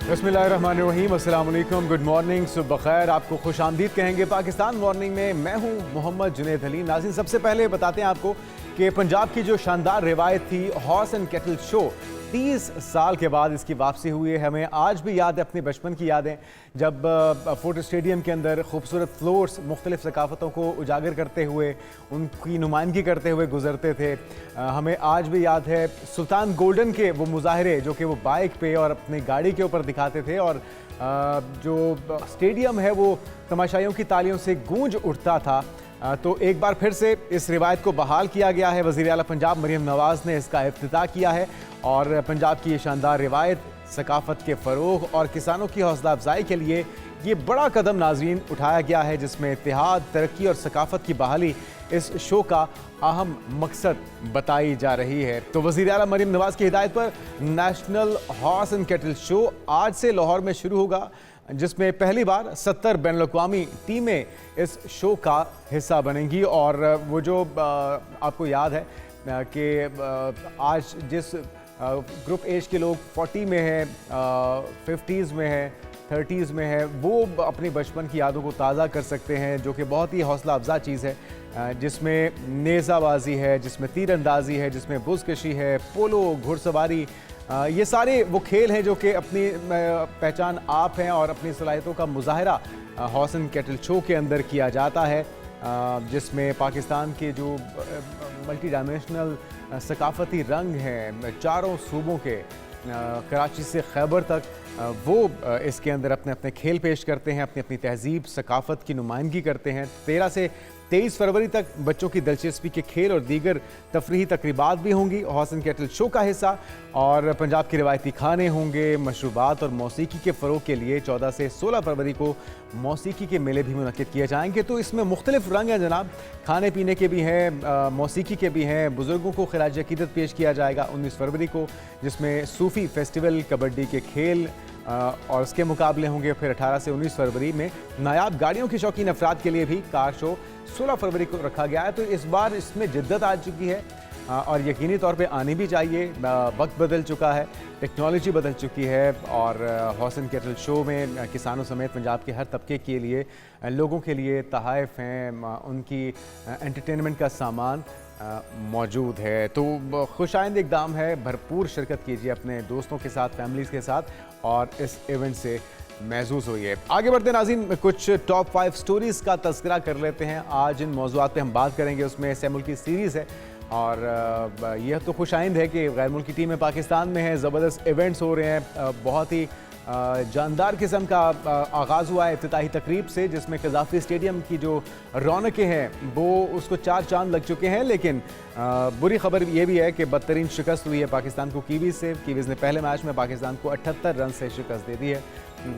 बिस्मिल्लाहिर्रहमानिर्रहीम, अस्सलाम वालेकुम, गुड मॉर्निंग, सुबह खैर। आपको खुश आमदीद कहेंगे पाकिस्तान मॉर्निंग में। मैं हूं मोहम्मद जुनैद अली। नाज़रीन, सबसे पहले बताते हैं आपको कि पंजाब की जो शानदार रिवायत थी हॉर्स एंड कैटल शो, 30 साल के बाद इसकी वापसी हुई है। हमें आज भी याद है अपने बचपन की यादें, जब फोर्ट स्टेडियम के अंदर खूबसूरत फ्लोर्स मुख्तलिफ सकाफ़तों को उजागर करते हुए, उनकी नुमाइंदगी करते हुए गुजरते थे। हमें आज भी याद है सुल्तान गोल्डन के वो मुजाहरे जो कि वो बाइक पे और अपनी गाड़ी के ऊपर दिखाते थे, और जो स्टेडियम है वो तमाशाइयों की तालियों से गूंज उठता था। तो एक बार फिर से इस रिवायत को बहाल किया गया है। वज़ीर आला पंजाब मरीम नवाज़ ने इसका इफ्तिताह किया है, और पंजाब की ये शानदार रिवायत सकाफ़त के फ़रोग़ और किसानों की हौसला अफजाई के लिए ये बड़ा कदम नाज़रीन उठाया गया है, जिसमें इत्तेहाद, तरक्की और सकाफ़त की बहाली इस शो का अहम मकसद बताई जा रही है। तो वज़ीर आला मरीम नवाज़ की हिदायत पर national horse and cattle show आज से लाहौर में शुरू होगा, जिसमें पहली बार 70 बैनुल-अक़वामी टीमें इस शो का हिस्सा बनेंगी। और वो जो आपको याद है कि आज जिस ग्रुप एज के लोग 40 में है, 50s में है, 30s में है, वो अपनी बचपन की यादों को ताज़ा कर सकते हैं, जो कि बहुत ही हौसला अफजा चीज़ है, जिसमें नेज़ाबाजी है, जिसमें तीरंदाजी है, जिसमें बुज़कशी है, पोलो, घुड़सवारी, ये सारे वो खेल हैं जो कि अपनी पहचान आप हैं, और अपनी सलाहियतों का मुजाहरा हॉर्स एंड कैटल शो के अंदर किया जाता है, जिसमें पाकिस्तान के जो मल्टी डायमेंशनल सकाफ़ती रंग हैं चारों सूबों के, कराची से खैबर तक, वो इसके अंदर अपने अपने खेल पेश करते हैं, अपनी अपनी तहज़ीब सकाफ़त की नुमाइंदगी करते हैं। 13 से 23 फरवरी तक बच्चों की दिलचस्पी के खेल और दीगर तफरीही तकरीबात भी होंगी हॉर्स एंड कैटल शो का हिस्सा, और पंजाब के रिवायती खाने होंगे, मशरूबात और मौसीकी के फ़रोग़ के लिए 14 से 16 फरवरी को मौसीकी के मेले भी मुनक़्क़िद किए जाएंगे। तो इसमें मुख्तलिफ रंग हैं जनाब, खाने पीने के भी हैं, मौसीकी के भी हैं, बुज़ुर्गों को खिराज अक़ीदत पेश किया जाएगा 19 फरवरी को, जिसमें सूफ़ी फेस्टिवल, कबड्डी के खेल और उसके मुकाबले होंगे। फिर 18 से 19 फरवरी में नायाब गाड़ियों के शौकीन अफराद के लिए भी कार शो 16 फरवरी को रखा गया है। तो इस बार इसमें जिद्दत आ चुकी है, और यकीनी तौर पे आनी भी चाहिए। वक्त बदल चुका है, टेक्नोलॉजी बदल चुकी है, और हॉर्स एंड कैटल शो में किसानों समेत पंजाब के हर तबके के लिए लोगों के लिए तहाइफ हैं, उनकी एंटरटेनमेंट का सामान मौजूद है। तो खुशाइंद इक़दाम है, भरपूर शिरकत कीजिए अपने दोस्तों के साथ, फैमिलीज़ के साथ, और इस इवेंट से महसूस हुई है। आगे बढ़ते नाज़रीन, कुछ टॉप 5 स्टोरीज़ का तज़किरा कर लेते हैं। आज जिन मौज़ूआत पे हम बात करेंगे उसमें से मुल्की सीरीज़ है, और यह तो खुशाइंद है कि गैर मुल्की टीमें पाकिस्तान में हैं, ज़बरदस्त इवेंट्स हो रहे हैं, बहुत ही जानदार किस्म का आगाज़ हुआ है इफ्तिताही तकरीब से, जिसमें कज़ाफ़ी स्टेडियम की जो रौनकें हैं वो उसको 4 चांद लग चुके हैं। लेकिन बुरी खबर ये भी है कि बदतरीन शिकस्त हुई है पाकिस्तान को कीवीज़ से। कीवीज़ ने पहले मैच में पाकिस्तान को 78 रन से शिकस्त दे दी है।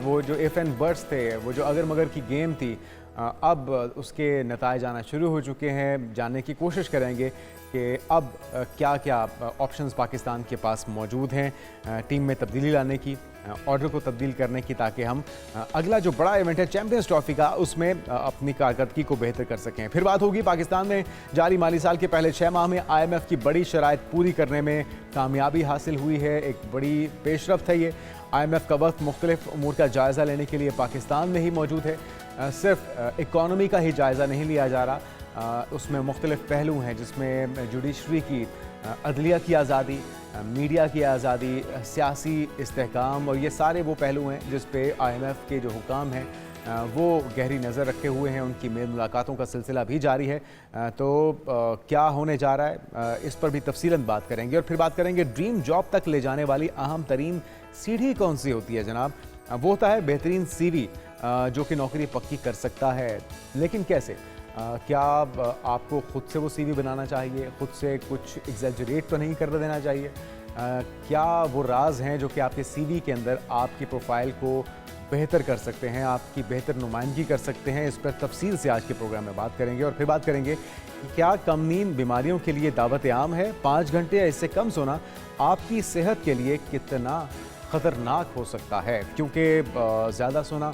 वो जो इफ़ एंड बट्स थे, वो जो अगर मगर की गेम थी, अब उसके नताइज आना शुरू हो चुके हैं। जानने की कोशिश करेंगे कि अब क्या क्या ऑप्शंस पाकिस्तान के पास मौजूद हैं टीम में तब्दीली लाने की, ऑर्डर को तब्दील करने की, ताकि हम अगला जो बड़ा इवेंट है चैम्पियंस ट्रॉफी का, उसमें अपनी कारकर्दगी को बेहतर कर सकें। फिर बात होगी पाकिस्तान में जारी माली साल के पहले 6 माह में IMF की बड़ी शराइत पूरी करने में कामयाबी हासिल हुई है। एक बड़ी पेशरफ्त है ये। IMF का वक्त मुख्तलिफ उमूर का जायज़ा लेने के लिए पाकिस्तान में ही मौजूद है। सिर्फ इकॉनमी का ही जायज़ा नहीं लिया जा रहा, उसमें मुख्तलिफ पहलू हैं, जिसमें जुडिशरी की, अदलिया की आज़ादी, मीडिया की आज़ादी, सियासी इस्तेहकाम, और ये सारे वो पहलू हैं जिस पे IMF के जो हुकाम हैं वो गहरी नज़र रखे हुए हैं। उनकी मेल मुलाकातों का सिलसिला भी जारी है। तो क्या होने जा रहा है, इस पर भी तफसीलन बात करेंगे। और फिर बात करेंगे ड्रीम जॉब तक ले जाने वाली अहम तरीन सीढ़ी कौन सी होती है जनाब। वो होता है बेहतरीन CV, जो कि नौकरी पक्की कर सकता है। लेकिन कैसे? क्या आपको खुद से वो CV बनाना चाहिए? खुद से कुछ एग्जैजरेट तो नहीं कर देना चाहिए? क्या वो राज हैं जो कि आपके CV के अंदर आपकी प्रोफाइल को बेहतर कर सकते हैं, आपकी बेहतर नुमाइंदगी कर सकते हैं? इस पर तफसील से आज के प्रोग्राम में बात करेंगे। और फिर बात करेंगे कि क्या कम नींद बीमारियों के लिए दावत आम है? 5 घंटे या इससे कम सोना आपकी सेहत के लिए कितना ख़तरनाक हो सकता है? क्योंकि ज़्यादा सोना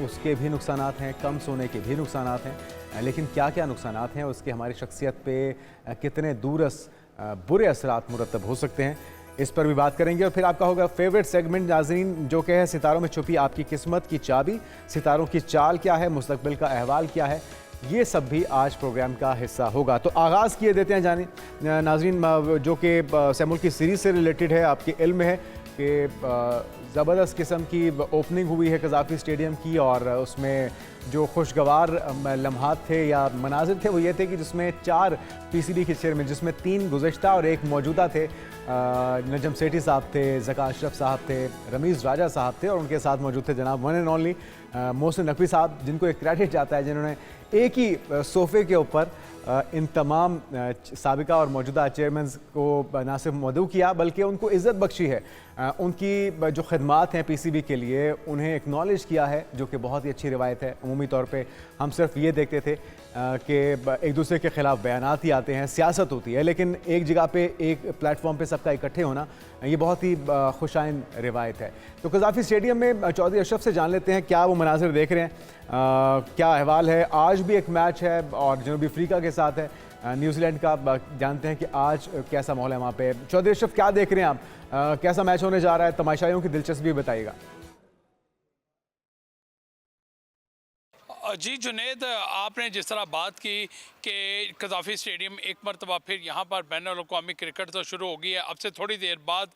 उसके भी नुकसानात हैं, कम सोने के भी नुकसानात हैं। लेकिन क्या क्या नुकसानात हैं, उसके हमारी शख्सियत पे कितने दूरस बुरे असरात मुरतब हो सकते हैं, इस पर भी बात करेंगे और फिर आपका होगा फेवरेट सेगमेंट नाज़रीन, जो कि है सितारों में छुपी आपकी किस्मत की चाबी। सितारों की चाल क्या है, मुस्तकबिल का अहवाल क्या है, ये सब भी आज प्रोग्राम का हिस्सा होगा। तो आगाज़ किए देते हैं जाने नाज़रीन, जो कि सैमुल की सीरीज़ से रिलेटेड है। आपके इल्म में है कि ज़बरदस्त किस्म की ओपनिंग हुई है कज़ाफ़ी स्टेडियम की, और उसमें जो खुशगवार लम्हात थे या मनाजिर थे वो ये थे कि जिसमें 4 पीसीबी के चेयरमैन, जिसमें 3 गुज़श्ता और 1 मौजूदा थे। नजम सेठी साहब थे, ज़का अशरफ साहब थे, रमीज़ राजा साहब थे, और उनके साथ मौजूद थे जनाब one and only Mohsin Naqvi साहब, जिनको एक क्रेडिट जाता है, जिन्होंने एक ही सोफ़े के ऊपर इन तमाम साबिका और मौजूदा चेयरमैन को ना सिर्फ मदऊ किया बल्कि उनको इज़्ज़त बख्शी है। उनकी जो खदमात हैं पीसीबी के लिए उन्हें एक्नॉलेज किया है, जो कि बहुत ही अच्छी रिवायत है। अमूमी तौर पे हम सिर्फ ये देखते थे कि एक दूसरे के ख़िलाफ़ बयानात ही आते हैं, सियासत होती है, लेकिन एक जगह पे एक प्लेटफॉर्म पे सबका इकट्ठे होना ये बहुत ही खुशाइन रिवायत है। तो कज़ाफ़ी स्टेडियम में चौधरी अशरफ से जान लेते हैं क्या वो मनाजिर देख रहे हैं, क्या अहवाल है। आज भी एक मैच है और जनूबी अफ्रीका के साथ है न्यूजीलैंड का। जानते हैं कि आज कैसा माहौल है वहाँ पे। चौधरी अशरफ, क्या देख रहे हैं आप, कैसा मैच होने जा रहा है, तमाशाइयों की दिलचस्पी बताइएगा। जी जुनेद, आपने जिस तरह बात की कि कज़ाफ़ी स्टेडियम एक मरतबा फिर यहाँ पर बैनुल-अक़वामी क्रिकेट तो शुरू हो गई है। अब से थोड़ी देर बाद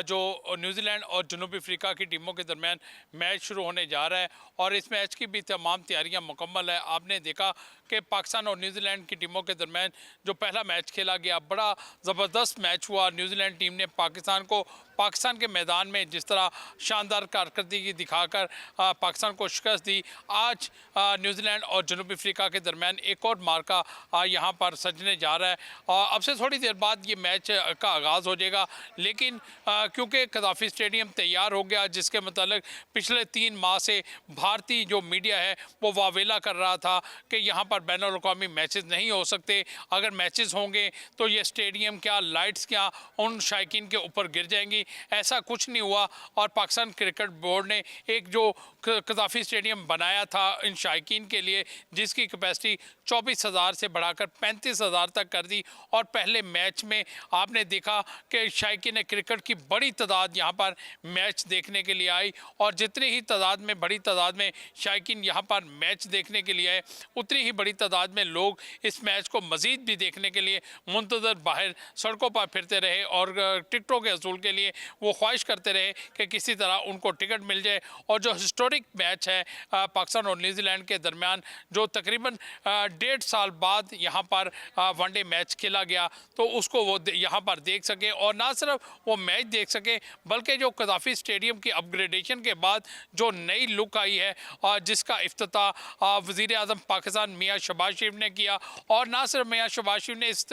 जो न्यूजीलैंड और जनूबी अफ्रीका की टीमों के दरमियान मैच शुरू होने जा रहा है और इस मैच की भी तमाम तैयारियाँ मुकम्मल है। आपने देखा कि पाकिस्तान और न्यूजीलैंड की टीमों के दरमियान जो पहला मैच खेला गया, बड़ा ज़बरदस्त मैच हुआ। न्यूजीलैंड टीम ने पाकिस्तान के मैदान में जिस तरह शानदार कारकर्दगी दिखाकर पाकिस्तान को शिकस्त दी। आज न्यूजीलैंड और जनूबी अफ्रीका के दरमियान एक और मार्का यहाँ पर सजने जा रहा है और अब से थोड़ी देर बाद ये मैच का आगाज़ हो जाएगा। लेकिन क्योंकि कज़ाफ़ी स्टेडियम तैयार हो गया, जिसके मतलब पिछले 3 माह से भारतीय जो मीडिया है वो वावेला कर रहा था कि यहाँ पर बैनुल-अक़वामी मैचेस नहीं हो सकते, अगर मैचेस होंगे तो ये स्टेडियम क्या, लाइट्स क्या उन शायकीन के ऊपर गिर जाएंगी। ऐसा कुछ नहीं हुआ और पाकिस्तान क्रिकेट बोर्ड ने एक जो कज़ाफ़ी स्टेडियम बनाया था इन शायकीन के लिए, जिसकी कैपेसिटी 24,000 से बढ़ाकर 35,000 तक कर दी। और पहले मैच में आपने देखा कि शायकीन क्रिकेट की बड़ी तादाद यहाँ पर मैच देखने के लिए आई और जितनी ही तादाद में, बड़ी तादाद में शायकीन यहाँ पर मैच देखने के लिए आए, उतनी ही बड़ी तादाद में लोग इस मैच को मज़ीद भी देखने के लिए मुंतज़र बाहर सड़कों पर फिरते रहे और टिकटों के असूल के लिए वो ख्वाहिश करते रहे कि किसी तरह उनको टिकट मिल जाए। और जो हिस्टोरिक मैच है पाकिस्तान और न्यूजीलैंड के दरमियान, जो तकरीबन 1.5 साल बाद यहाँ पर वनडे मैच खेला गया, तो उसको वो यहाँ पर देख सके और ना सिर्फ वो मैच देख सके बल्कि जो कज़ाफ़ी स्टेडियम की अपग्रेडेशन के बाद जो नई लुक आई है और जिसका इफ्तिताह वज़ीर आज़म पाकिस्तान मियाँ शहबाज शरीफ ने किया। और ना सिर्फ मियाँ शहबाज शरीफ ने इस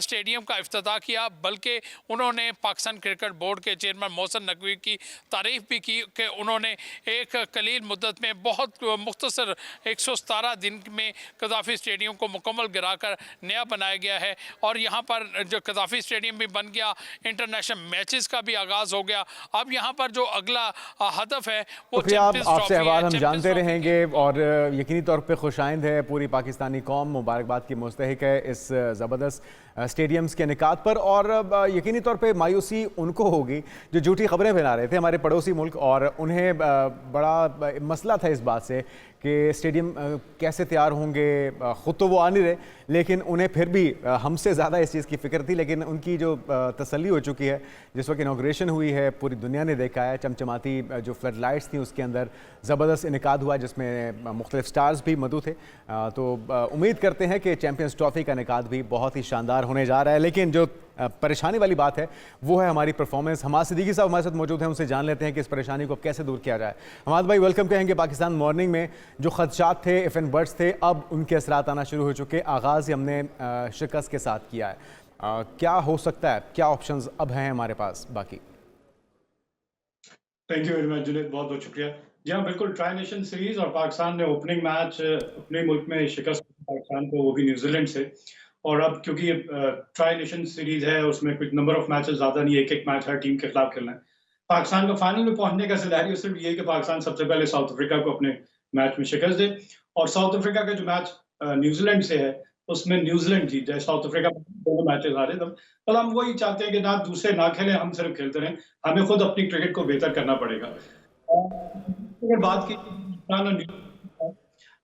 स्टेडियम का इफ्तिताह किया बल्कि उन्होंने पाकिस्तान क्रिकेट बोर्ड के चेयरमैन मोहसिन नकवी की तारीफ़ भी की कि उन्होंने एक कलील मुद्दत में, बहुत मुख्तसर 117 दिन में कज़ाफ़ी स्टेडियम को मुकम्मल गिराकर नया बनाया गया है। और यहाँ पर जो कज़ाफ़ी स्टेडियम भी बन गया, इंटरनेशनल मैचेस का भी आगाज़ हो गया। अब यहाँ पर जो अगला हदफ है वो चैंपियंस ट्रॉफी आपसे अहवाल है। हम जानते रहेंगे और यकीनी तौर पे खुशाइंद है पूरी पाकिस्तानी कौम, मुबारकबाद की मुस्तहिक है इस ज़बरदस्त स्टेडियम्स के इनेकाद पर। और यकीनी तौर पे मायूसी उनको होगी जो झूठी खबरें फैला रहे थे हमारे पड़ोसी मुल्क, और उन्हें बड़ा मसला था इस बात से कि स्टेडियम कैसे तैयार होंगे। ख़ुद तो वो आ नहीं रहे, लेकिन उन्हें फिर भी हमसे ज़्यादा इस चीज़ की फ़िक्र थी। लेकिन उनकी जो तसल्ली हो चुकी है, जिस वक्त इनाग्रेशन हुई है पूरी दुनिया ने देखा है, चमचमाती जो फ्लड लाइट्स थी उसके अंदर ज़बरदस्त इनेकाद हुआ जिसमें मुख्तलिफ स्टार्स भी मौजूद थे। तो उम्मीद करते हैं कि चैम्पियंस ट्रॉफी का इनेकाद भी बहुत ही शानदार होने जा रहा है। लेकिन जो परेशानी वाली बात है वो है हमारी परफॉर्मेंस। हमाद सिद्दीकी साहब हमारे साथ मौजूद हैं, उनसे जान लेते हैं कि इस परेशानी को कैसे दूर किया जाए। हमाद भाई, वेलकम कहेंगे। पाकिस्तान मॉर्निंग में जो खदशात थे, इफ एंड बर्ड्स थे, अब उनके असरात आना शुरू हो चुके। आगाज़ ही हमने शिकस्त के साथ किया है, क्या हो सकता है, क्या ऑप्शंस अब हैं हमारे पास बाकी? Thank you very much Junaid, बहुत बहुत शुक्रिया। जी हाँ, बिल्कुल, ट्राई नेशन सीरीज और पाकिस्तान ने ओपनिंग मैच अपने मुल्क में शिकस्त पाकिस्तान को, वो भी न्यूजीलैंड से। और अब क्योंकि ये ट्राई नेशन सीरीज है, उसमें कुछ नंबर ऑफ मैचेस ज़्यादा नहीं, एक एक मैच हर टीम के खिलाफ खेलना है। पाकिस्तान को फाइनल में पहुंचने का सिनेरियो सिर्फ ये है कि पाकिस्तान सबसे पहले साउथ अफ्रीका को अपने मैच में शिकस्त दे। और साउथ अफ्रीका का जो मैच न्यूजीलैंड से है उसमें न्यूजीलैंड जीत जाए, साउथ अफ्रीका में दोनों मैचेस हारे तब। कल हम वही चाहते हैं कि ना दूसरे ना खेलें, हम सिर्फ खेलते रहें। हमें खुद अपनी क्रिकेट को बेहतर करना पड़ेगा। अगर बात की पाकिस्तान और न्यूजीलैंड,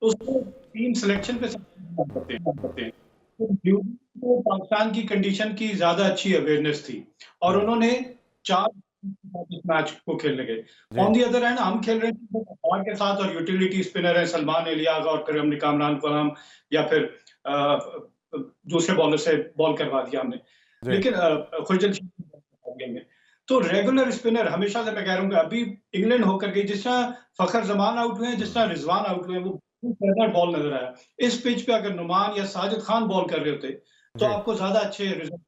तो उसको टीम सिलेक्शन पे करते हैं। तो न्यूजीलैंड को पाकिस्तान की कंडीशन की ज्यादा अच्छी अवेयरनेस थी और उन्होंने 4 इस मैच को खेलने गए। जी। ऑन दी अदर हैंड हम खेल रहे थे और के साथ, और यूटिलिटी स्पिनर है सलमान एलियाज और फिर हमने कामरान कलाम या फिर दूसरे बॉलर से बॉल करवा दिया हमने, जी। लेकिन खुर्जल हमने। तो रेगुलर स्पिनर हमेशा से मैं कह रहा हूँ कि अभी इंग्लैंड होकर गई, जिस तरह फखर जमान आउट हुए हैं, जिस तरह रिजवान आउट हुए हैं, वो बेहतर बॉल नजर आया। इस पिच पे अगर नुमान या साजिद खान बॉल कर रहे होते तो जी। आपको ज्यादा अच्छे रिजल्ट।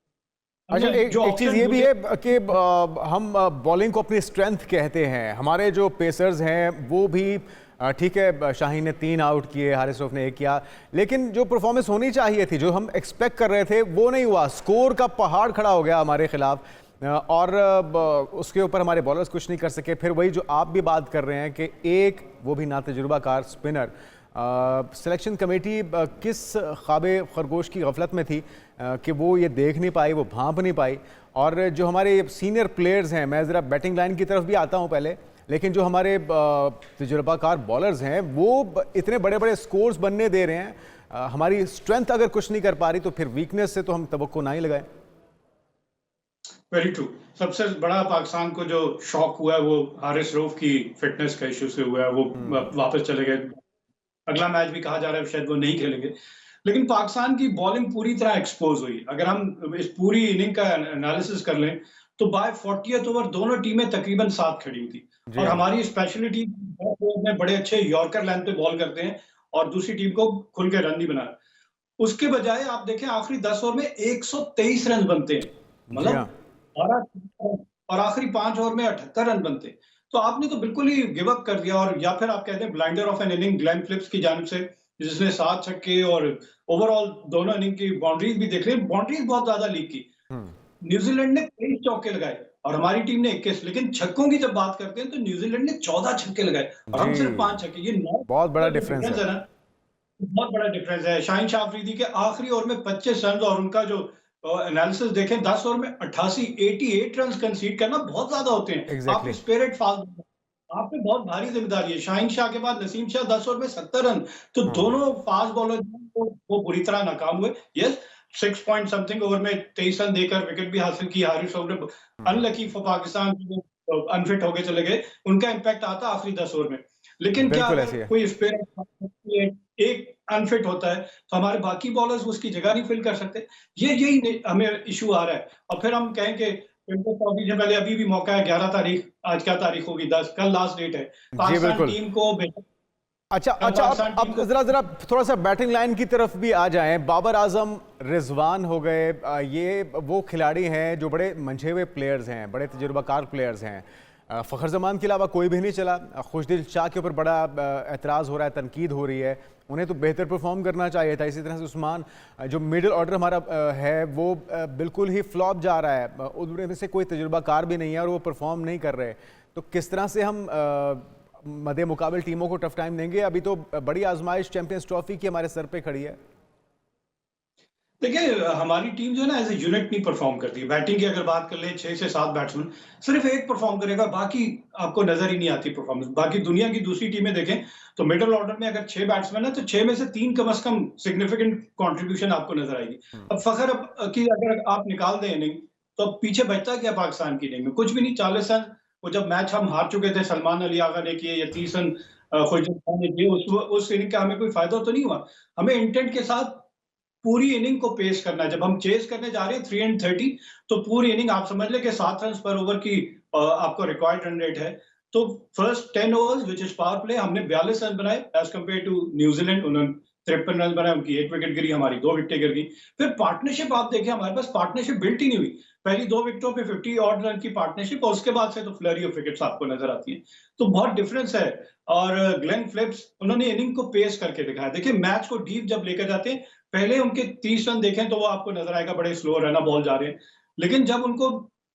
अच्छा, हमने एक जो एक चीज़ ऑप्शन ये भी ढूंढे, है कि हम बॉलिंग को अपनी स्ट्रेंथ कहते हैं। हमारे जो पेसर्स हैं वो भी ठीक है, शाहीन ने 3 आउट किए, हारिस रऊफ ने 1 किया, लेकिन जो परफॉर्मेंस होनी चाहिए थी, जो हम एक्सपेक्ट कर रहे थे, वो नहीं हुआ। स्कोर का पहाड़ खड़ा हो गया हमारे खिलाफ और उसके ऊपर हमारे बॉलर्स कुछ नहीं कर सके। फिर वही जो आप भी बात कर रहे हैं कि एक वो भी ना तजुर्बाकार स्पिनर, सिलेक्शन कमेटी किस ख्वाबे खरगोश की गफलत में थी कि वो ये देख नहीं पाई, वो भांप नहीं पाई। और जो हमारे सीनियर प्लेयर्स हैं, मैं ज़रा बैटिंग लाइन की तरफ भी आता हूँ पहले, लेकिन जो हमारे तजुर्बाकार बॉलर्स हैं वो इतने बड़े बड़े स्कोर्स बनने दे रहे हैं। हमारी स्ट्रेंथ अगर कुछ नहीं कर पा रही तो फिर वीकनेस से तो हम तवक्को ना ही लगाएं। Very true. सबसे बड़ा पाकिस्तान को जो शॉक हुआ है वो हारिस रऊफ की फिटनेस का इशू से हुआ है। वो वापस चले गए, अगला मैच भी कहा जा रहा है शायद वो नहीं खेलेंगे। लेकिन पाकिस्तान की बॉलिंग पूरी तरह एक्सपोज हुई। अगर हम इस पूरी इनिंग का एनालिसिस कर लें तो बाय 40th ओवर दोनों टीमें तकरीबन साथ खड़ी हुई थी। जी और हाँ। हमारी स्पेशलिटी में बड़े अच्छे यॉर्कर लेंथ पे बॉल करते हैं और दूसरी टीम को खुल के रन नहीं बनाया। उसके बजाय आप देखें आखिरी 10 ओवर में 123 रन बनते हैं, जी मतलब हाँ। 12 और आखिरी 5 ओवर में 78 रन बनते। तो आपने तो बिल्कुल ही गिव अप कर दिया। और या फिर आप कहते हैं blinder of N inning Glenn Phillips की जानिब से, जिसने 7 छक्के और ओवरऑल दोनों इनिंग की बाउंड्रीज भी देख रहे हैं, बाउंड्रीज बहुत ज्यादा लीक की। न्यूजीलैंड ने 23 चौके लगाए और हमारी टीम ने 21, लेकिन छक्कों की जब बात करते हैं तो न्यूजीलैंड ने 14 छक्के लगाए और हम सिर्फ 5 छक्के। ये 9 बहुत बड़ा डिफरेंस है। है ना, बहुत बड़ा डिफरेंस है। शाहीन शाह अफरीदी के आखिरी ओवर में 25 रन और उनका जो एनालिसिस देखें 10 ओवर में 88 रन कंसीड करना बहुत ज्यादा होते हैं। आप एग्जैक्टली। स्पिरिट फास्ट, आप पे बहुत भारी जिम्मेदारी है। शाहीन शाह के बाद नसीम शाह 10 ओवर में 70 रन। तो दोनों फास्ट बॉलर वो बुरी तरह नाकाम हुए। यस, 6 पॉइंट समथिंग ओवर में 23 रन देकर विकेट भी हासिल की। हारिस रऊफ ने अनलकी फॉर पाकिस्तान अनफिट होके चले गए, उनका इम्पैक्ट आता आखिरी 10 ओवर में। लेकिन क्या बिल्कुल ऐसी अगर है। कोई स्पिरिट एक अनफिट होता है तो हमारे बाकी बॉलर्स उसकी जगह नहीं फिल कर सकते। यही हमें इशू आ रहा है। और फिर हम कहें कि विंटर ट्रॉफी से पहले अभी भी मौका है, 11 तारीख, आज क्या तारीख होगी, 10, कल लास्ट डेट है। जी पाकिस्तान बिल्कुल। टीम को अच्छा कल अच्छा, पाकिस्तान टीम अब को जरा जरा थोड़ा सा बैटिंग लाइन की तरफ भी आ जाएं। बाबर आजम, रिजवान हो गए, ये वो खिलाड़ी हैं जो बड़े मंझे हुए प्लेयर्स हैं, बड़े तजुर्बाकार प्लेयर्स हैं। फ़खर जमान के अलावा कोई भी नहीं चला। खुशदिल शाह के ऊपर बड़ा एतराज़ हो रहा है, तनकीद हो रही है, उन्हें तो बेहतर परफॉर्म करना चाहिए था। इसी तरह से उस्मान, जो मिडिल ऑर्डर हमारा है वो बिल्कुल ही फ्लॉप जा रहा है, उनमें से कोई तजुर्बाकार भी नहीं है और वो परफॉर्म नहीं कर रहे। तो किस तरह से हम मदे मुकाबल टीमों को टफ टाइम देंगे? अभी तो बड़ी आजमाइश चैंपियंस ट्रॉफी की हमारे सर पे खड़ी है। देखिए, हमारी टीम जो है ना एज ए यूनिट नहीं परफॉर्म करती। बैटिंग की अगर बात कर ले, 6 से 7 बैट्समैन, सिर्फ एक परफॉर्म करेगा, बाकी आपको नजर ही नहीं आती परफॉर्मेंस। बाकी दुनिया की दूसरी टीमें देखें तो मिडिल ऑर्डर में अगर 6 बैट्समैन है तो 6 में से 3 कम से कम सिग्निफिकेंट कंट्रीब्यूशन आपको नजर आएगी। अब फखर की अगर आप निकाल दें इनिंग, तो अब पीछे बचता क्या पाकिस्तान की इनिंग में? कुछ भी नहीं। 40 रन वो जब मैच हम हार चुके थे, सलमान अली आगा ने किए, या 30 रन खुर्शीद खान ने किए, उस इनिंग का हमें कोई फायदा तो नहीं हुआ। हमें इंटेंट के साथ पूरी इनिंग को पेश करना है। जब हम चेस करने जा रहे हैं 330, तो पूरी इनिंग आप समझ लें कि 7 रन पर ओवर की आपको रिक्वायर्ड रन रेट है। तो first 10 overs which is power play, हमने 42 रन बनाए एज कम्पेयर टू न्यूजीलैंड। उन्होंने 53 रन बनाए, उनकी 1 विकेट गिरी, हमारी 2 विकेटें गिर गई। फिर पार्टनरशिप आप देखें, हमारे पास पार्टनरशिप बिल्ट ही नहीं हुई। पहली 2 विकेटों पे 50 ऑड रन की पार्टनरशिप, और उसके बाद से तो फ्लरी ऑफ विकेट्स आपको नजर आती है। तो बहुत डिफरेंस है। और ग्लेन फिलिप्स, उन्होंने इनिंग को पेश करके दिखाया। देखिए, मैच को डीप जब लेकर जाते हैं, पहले उनके 30 रन देखें तो वो आपको नजर आएगा बड़े स्लो रन बॉल जा रहे हैं। लेकिन जब उनको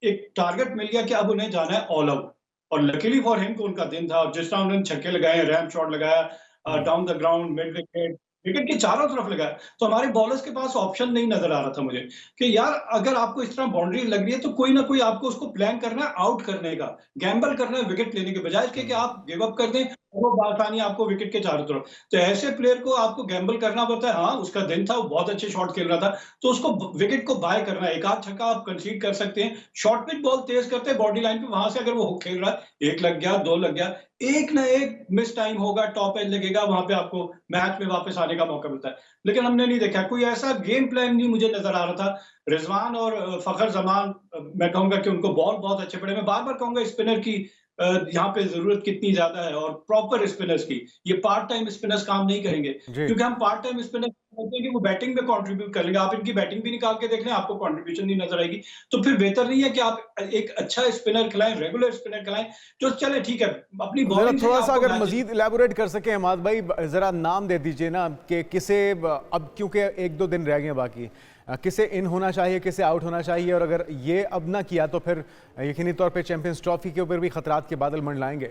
एक टारगेट मिल गया कि अब उन्हें जाना है ऑल आउट, और लकीली फॉर हिम को उनका दिन था। और जिस तरह उन्होंने छक्के लगाए, रैम शॉट लगाया down the ground, mid wicket, wicket के चारों तरफ लगाया, तो हमारे बॉलर्स के पास ऑप्शन नहीं नजर आ रहा था मुझे कि यार अगर आपको इस तरह बाउंड्री लग रही है तो कोई ना कोई आपको उसको प्लान करना है आउट करने का, गैम्बल करना है विकेट लेने के बजाय इसके कि आप गिव अप कर दें और वो बासानी आपको विकेट के चारों तरफ। तो ऐसे प्लेयर को आपको गैम्बल करना पड़ता है। हाँ, उसका दिन था, वो बहुत अच्छे शॉट खेल रहा था, तो उसको विकेट को बाय करना है। एक आध छक्का आप कंसीड कर सकते हैं, शॉर्ट पिच बॉल तेज करते हैं बॉडी लाइन पे, वहां से अगर वो खेल रहा है, एक लग गया, दो लग गया, एक ना एक मिस टाइम होगा, टॉप एज लगेगा, वहां पे आपको मैच में वापस आने का मौका मिलता है। लेकिन हमने नहीं देखा, कोई ऐसा गेम प्लान नहीं मुझे नजर आ रहा था। रिजवान और फखर जमान, मैं कहूंगा कि उनको बॉल बहुत अच्छे पड़े। मैं बार बार कहूंगा स्पिनर की यहाँ पे जरूरत कितनी ज्यादा है, और प्रॉपर स्पिनर्स की। ये पार्ट टाइम स्पिनर्स काम नहीं करेंगे, जी। क्योंकि हम पार्ट टाइम स्पिनर बोलते हैं कि वो बैटिंग में कंट्रीब्यूट कर लेंगे। आप इनकी बैटिंग भी निकाल के देख लें, आपको कंट्रीब्यूशन नहीं नजर आएगी। तो फिर बेहतर नहीं है कि आप एक अच्छा स्पिनर खिलाएं, रेगुलर स्पिनर खिलाएं, जो चले ठीक है अपनी जरा बॉलिंग से ही थोड़ा सा आपको अगर मैच। मजीद इलेबोरेट कर सके हमाद भाई, जरा नाम दे दीजिए ना कि किसे, अब क्योंकि एक दो दिन रह गए बाकी, किसे इन होना चाहिए, किसे आउट होना चाहिए, और अगर ये अब ना किया तो फिर यकीनी तौर पे चैंपियंस ट्रॉफी के ऊपर भी खतरात के बादल मंडलाएंगे।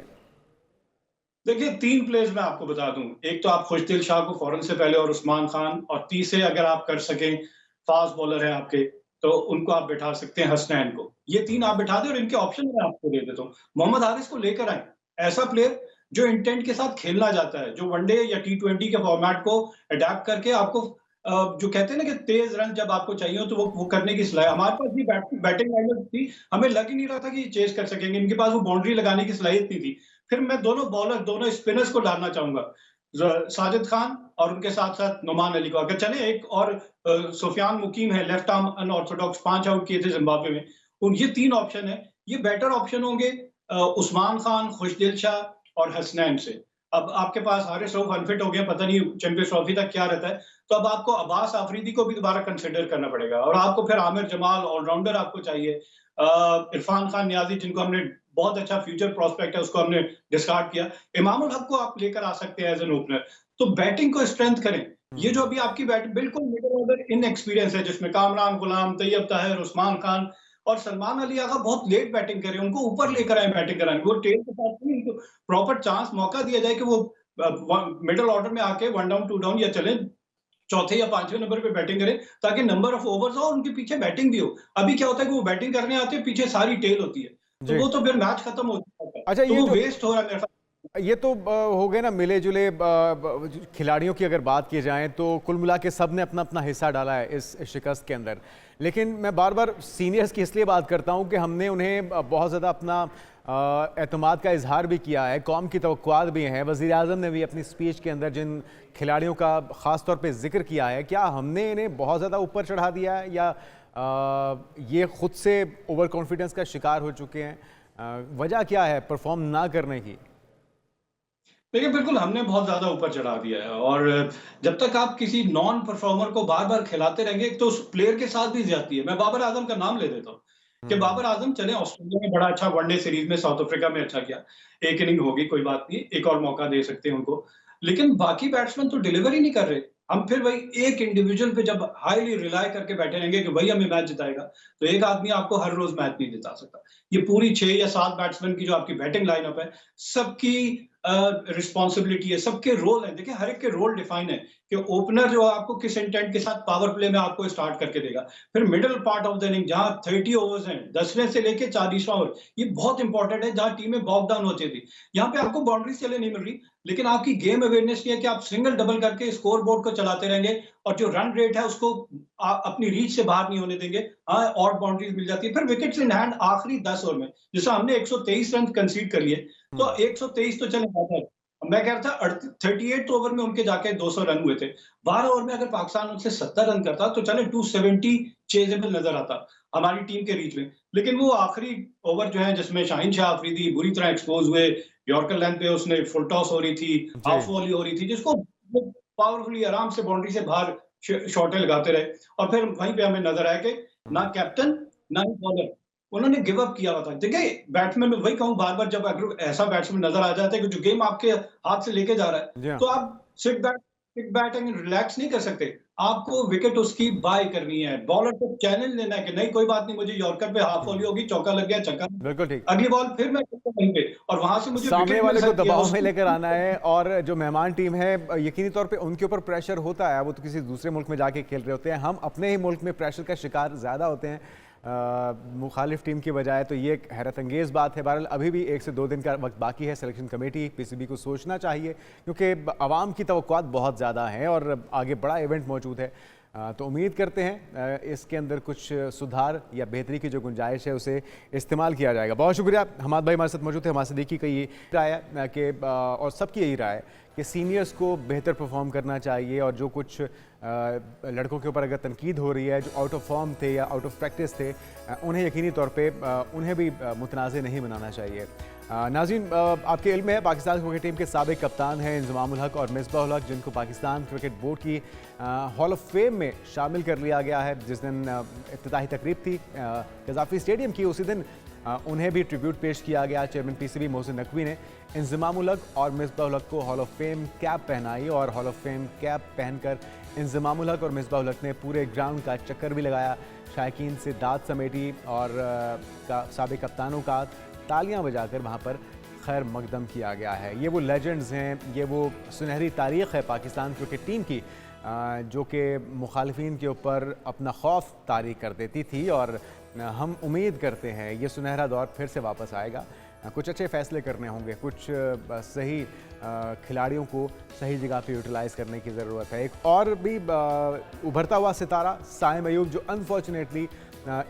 देखिए, 3 प्लेयर्स मैं आपको बता दूं। एक तो आप खुशदिल शाह को फौरन से पहले, और उस्मान खान, और तीसरे अगर आप कर सकें, फास्ट बॉलर है आपके, तो उनको आप बिठा सकते हैं, हसनैन को। ये 3 आप बिठा दें और इनके ऑप्शन मैं आपको दे देता हूँ। मोहम्मद हारिस को लेकर आएँ, ऐसा प्लेयर जो इंटेंट के साथ खेलना चाहता है, जो वनडे या टी20 के फॉर्मेट को अडैप्ट करके आपको जो कहते हैं ना कि तेज रन जब आपको चाहिए हो तो वो करने की सलाह है। हमारे पास भी बैटिंग लाइनअप थी, हमें लग ही नहीं रहा था कि चेस कर सकेंगे। इनके पास वो बाउंड्री लगाने की सलाहियत नहीं थी। फिर मैं दोनों बॉलर, दोनों स्पिनर्स को डालना चाहूंगा, साजिद खान और उनके साथ साथ नुमान अली को। अगर चले एक और सुफियान मुकीम है, लेफ्ट आर्म अनऑर्थोडॉक्स, 5 आउट किए थे जिम्बाब्वे में। ये 3 ऑप्शन है, ये बेटर ऑप्शन होंगे उस्मान खान, खुशदिल शाह और हसनैन से। अब आपके पास हारिस रऊफ अनफिट हो गया, पता नहीं चैंपियंस ट्रॉफी तक क्या रहता है, तो अब आपको अब्बास आफरीदी को भी दोबारा कंसिडर करना पड़ेगा, और आपको फिर आमिर जमाल ऑलराउंडर आपको चाहिए। इरफान खान नियाजी, जिनको हमने बहुत अच्छा फ्यूचर प्रोस्पेक्ट है, उसको हमने डिस्कार्ड किया। इमामुल हक को आप लेकर आ सकते हैं एज एन ओपनर। तो बैटिंग को स्ट्रेंथ करें। ये जो अभी आपकी बैटिंग बिल्कुल मिडिल ऑर्डर इन एक्सपीरियंस है, जिसमें कामरान गुलाम, तैयब ताहिर, उस्मान खान और सलमान अली आगा बहुत लेट बैटिंग करे, उनको ऊपर लेकर आए बैटिंग कराने। वो टेल के साथ नहीं, उनको प्रॉपर चांस, मौका दिया जाए कि वो मिडिल ऑर्डर में आके 1 डाउन 2 डाउन या चले चौथे या 5वें नंबर पे बैटिंग करें, ताकि नंबर ऑफ ओवर्स हो और उनके पीछे बैटिंग भी हो। अभी क्या होता है कि वो बैटिंग करने आते हैं, पीछे सारी टेल होती है, तो जी। वो तो फिर मैच खत्म हो जाता है, अच्छा, तो ये वो जो वेस्ट हो रहा है मेरे ख्याल। ये तो हो गए ना मिले जुले खिलाड़ियों की अगर बात की जाए तो कुल मिला के सब ने अपना अपना हिस्सा डाला है इस शिकस्त के अंदर। लेकिन मैं बार बार सीनियर्स की इसलिए बात करता हूं कि हमने उन्हें बहुत ज़्यादा अपना एतमाद का इजहार भी किया है, कौम की तवक्कुआत भी हैं। वज़ीर आज़म ने भी अपनी स्पीच के अंदर जिन खिलाड़ियों का ख़ास तौर पे जिक्र किया है, क्या हमने इन्हें बहुत ज़्यादा ऊपर चढ़ा दिया है या ये ख़ुद से ओवर कॉन्फिडेंस का शिकार हो चुके हैं? वजह क्या है परफॉर्म ना करने की? देखिए, बिल्कुल हमने बहुत ज़्यादा ऊपर चढ़ा दिया है, और जब तक आप किसी नॉन परफॉर्मर को बार-बार खिलाते रहेंगे, तो उस प्लेयर के साथ भी ज़्यादती है। मैं बाबर आज़म का नाम ले देता हूँ कि बाबर आज़म चले ऑस्ट्रेलिया में बड़ा अच्छा वनडे सीरीज में साउथ अफ्रीका में अच्छा किया। एक इनिंग होगी, कोई बात नहीं, एक और मौका दे सकते हैं उनको। लेकिन बाकी बैट्समैन तो डिलीवर ही नहीं कर रहे। हम फिर वही एक इंडिविजुअल पे जब हाईली रिलाय करके बैठे रहेंगे कि वही हमें मैच जिताएगा, तो एक आदमी आपको हर रोज मैच नहीं जिता सकता। ये पूरी 6 या 7 बैट्समैन की जो आपकी बैटिंग लाइनअप है, सबकी रिस्पॉन्सिबिलिटी है, सबके रोल है। देखिए, हर एक के रोल डिफाइन है कि ओपनर जो आपको किस इंटेंट के साथ पावर प्ले में आपको स्टार्ट करके देगा। फिर middle part of the inning, जहां 30 ओवर्स हैं, 10वें से लेके 40वां ओवर, ये बहुत इंपॉर्टेंट है, जहां टीमें बॉक डाउन होती थी। यहाँ पे आपको बाउंड्रीज चले नहीं मिल रही, लेकिन आपकी गेम अवेयरनेस ये है कि आप सिंगल डबल करके स्कोर बोर्ड को चलाते रहेंगे, और जो रन रेट है उसको अपनी रीच से बाहर नहीं होने देंगे। हाँ, और बाउंड्रीज मिल जाती है। फिर विकेट्स इन हैंड आखिरी 10 ओवर में, जैसे हमने 123 रन कंसीड कर लिए, तो 123 तो चले जाता है। मैं कह रहा था 38 ओवर में उनके जाके 200 रन हुए थे। 12 ओवर में अगर पाकिस्तान उनसे 70 रन करता तो चले 270 चेजेबल नजर आता हमारी टीम के रीच में। लेकिन वो आखिरी ओवर जो है, जिसमें शाहीन शाह अफरीदी बुरी तरह एक्सपोज हुए, यॉर्कर लेंथ पे उसने फुल टॉस हो रही थी, हाफ वॉली हो रही थी, जिसको पावरफुली आराम से बाउंड्री से बाहर शॉटें लगाते रहे, और फिर वहीं पे हमें नजर आया कि ना कैप्टन ना ही बॉलर, उन्होंने गिव अप किया हुआ था। देखिए, बैट्समैन में वही कहूँ बार-बार, जब अगर ऐसा बैट्समैन नजर आ जाता है कि जो गेम आपके हाथ से लेके जा रहा जी है, हाँ। तो आप sit back kick batting relax नहीं कर सकते। आपको विकेट उसकी बाय करनी है। बॉलर को चैलेंज लेना है कि नहीं कोई बात नहीं, मुझे यॉर्कर पे हाफ वॉली होगी, चौका लग गया, छक्का, बिल्कुल ठीक। अगली बॉल फिर मैं वहीं पे, और वहां से मुझे सामने विकेट मिल वाले को सकती है। दबाव में उसको लेकर आना है, और जो मेहमान टीम है यकीनी तौर पे उनके ऊपर प्रेशर होता है, वो तो किसी दूसरे मुल्क में जाके खेल रहे होते हैं। हम अपने ही मुल्क में प्रेशर का शिकार ज़्यादा होते हैं मुखालिफ टीम की बजाय, तो ये एक हैरत अंगेज़ बात है। बहरहाल अभी भी 1 से 2 दिन का वक्त बाकी है। सिलेक्शन कमेटी पीसीबी को सोचना चाहिए, क्योंकि आवाम की तवक्कुआत बहुत ज़्यादा हैं और आगे बड़ा इवेंट मौजूद है। तो उम्मीद करते हैं इसके अंदर कुछ सुधार या बेहतरी की जो गुंजाइश है उसे इस्तेमाल किया जाएगा। बहुत शुक्रिया। हमाद भाई हमारे साथ मौजूद है। हमाद सिद्दीकी का ये राय है कि और सबकी यही राय है कि सीनियर्स को बेहतर परफॉर्म करना चाहिए, और जो कुछ लड़कों के ऊपर अगर तनकीद हो रही है, जो आउट ऑफ फॉर्म थे या आउट ऑफ प्रैक्टिस थे, उन्हें यकीनी तौर पे उन्हें भी मुतनाज़ नहीं बनाना चाहिए। नाज़रीन, आपके इल्म में है पाकिस्तान क्रिकेट टीम के साबिक कप्तान हैं इंज़मामुल हक और मिसबाहुल हक, जिनको पाकिस्तान क्रिकेट बोर्ड की हॉल ऑफ फेम में शामिल कर लिया गया है। जिस दिन इफ्तिताही तकरीब थी कज़ाफ़ी स्टेडियम की, उसी दिन उन्हें भी ट्रिब्यूट पेश किया गया। चेयरमैन पीसीबी मोहसिन नकवी ने इंज़मामुल हक और मिसबाहुल हक को हॉल ऑफ फेम कैप पहनाई, और हॉल ऑफ फेम कैप पहनकर इंज़मामुल हक और मिसबाहुल हक ने पूरे ग्राउंड का चक्कर भी लगाया, शायकीन से दाद समेटी और साबिक कप्तानों का तालियां बजाकर वहाँ पर खैर मकदम किया गया है। ये वो लेजेंड्स हैं, ये वो सुनहरी तारीख़ है पाकिस्तान क्रिकेट टीम की, जो कि मुखालिफिन के ऊपर अपना खौफ तारी कर देती थी, और हम उम्मीद करते हैं ये सुनहरा दौर फिर से वापस आएगा। कुछ अच्छे फैसले करने होंगे, कुछ सही खिलाड़ियों को सही जगह पे यूटिलाइज़ करने की ज़रूरत है। एक और भी उभरता हुआ सितारा साइम अयूब, जो अनफॉर्चुनेटली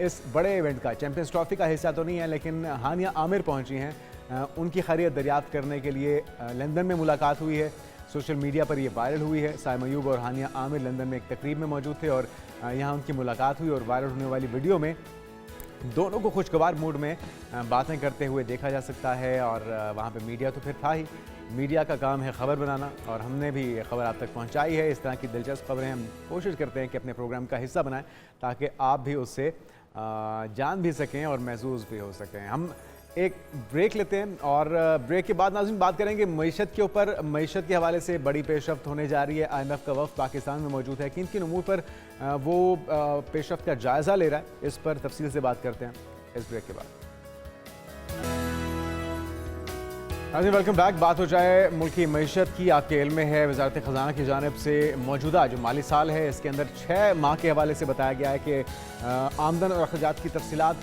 इस बड़े इवेंट का चैंपियंस ट्रॉफी का हिस्सा तो नहीं है, लेकिन हानिया आमिर पहुंची हैं। उनकी खैरियत दरियाफ्त करने के लिए लंदन में मुलाकात हुई है। सोशल मीडिया पर ये वायरल हुई है। साइम अयूब और हानिया आमिर लंदन में एक तकरीब में मौजूद थे, और यहाँ उनकी मुलाकात हुई, और वायरल होने वाली वीडियो में दोनों को खुशगवार मूड में बातें करते हुए देखा जा सकता है। और वहाँ पे मीडिया तो फिर था ही, मीडिया का काम है खबर बनाना, और हमने भी ये खबर आप तक पहुँचाई है। इस तरह की दिलचस्प खबरें हम कोशिश करते हैं कि अपने प्रोग्राम का हिस्सा बनाएं, ताकि आप भी उससे जान भी सकें और महसूस भी हो सकें। हम एक ब्रेक लेते हैं, और ब्रेक के बाद नाज़रीन बात करेंगे मईशत के ऊपर। मईशत के हवाले से बड़ी पेशरफ्त होने जा रही है। IMF का वफ़द पाकिस्तान में मौजूद है। किन किन उमूर पर वो पेशरफ्त का जायज़ा ले रहा है, इस पर तफसील से बात करते हैं इस ब्रेक के बाद। नाज़रीन वेलकम बैक। बात हो जाए मुल्क की मईशत की। आपके इल्म में है वज़ारत ख़ज़ाना की जानिब से मौजूदा जो माली साल है, इसके अंदर 6 माह के हवाले से बताया गया है कि आमदन और अखराजात की तफसीलात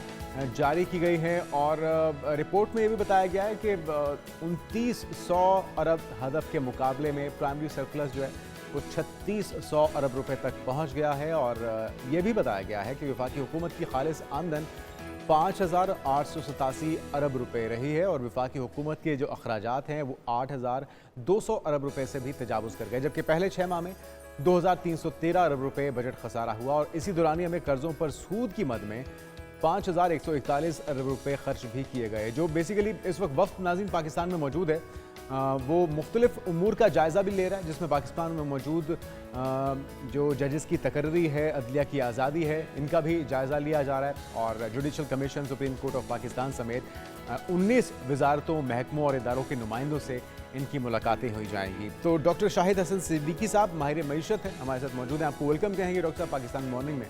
जारी की गई हैं, और रिपोर्ट में ये भी बताया गया है कि 2900 अरब हदफ के मुकाबले में प्राइमरी सरप्लस जो है वो 3600 अरब रुपए तक पहुंच गया है। और ये भी बताया गया है कि वफाकी हुकूमत की खालिस आमदन 5887 अरब रुपए रही है, और वफाकी हुकूमत के जो अखराजात हैं वो 8200 अरब रुपए से भी तजावुज़ कर गए, जबकि पहले 6 माह में 2313 अरब रुपए बजट खसारा हुआ। और इसी दौरानिया में कर्ज़ों पर सूद की मद में 5141 अरब रुपए खर्च भी किए गए। जो बेसिकली इस वक्त वफ्द नाज़रीन पाकिस्तान में मौजूद है, वो मुख्तलिफ उमूर का जायज़ा भी ले रहा है, जिसमें पाकिस्तान में मौजूद जो जजेस की तकर्री है, अदलिया की आज़ादी है, इनका भी जायज़ा लिया जा रहा है। और judicial commission, supreme court of Pakistan समेत 19 वजारतों, महकमों और इदारों के नुमाइंदों से इनकी मुलाकातें हुई जाएंगी। तो डॉक्टर शाहिद हसन सिद्दीकी साहब माहिर मईशत हैं, हमारे साथ मौजूद हैं। आपको वेलकम कहेंगे डॉक्टर साहब पाकिस्तान मॉर्निंग में।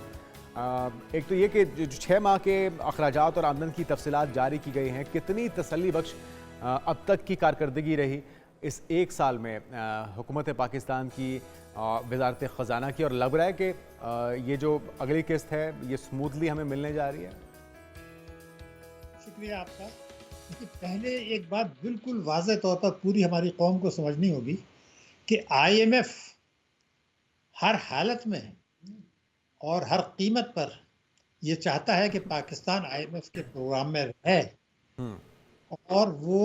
एक तो ये कि जो 6 माह के अखराजात और आमदन की तफसीलात जारी की गई हैं, कितनी तसल्ली बख्श अब तक की कारकर्दगी रही इस एक साल में हुकूमत पाकिस्तान की, वजारत ख़ज़ाना की, और लग रहा है कि ये जो अगली किस्त है ये स्मूथली हमें मिलने जा रही है? शुक्रिया आपका। देखिए, पहले एक बात बिल्कुल वाज़ेह तौर पर पूरी हमारी कौम को समझनी होगी कि IMF हर हालत में और हर कीमत पर ये चाहता है कि पाकिस्तान IMF के प्रोग्राम में रहे, और वो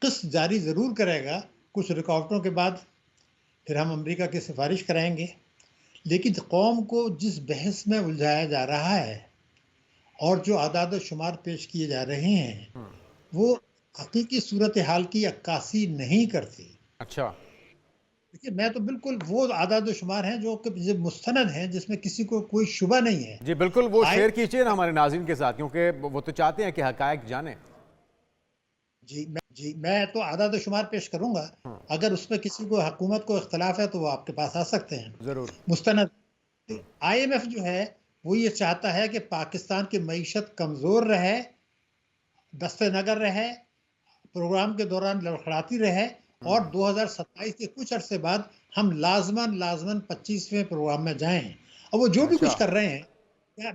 किस्त जारी ज़रूर करेगा कुछ रुकावटों के बाद। फिर हम अमेरिका की सिफारिश कराएंगे, लेकिन कौम को जिस बहस में उलझाया जा रहा है और जो आदाद शुमार पेश किए जा रहे हैं, वो हकीकी सूरत हाल की अक्कासी नहीं करती। अच्छा, देखिए, मैं तो बिल्कुल वो आदाद शुमार हैं जो कि मुस्तनद हैं, जिसमें किसी को कोई शुबा नहीं है। जी बिल्कुल, वो शेयर कीजिए ना हमारे नाज़रीन के साथ, क्योंकि वो तो चाहते हैं कि हकायक जाने। जी मैं तो आधा तो शुमार पेश करूंगा। अगर उसमें किसी को हुकूमत को इख्तलाफ है तो वो आपके पास आ सकते हैं जरूर। मुस्तनद। आईएमएफ जो है वो ये चाहता है कि पाकिस्तान की मईशत कमज़ोर रहे, दस्ते नगर रहे, प्रोग्राम के दौरान लड़खड़ाती रहे, और 2027 के कुछ अरसे बाद हम लाजमन 25वें प्रोग्राम में जाएं। और वो जो भी अच्छा। कुछ कर रहे हैं,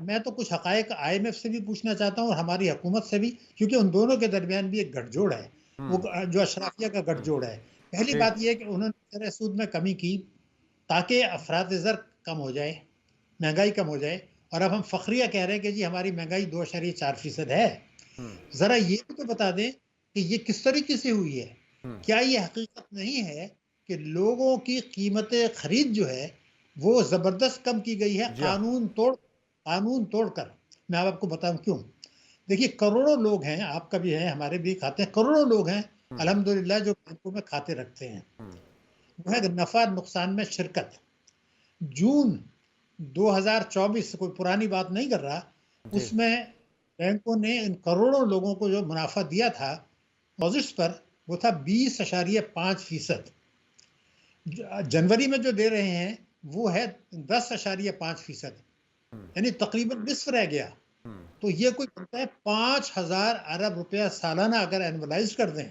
मैं तो कुछ हकायक आईएमएफ से भी पूछना चाहता हूँ और हमारी हुकूमत से भी, क्योंकि उन दोनों के दरमियान भी एक गठजोड़ है, वो जो अशराफिया का गठजोड़ है। पहली ठीक। बात यह है कि उन्होंने दर सूद में कमी की ताकि अफरात ज़र कम हो जाए, महंगाई कम हो जाए। और अब हम फखरिया कह रहे हैं कि जी हमारी महंगाई 2.4% है। ज़रा ये भी तो बता दें कि ये किस तरीके से हुई है। क्या ये हकीकत नहीं है कि लोगों की कीमत खरीद जो है वो ज़बरदस्त कम की गई है जी हाँ। कानून तोड़कर। मैं अब आपको बताऊं क्यों। देखिए, करोड़ों लोग हैं, आपका भी है, हमारे भी खाते हैं, करोड़ों लोग हैं अल्हम्दुलिल्लाह जो बैंकों में खाते रखते हैं। वो है नफ़ा नुकसान में शिरकत। जून 2024, कोई पुरानी बात नहीं कर रहा, जी। उसमें बैंकों ने इन करोड़ों लोगों को जो मुनाफा दिया था डिपॉजिट्स पर, वो था 20.5%। जनवरी में जो दे रहे हैं वो है 10.5%, यानी तकरीबन निस्फ रह गया। तो ये कोई बनता है 5,000 अरब रुपया सालाना। अगर एनुअलाइज कर दें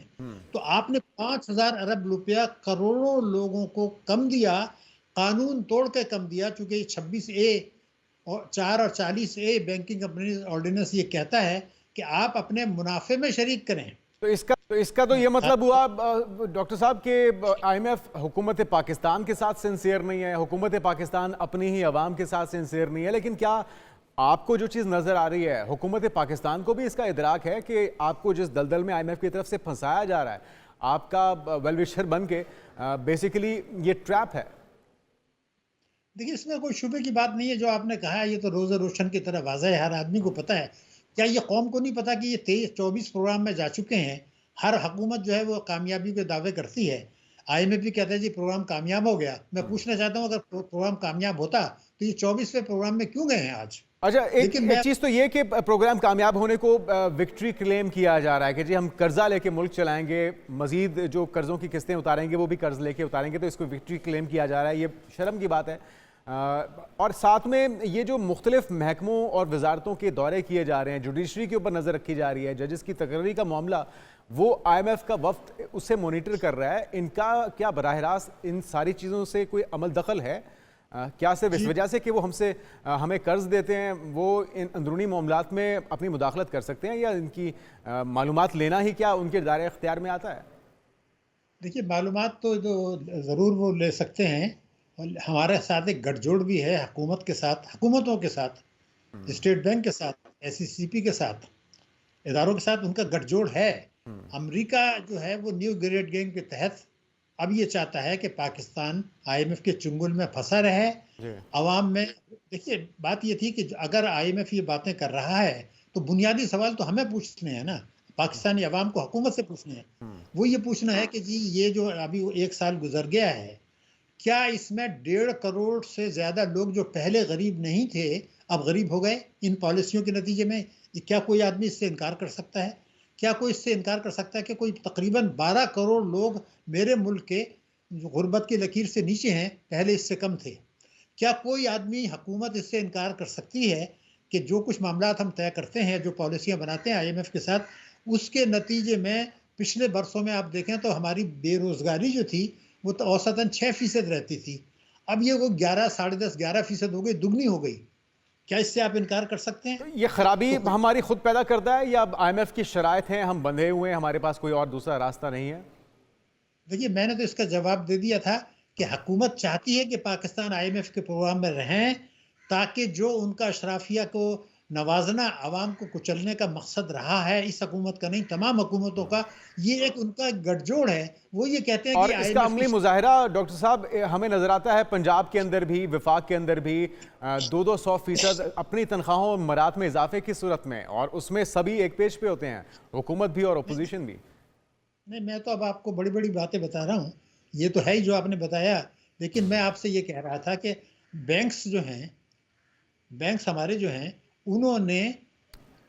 तो आपने 5,000 अरब रुपया करोड़ों लोगों को कम दिया, कानून तोड़ के कम दिया। चूंकि 26A और 4 और 40A बैंकिंग कंपनी ऑर्डिनेंस ये कहता है कि आप अपने मुनाफे में शरीक करें। तो इसका तो ये मतलब हुआ डॉक्टर साहब कि आईएमएफ हुकूमत पाकिस्तान के साथ सिंसियर नहीं है, हुकूमत पाकिस्तान अपनी ही अवाम के साथ सिंसियर नहीं है। लेकिन क्या आपको जो चीज़ नज़र आ रही है, हुकूमत पाकिस्तान को भी इसका इदराक है कि आपको जिस दलदल में आईएमएफ की तरफ से फंसाया जा रहा है, आपका वेलविशर बन के बेसिकली ये ट्रैप है? देखिए, इसमें कोई शुबे की बात नहीं है। जो आपने कहा है ये तो रोज़ रोशन की तरह वाज़ह है, हर आदमी को पता है। क्या ये कौम को नहीं पता कि ये 23-24 प्रोग्राम में जा चुके हैं? हर हुकूमत जो है वो कामयाबी के दावे करती है। आईएमएफ भी कहता है जी प्रोग्राम कामयाब हो गया। मैं पूछना चाहता हूँ, अगर प्रोग्राम कामयाब होता तो ये 24वें प्रोग्राम में क्यों गए हैं आज? अच्छा, एक लेकिन मैं चीज़ तो ये कि प्रोग्राम कामयाब होने को विक्ट्री क्लेम किया जा रहा है कि जी हम कर्जा लेके मुल्क चलाएंगे, मजीद जो कर्जों की किस्तें उतारेंगे वो भी कर्ज लेके उतारेंगे, तो इसको विक्ट्री क्लेम किया जा रहा है। ये शर्म की बात है। और साथ में ये जो मुख्तलिफ महकमों और वजारतों के दौरे किए जा रहे हैं, जुडिशरी के ऊपर नज़र रखी जा रही है, जजेस की तकर्री का मामला वो आईएमएफ का वफ्द उससे मॉनिटर कर रहा है, इनका क्या बराह रास्त इन सारी चीज़ों से कोई अमल दखल है? क्या सिर्फ इस वजह से कि वो हमें कर्ज देते हैं वो इन अंदरूनी मामलात में अपनी मुदाखलत कर सकते हैं, या इनकी मालूमात लेना ही क्या उनके दायरे इख्तियार में आता है? देखिए, मालूमात तो जो ज़रूर वो ले सकते हैं, और हमारे साथ एक गठजोड़ भी है हुकूमत के साथ, हुकूमतों के साथ, स्टेट बैंक के साथ, एससीसीपी के साथ, इदारों के साथ उनका गठजोड़ है। अमेरिका जो है वो न्यू ग्रेड गेम के तहत अब ये चाहता है कि पाकिस्तान आईएमएफ के चुंगल में फंसा रहे, अवाम में। देखिए, बात ये थी कि अगर आईएमएफ ये बातें कर रहा है तो बुनियादी सवाल तो हमें पूछने हैं ना, पाकिस्तानी अवाम को हुकूमत से पूछने हैं। वो ये पूछना है कि जी ये जो अभी 1 साल गुजर गया है, क्या इसमें 1.5 करोड़ से ज़्यादा लोग जो पहले गरीब नहीं थे अब गरीब हो गए इन पॉलिसियों के नतीजे में? क्या कोई आदमी इससे इनकार कर सकता है? क्या कोई इससे इनकार कर सकता है कि कोई तकरीबन 12 करोड़ लोग मेरे मुल्क के जो गुर्बत की लकीर से नीचे हैं, पहले इससे कम थे? क्या कोई आदमी, हुकूमत इससे इनकार कर सकती है कि जो कुछ मामलात हम तय करते हैं, जो पॉलिसियाँ बनाते हैं आईएमएफ के साथ, उसके नतीजे में पिछले बरसों में आप देखें तो हमारी बेरोज़गारी जो थी वो तो औसतन 6% रहती थी, अब ये वो 11, 10.5, 11% हो गई, दुगनी हो गई। क्या इससे आप इनकार कर सकते हैं? तो ये खराबी हमारी खुद पैदा करता है या आईएमएफ की शराइत हैं, हम बंधे हुए हैं, हमारे पास कोई और दूसरा रास्ता नहीं है? देखिए, मैंने तो इसका जवाब दे दिया था कि हुकूमत चाहती है कि पाकिस्तान आईएमएफ के प्रोग्राम में रहें, ताकि जो उनका अशराफिया को नवाजना, आवाम को कुचलने का मकसद रहा है, इस हुकूमत का नहीं, तमाम हुकूमतों का, ये एक उनका गठजोड़ है। वो ये कहते हैं और कि इसका अमली मुजाहिरा डॉक्टर साहब हमें नजर आता है पंजाब के अंदर भी, विफाक के अंदर भी 200% अपनी तनख्वाहों और मरात में इजाफे की सूरत में, और उसमें सभी एक पेज पे होते हैं, हुकूमत भी और अपोजिशन भी। नहीं, मैं तो अब आपको बड़ी बड़ी बातें बता रहा हूँ, ये तो है ही जो आपने बताया। लेकिन मैं आपसे ये कह रहा था कि बैंक्स जो हैं, बैंक्स हमारे जो हैं, उन्होंने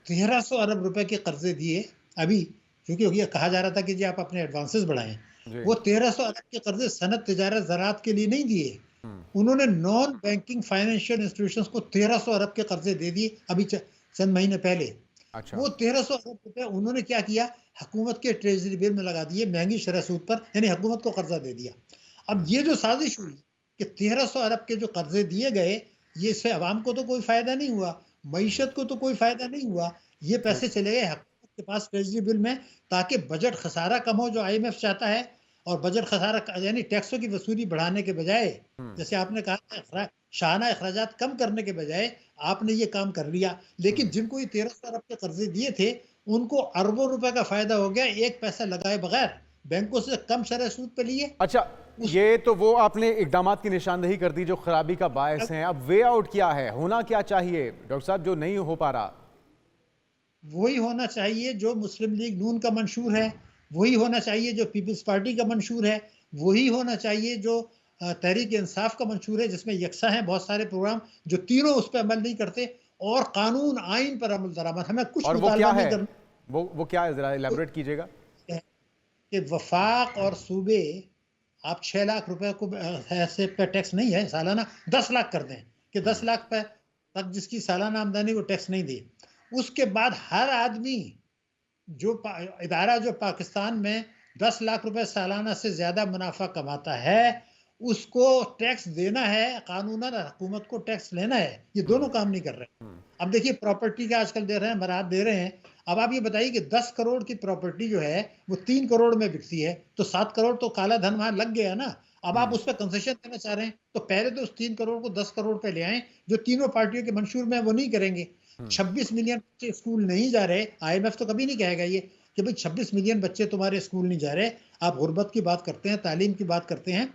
1300 अरब रुपए के कर्जे दिए अभी क्योंकि ये कहा जा रहा था कि जी आप अपने एडवांसेस बढ़ाएं, जी। वो 1300 अरब के कर्जे सनत, तिजारत, ज़राअत के लिए नहीं दिए। उन्होंने नॉन बैंकिंग फाइनेंशियल इंस्टीट्यूशंस को 1300 अरब के कर्जे दे दिए अभी चंद महीने पहले। अच्छा। वो 1300 अरब रुपए उन्होंने क्या किया, हुकूमत के ट्रेजरी बिल में लगा दिए महंगी शरह सूद पर, यानी हुकूमत को कर्जा दे दिया। अब ये जो साजिश हुई कि 1300 अरब के जो कर्जे दिए गए, ये इससे अवाम को तो कोई फायदा नहीं हुआ, मईशत को तो कोई फायदा नहीं हुआ। ये पैसे चले गए हुकूमत के पास ट्रेजरी बिल में, ताकि बजट खसारा कम हो जो IMF चाहता है। और बजट खसारा यानी टैक्सों की वसूली बढ़ाने के बजाय, जैसे आपने कहा, शाहाना अखराजात कम करने के बजाय आपने ये काम कर लिया। लेकिन जिनको ये 1300 अरब के कर्जे दिए थे, उनको अरबों रुपए का फायदा हो गया, एक पैसा लगाए बगैर बैंकों से कम शरह सूद पे लिए। अच्छा, ये तो वो आपने इकदामात की निशानदेही कर दी जो खराबी का बायस हैं। अब वे आउट क्या है, होना क्या चाहिए डॉक्टर साहब जो नहीं हो पा रहा? वही होना चाहिए जो मुस्लिम लीग नून का मंशूर है, वही होना चाहिए जो पीपल्स पार्टी का मंशूर है, वही होना चाहिए जो तहरीक इंसाफ का मंशूर है, जिसमें यकसा हैं बहुत सारे प्रोग्राम, जो तीनों उस पर अमल नहीं करते। और कानून आइन पर अमल दरामद, हमें कुछ और वो क्या मुतालबा नहीं है? करना वो क्या है, जरा इलेबोरेट कीजिएगा। कि वफाक और सूबे आप 6 लाख रुपए को ऐसे पे टैक्स नहीं है सालाना, 10 लाख कर दें कि 10 लाख पे तक जिसकी सालाना आमदनी वो टैक्स नहीं दे। उसके बाद हर आदमी जो इदारा जो पाकिस्तान में 10 लाख रुपए सालाना से ज्यादा मुनाफा कमाता है, उसको टैक्स देना है कानूनन, हुकूमत को टैक्स लेना है। ये दोनों काम नहीं कर रहे। अब देखिए प्रॉपर्टी का आजकल दे रहे हैं, मराहत दे रहे हैं। अब आप ये बताइए कि 10 करोड़ की प्रॉपर्टी जो है वो 3 करोड़ में बिकती है, तो 7 करोड़ तो काला धन वहां लग गया ना। अब आप उस पर कंसेशन देना चाह रहे हैं, तो पहले तो उस 3 करोड़ को 10 करोड़ पे ले आए, जो तीनों पार्टियों के मंशूर में, वो नहीं करेंगे। 26 मिलियन बच्चे स्कूल नहीं जा रहे, IMF तो कभी नहीं कहेगा ये कि भाई 26 मिलियन बच्चे तुम्हारे स्कूल नहीं जा रहे। आप गुर्बत की बात करते हैं, तालीम की बात करते हैं।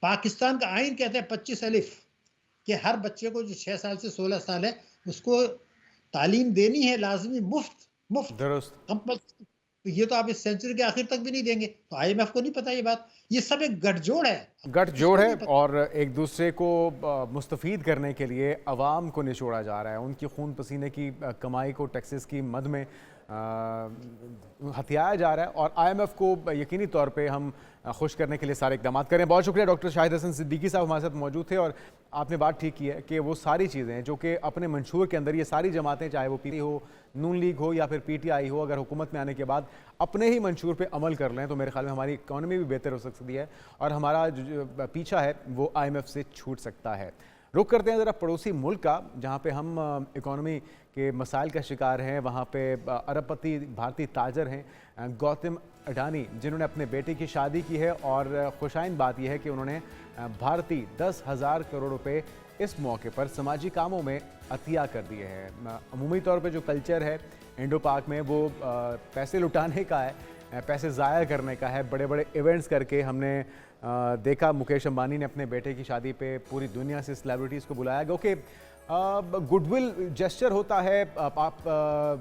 पाकिस्तान का आइन कहते हैं 25 अलिफ कि हर बच्चे को जो 6 साल से 16 साल है उसको तालीम देनी है, लाजमी, मुफ्त दुरुस्त। कंपल्सरी। तो ये तो आप इस सेंचुरी के आखिर तक भी नहीं देंगे, तो IMF को नहीं पता ये बात। ये सब एक गठजोड़ है, गठजोड़ है और एक दूसरे को मुस्तफ़ीद करने के लिए अवाम को निचोड़ा जा रहा है। उनकी खून पसीने की कमाई को टैक्सेस की मद में हथियाया जा रहा है और IMF को यकीनी तौर पे हम खुश करने के लिए सारे इकदाम करें। बहुत शुक्रिया। डॉक्टर शाहिद हसन सिद्दीकी साहब हमारे साथ मौजूद थे और आपने बात ठीक की है कि वो सारी चीज़ें जो कि अपने मंशूर के अंदर, ये सारी जमातें, चाहे वो पीटी हो, नून लीग हो या फिर PTI हो, अगर हुकूमत में आने के बाद अपने ही मंशूर पे अमल कर लें तो मेरे ख्याल में हमारी इकॉनमी भी बेहतर हो सकती है और हमारा जो पीछा है वो IMF से छूट सकता है। रुक करते हैं ज़रा पड़ोसी मुल्क का, जहाँ पे हम इकॉनमी के मसाइल का शिकार हैं। वहाँ पे अरबपति भारतीय ताजर हैं गौतम अडानी, जिन्होंने अपने बेटे की शादी की है और खुशाइन बात यह है कि उन्होंने भारतीय 10,000 करोड़ रुपए इस मौके पर समाजी कामों में अतिया कर दिए हैं। अमूमी तौर पे जो कल्चर है इंडो पाक में वो पैसे लुटाने का है, पैसे ज़ाया करने का है। बड़े बड़े इवेंट्स करके हमने देखा, मुकेश अंबानी ने अपने बेटे की शादी पे पूरी दुनिया से सेलिब्रिटीज़ को बुलाया, क्योंकि गुडविल जेस्चर होता है। आप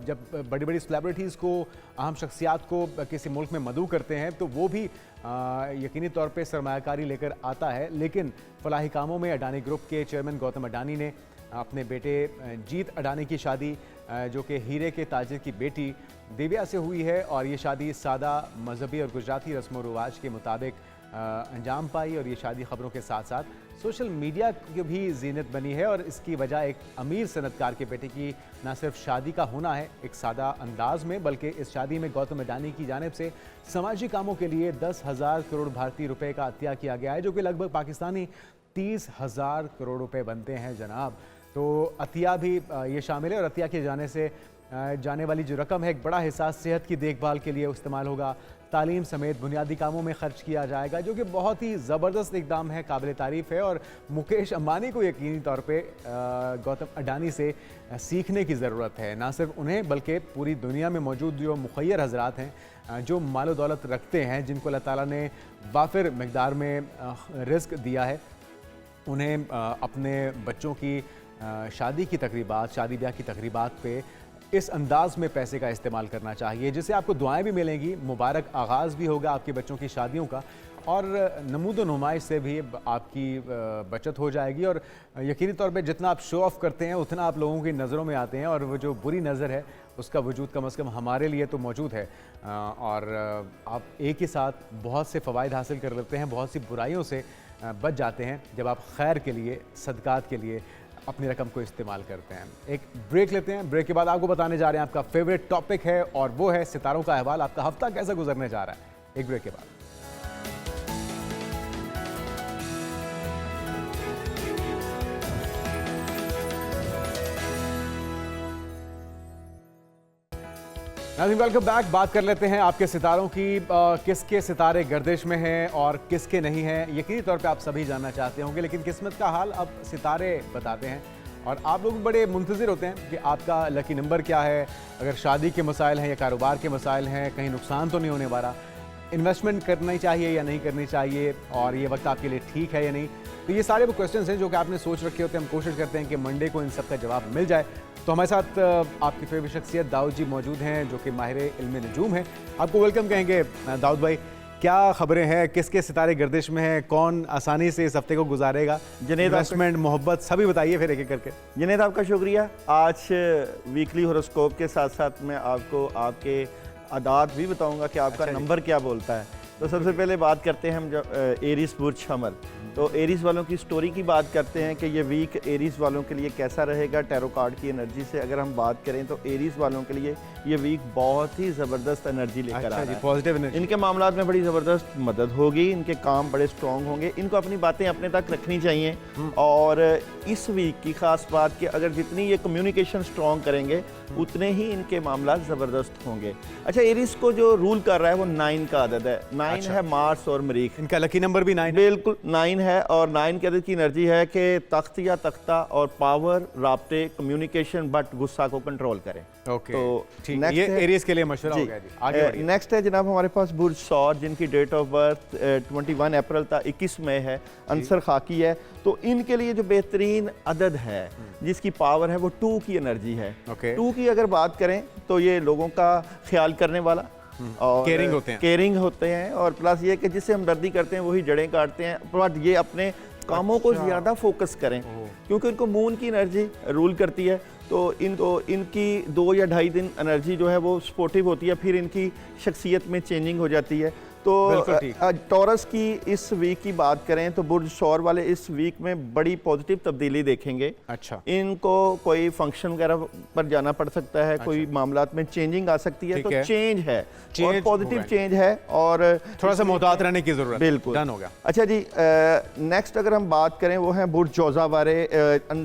जब बड़ी बड़ी सेलिब्रिटीज़ को, अहम शख्सियात को किसी मुल्क में मदऊ करते हैं तो वो भी यकीनी तौर पे सरमायाकारी लेकर आता है। लेकिन फलाही कामों में अडानी ग्रुप के चेयरमैन गौतम अडानी ने अपने बेटे जीत अडानी की शादी, जो कि हीरे के ताजिर की बेटी दिव्या से हुई है, और ये शादी सादा, मजहबी और गुजराती रस्म व रिवाज के मुताबिक अंजाम पाई। और ये शादी खबरों के साथ साथ सोशल मीडिया की भी जीनत बनी है और इसकी वजह एक अमीर सनतकार के बेटे की न सिर्फ शादी का होना है एक सादा अंदाज में, बल्कि इस शादी में गौतम अडानी की जानिब से समाजी कामों के लिए 10,000 करोड़ भारतीय रुपए का अतिया किया गया है, जो कि लगभग पाकिस्तानी 30,000 करोड़ रुपए बनते हैं जनाब। तो अतिया भी ये शामिल है और अतिया के जाने से जाने वाली जो रकम है एक बड़ा हिस्सा सेहत की देखभाल के लिए इस्तेमाल होगा, तालीम समेत बुनियादी कामों में खर्च किया जाएगा, जो कि बहुत ही ज़बरदस्त इकदाम है, काबिल तारीफ़ है। और मुकेश अंबानी को यकीनी तौर पे गौतम अडानी से सीखने की ज़रूरत है, ना सिर्फ उन्हें बल्कि पूरी दुनिया में मौजूद जो मुखय्यर हज़रात हैं, जो मालो दौलत रखते हैं, जिनको अल्लाह ताला ने वाफिर मकदार में रिज़्क दिया है, उन्हें अपने बच्चों की शादी की तकरीबात, शादी ब्याह की तकरीबात पे इस अंदाज में पैसे का इस्तेमाल करना चाहिए, जिससे आपको दुआएं भी मिलेंगी, मुबारक आगाज़ भी होगा आपके बच्चों की शादियों का, और नमूद व नुमाइश से भी आपकी बचत हो जाएगी। और यकीनी तौर पे जितना आप शो ऑफ़ करते हैं उतना आप लोगों की नज़रों में आते हैं, और वो जो बुरी नज़र है उसका वजूद कम से कम हमारे लिए तो मौजूद है। और आप एक ही साथ बहुत से फ़वाइद हासिल कर लेते हैं, बहुत सी बुराइयों से बच जाते हैं जब आप खैर के लिए, सदक़ात के लिए अपनी रकम को इस्तेमाल करते हैं। एक ब्रेक लेते हैं, ब्रेक के बाद आपको बताने जा रहे हैं आपका फेवरेट टॉपिक है और वो है सितारों का अहवाल। आपका हफ्ता कैसा गुजरने जा रहा है, एक ब्रेक के बाद। नाज़रीन वेलकम बैक। बात कर लेते हैं आपके सितारों की। किसके सितारे गर्दिश में हैं और किसके नहीं हैं, यकीनी तौर पे आप सभी जानना चाहते होंगे, लेकिन किस्मत का हाल अब सितारे बताते हैं। और आप लोग बड़े मुंतज़िर होते हैं कि आपका लकी नंबर क्या है, अगर शादी के मसाइल हैं या कारोबार के मसाइल हैं, कहीं नुकसान तो नहीं होने वाला, इन्वेस्टमेंट करनी चाहिए या नहीं करनी चाहिए, और ये वक्त आपके लिए ठीक है या नहीं। तो ये सारे वो क्वेश्चंस हैं जो कि आपने सोच रखे होते हैं। हम कोशिश करते हैं कि मंडे को इन सब का जवाब मिल जाए। तो हमारे साथ आपकी फेवरेट शख्सियत दाऊद जी मौजूद हैं, जो कि माहिर इल्म नजूम हैं। आपको वेलकम कहेंगे दाऊद भाई। क्या खबरें हैं, किसके सितारे गर्दिश में हैं, कौन आसानी से इस हफ्ते को गुजारेगा, इन्वेस्टमेंट, मोहब्बत, सभी बताइए फिर एक एक करके। जुनैद आपका शुक्रिया। आज वीकली होरोस्कोप के साथ साथ मैं आपको आपके आदात भी बताऊंगा कि आपका नंबर क्या बोलता है। तो सबसे पहले बात करते हैं हम जो एरीज बुर्ज हमल। तो एरीज वालों की स्टोरी की बात करते हैं कि ये वीक एरीज वालों के लिए कैसा रहेगा। टैरो कार्ड की एनर्जी से अगर हम बात करें तो एरीज वालों के लिए ये वीक बहुत ही ज़बरदस्त एनर्जी लेकर आ रहा है। Positive energy. इनके मामलात में बड़ी ज़बरदस्त मदद होगी, इनके काम बड़े स्ट्रॉन्ग होंगे, इनको अपनी बातें अपने तक रखनी चाहिए। और इस वीक की ख़ास बात कि अगर जितनी ये कम्युनिकेशन स्ट्रॉन्ग करेंगे उतने ही इनके मामलात ज़बरदस्त होंगे। अच्छा, एरीज को जो रूल कर रहा है वो 9 का अदद है। 9 है मार्स और मरीख। इनका लकी नंबर भी 9 है। बिल्कुल 9 है। और 9 के अदद की एनर्जी है कि तख्त या तख्ता और पावर, राब्ते, कम्युनिकेशन, बट गुस्सा को कंट्रोल करें। ओके, तो ठीक है, ये एरीज के लिए मशवरा हो गया जी। आगे बढ़िए। नेक्स्ट है जनाब हमारे पास बुर्ज सौर, जिनकी डेट ऑफ बर्थ 21 अप्रैल था, 21 मई है, अंसर खाकी है। तो इनके लिए जो बेहतरीन अदद है जिसकी पावर है वो 2 की एनर्जी है। 2 की अगर बात करें तो ये लोगों का ख्याल करने वाला और केयरिंग होते हैं और प्लस ये कि जिससे हमदर्दी करते हैं वही जड़ें काटते हैं। बट ये अपने कामों को ज़्यादा फोकस करें क्योंकि इनको मून की एनर्जी रूल करती है। तो इनकी 2 या 2.5 दिन एनर्जी जो है वो सपोर्टिव होती है, फिर इनकी शख्सियत में चेंजिंग हो जाती है। तो टॉरस की इस वीक की बात करें तो बुर्ज सौर वाले इस वीक में बड़ी पॉजिटिव तब्दीली देखेंगे। अच्छा, इनको कोई फंक्शन वगैरह पर जाना पड़ सकता है, कोई मामलात में चेंजिंग आ सकती है। तो चेंज है और पॉजिटिव चेंज है और थोड़ा सा मोहतात रहने की जरूरत। बिल्कुल, डन होगा। अच्छा जी, नेक्स्ट अगर हम बात करें वो है बुर्ज जौजा वाले,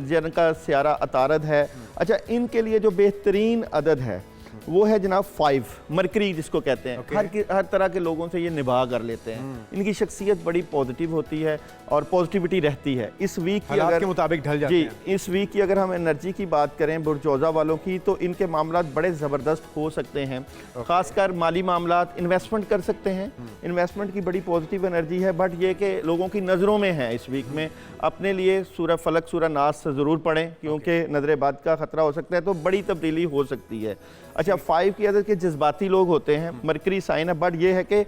जिनका सियारा अतारद है। अच्छा, इनके लिए जो बेहतरीन अदद है वो है जनाब 5, मरकरी जिसको कहते हैं। हर तरह के लोगों से ये निभा कर लेते हैं। इनकी शख्सियत बड़ी पॉजिटिव होती है और पॉजिटिविटी रहती है। इस वीक की अगर के मुताबिक ढल जाते हैं। इस वीक की अगर हम एनर्जी की बात करें बुर्जौजा वालों की तो इनके मामलात बड़े ज़बरदस्त हो सकते हैं। खासकर माली मामलात, इन्वेस्टमेंट कर सकते हैं। इन्वेस्टमेंट की बड़ी पॉजिटिव एनर्जी है। बट ये कि लोगों की नज़रों में है इस वीक में। अपने लिए सूरह फलक, सूरह नास से ज़रूर पढ़ें क्योंकि नजर बद का ख़तरा हो सकता है। तो बड़ी तब्दीली हो सकती है। अच्छा, 5 की अदद के जज्बाती लोग होते हैं, मरकरी साइन है। बट ये है कि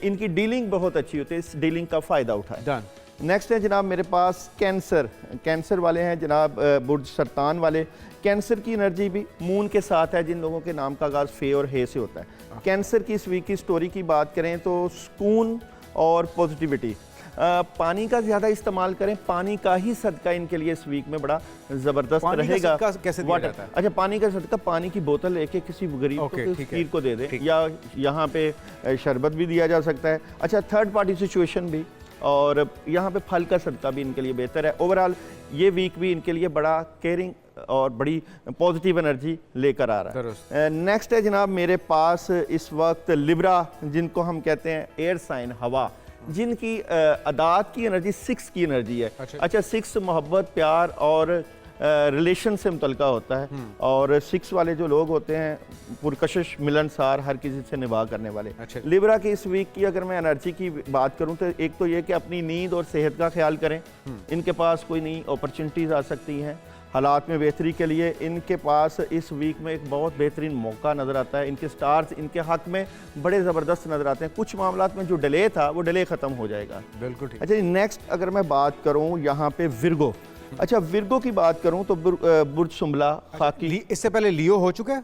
इनकी डीलिंग बहुत अच्छी होती है, इस डीलिंग का फ़ायदा उठाएं। नेक्स्ट है जनाब मेरे पास कैंसर वाले हैं जनाब, बुर्ज सरतान वाले। कैंसर की एनर्जी भी मून के साथ है, जिन लोगों के नाम का आगाज़ फे और हे से होता है। कैंसर की इस वीक की स्टोरी की बात करें तो सुकून और पॉजिटिविटी। पानी का ज़्यादा इस्तेमाल करें, पानी का ही सदका इनके लिए इस वीक में बड़ा ज़बरदस्त रहेगा। कैसे दिया जाता है? अच्छा, पानी का सदका पानी की बोतल लेके किसी गरीब फकीर को दे दे, या यहाँ पे शरबत भी दिया जा सकता है। अच्छा, थर्ड पार्टी सिचुएशन भी, और यहाँ पे फल का सदका भी इनके लिए बेहतर है। ओवरऑल ये वीक भी इनके लिए बड़ा केयरिंग और बड़ी पॉजिटिव एनर्जी लेकर आ रहा है। नेक्स्ट है जनाब मेरे पास इस वक्त लिब्रा, जिनको हम कहते हैं एयर साइन, हवा, जिनकी अदात की एनर्जी 6 की एनर्जी है। अच्छा, 6 मोहब्बत, प्यार और रिलेशन से मुतल्का होता है। और 6 वाले जो लोग होते हैं पुरकशिश, मिलनसार, हर किसी से निभा करने वाले। लिब्रा की इस वीक की अगर मैं एनर्जी की बात करूं तो एक तो ये कि अपनी नींद और सेहत का ख्याल करें। इनके पास कोई नई अपॉर्चुनिटीज़ आ सकती हैं हालात में बेहतरी के लिए। इनके पास इस वीक में एक बहुत बेहतरीन मौका नज़र आता है। इनके स्टार्स इनके हक में बड़े ज़बरदस्त नज़र आते हैं। कुछ मामलात में जो डिले था वो डिले ख़त्म हो जाएगा। बिल्कुल ठीक। अच्छा, नेक्स्ट अगर मैं बात करूं यहाँ पे विर्गो, अच्छा, विर्गो की बात करूं तो बुर्ज सुम्बला, खाकी। इससे पहले लियो हो चुका है?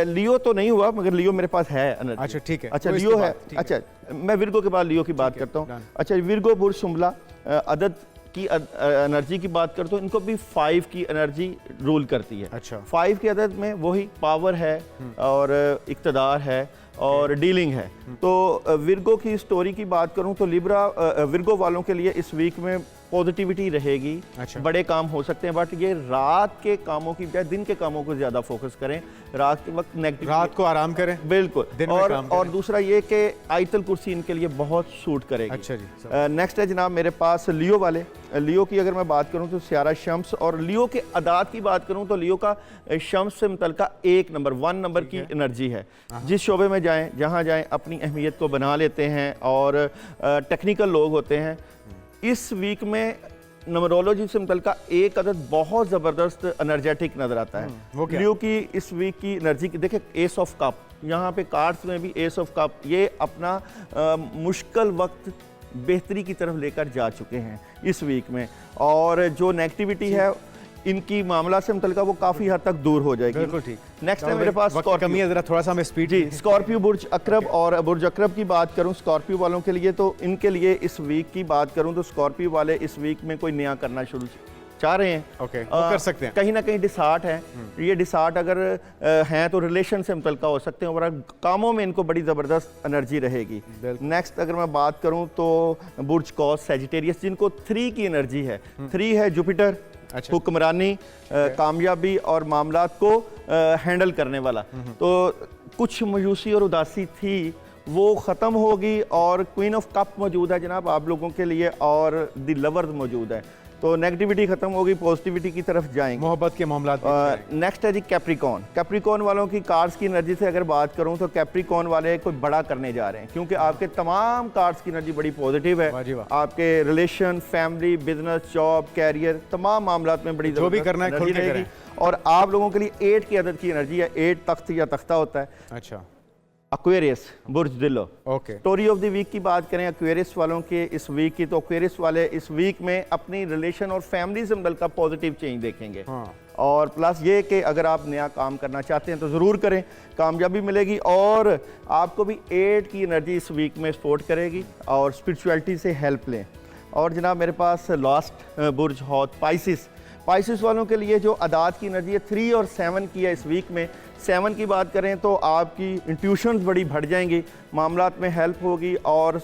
लियो तो नहीं हुआ, मगर लियो मेरे पास है एनर्जी। अच्छा ठीक है। अच्छा तो लियो इसके है। बाद, अच्छा मैं विर्गो के बाद लियो की बात करता हूँ। अच्छा विर्गो, बुर्ज सुम्बला अदद की एनर्जी की बात करता हूँ, इनको भी 5 की एनर्जी रूल करती है। अच्छा। 5 की अदद में वही पावर है और इक़्तिदार है और डीलिंग है। तो विर्गो की स्टोरी की बात करूं तो लिब्रा विर्गो वालों के लिए इस वीक में पॉजिटिविटी रहेगी। अच्छा। बड़े काम हो सकते हैं, बट ये रात के कामों की बजाय दिन के कामों को ज्यादा फोकस करें। रात के वक्त नेगेटिव, रात को आराम करें, बिल्कुल। दिन में काम करें। और दूसरा ये कि आयतल कुर्सी इनके लिए बहुत सूट करेगी। अच्छा जी। नेक्स्ट है जनाब मेरे पास लियो वाले। लियो की अगर मैं बात करूं तो सियारा शम्स, और लियो के अदाद की बात करूं तो लियो का शम्स से मुतल्लिका 1 नंबर की एनर्जी है। जिस शोबे में जाएं, जहां जाएं, अपनी अहमियत को बना लेते हैं और टेक्निकल लोग होते हैं। इस वीक में नंबरोलॉजी से मुतल्लिका एक अदद बहुत ज़बरदस्त एनर्जेटिक नज़र आता है। लियो की इस वीक की एनर्जी की देखिए, एस ऑफ कप, यहाँ पे कार्ड्स में भी एस ऑफ कप, ये अपना मुश्किल वक्त बेहतरी की तरफ लेकर जा चुके हैं इस वीक में। और जो नेगेटिविटी है इनकी मामला से मुतल्लिका वो काफ़ी हद तक दूर हो जाएगी। बिल्कुल ठीक। नेक्स्ट है मेरे पास कमी है, जरा थोड़ा सा हमें स्पीड। जी, स्कॉर्पियो, बुर्ज अकरब। और बुर्ज अकरब की बात करूं स्कॉर्पियो वालों के लिए, तो इनके लिए इस वीक की बात करूं तो स्कॉर्पियो वाले इस वीक में कोई नया करना शुरू चाह रहे हैं। ओके, वो कर सकते हैं। कहीं ना कहीं डिसार्ट है। ये डिसार्ट अगर हैं तो रिलेशन से मुतल्लिका हो सकते हैं, और कामों में इनको बड़ी ज़बरदस्त एनर्जी रहेगी। नेक्स्ट अगर मैं बात करूं तो बुर्ज कौस, सैजिटेरियस, जिनको 3 की एनर्जी है। 3 है जुपिटर, हुक्मरानी, कामयाबी और मामलात को हैंडल करने वाला। तो कुछ मायूसी और उदासी थी वो ख़त्म होगी, और क्वीन ऑफ कप मौजूद है जनाब आप लोगों के लिए, और द लवर मौजूद है। तो नेगेटिविटी खत्म होगी, पॉजिटिविटी की तरफ जाएंगे, मोहब्बत के मामला। नेक्स्ट है जी कैप्रिकॉन। कैप्रिकॉन वालों की कार्ड्स की एनर्जी से अगर बात करूं तो कैप्रिकॉन वाले कोई बड़ा करने जा रहे हैं, क्योंकि आपके तमाम कार्ड्स की एनर्जी बड़ी पॉजिटिव है। आपके relation, family, business, job, career, तमाम मामलात में बड़ी जो भी करना है खुल के करें। और आप लोगों के लिए 8 की अदद की एनर्जी है। 8 तख्त या तख्ता होता है। अच्छा। एक्वेरियस, बुर्ज दिलो। Okay. Story of the week की बात करें एक्वेरियस वालों के इस वीक की, तो एक्वेरियस वाले इस वीक में अपनी रिलेशन और फैमिली से मुतल्लिका पॉजिटिव चेंज देखेंगे। और प्लस ये कि अगर आप नया काम करना चाहते हैं तो ज़रूर करें, कामयाबी मिलेगी। और आपको भी 8 की एनर्जी इस वीक में सपोर्ट करेगी, और स्पिरिचुअलिटी से हेल्प लें। और जनाब मेरे पास लास्ट बुर्ज हौत, पाइसिस। पाइसिस वालों के लिए जो अदाद की एनर्जी है 3 और 7 की है इस वीक में। 7 की बात करें तो आपकी इंट्यूशंस बड़ी बढ़ जाएंगी, मामलात में हेल्प होगी, और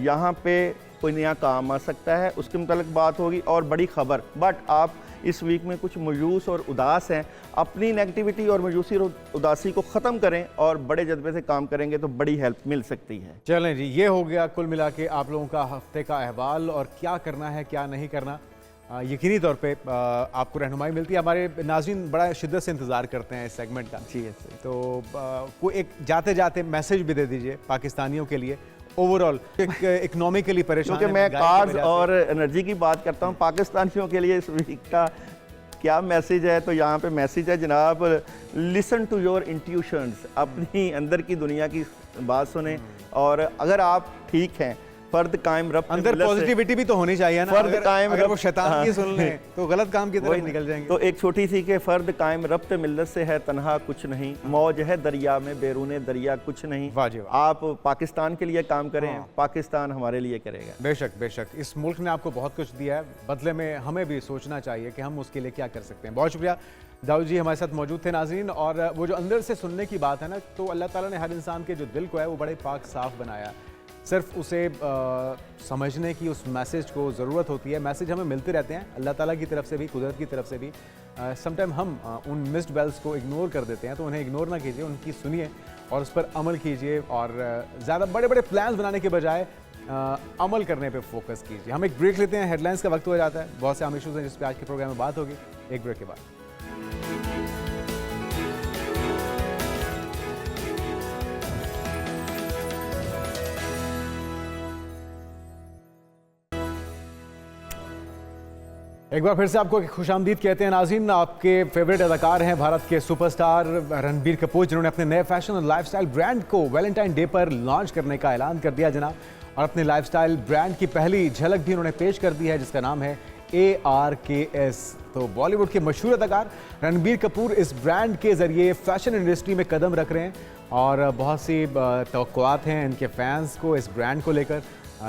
यहाँ पे कोई नया काम आ सकता है, उसके मुतालिक बात होगी, और बड़ी खबर। बट आप इस वीक में कुछ मायूस और उदास हैं, अपनी नेगेटिविटी और मायूसी और उदासी को ख़त्म करें, और बड़े जज्बे से काम करेंगे तो बड़ी हेल्प मिल सकती है। चलें जी, ये हो गया कुल मिला के आप लोगों का हफ्ते का अहवाल, और क्या करना है क्या नहीं करना। यकीनी तौर पे आपको रहनुमाई मिलती है। हमारे नाज़रीन बड़ा शिद्दत से इंतज़ार करते हैं इस सेगमेंट का। जी तो कोई एक जाते जाते मैसेज भी दे दीजिए पाकिस्तानियों के लिए, ओवरऑल इकोनॉमिकली परेशान। क्योंकि मैं कार्ड्स और एनर्जी की बात करता हूँ, पाकिस्तानियों के लिए इस वीक का क्या मैसेज है, तो यहाँ पे मैसेज है जनाब, लिसन टू योर इंट्यूशंस। अपनी अंदर की दुनिया की बात सुने, और अगर आप ठीक हैं, फर्द कायम रब अंदर पॉजिटिविटी भी तो होनी चाहिए ना। फर्द कायम अगर वो शैतान की सुन लें तो गलत काम की तरफ निकल जाएंगे। तो एक छोटी सी कि फर्द कायम रब ते मिल्लत से है तन्हा कुछ नहीं, मौज है दरिया में बैरूने दरिया कुछ नहीं। आप पाकिस्तान के लिए काम करें, पाकिस्तान हमारे लिए करेगा। बेशक बेशक, इस मुल्क ने आपको बहुत कुछ दिया है, बदले में हमें भी सोचना चाहिए कि हम उसके लिए क्या कर सकते हैं। बहुत शुक्रिया दाऊद जी हमारे साथ मौजूद थे नाज़रीन। और वो जो अंदर से सुनने की बात है ना, तो अल्लाह ताला ने हर इंसान के जो दिल को है वो बड़े पाक साफ बनाया। सिर्फ उसे समझने की, उस मैसेज को ज़रूरत होती है। मैसेज हमें मिलते रहते हैं अल्लाह ताला की तरफ से भी, कुदरत की तरफ से भी। समटाइम हम उन मिस्ड बेल्स को इग्नोर कर देते हैं, तो उन्हें इग्नोर ना कीजिए, उनकी सुनिए और उस पर अमल कीजिए, और ज़्यादा बड़े बड़े प्लान्स बनाने के बजाय अमल करने पे फोकस कीजिए। हम एक ब्रेक लेते हैं, हेडलाइंस का वक्त हो जाता है। बहुत से आम इशूज़ हैं जिस पर आज के प्रोग्राम में बात होगी, एक ब्रेक के बाद। एक बार फिर से आपको खुशामदीद कहते हैं नाज़रीन। आपके फेवरेट अदाकार हैं भारत के सुपरस्टार रणबीर कपूर, जिन्होंने अपने नए फैशन और लाइफस्टाइल ब्रांड को वैलेंटाइन डे पर लॉन्च करने का ऐलान कर दिया जनाब। और अपने लाइफस्टाइल ब्रांड की पहली झलक भी उन्होंने पेश कर दी है, जिसका नाम है ARKS। तो बॉलीवुड के मशहूर अदाकार रणबीर कपूर इस ब्रांड के ज़रिए फैशन इंडस्ट्री में कदम रख रहे हैं और बहुत सी तवक्कुआत हैं इनके फैंस को इस ब्रांड को लेकर।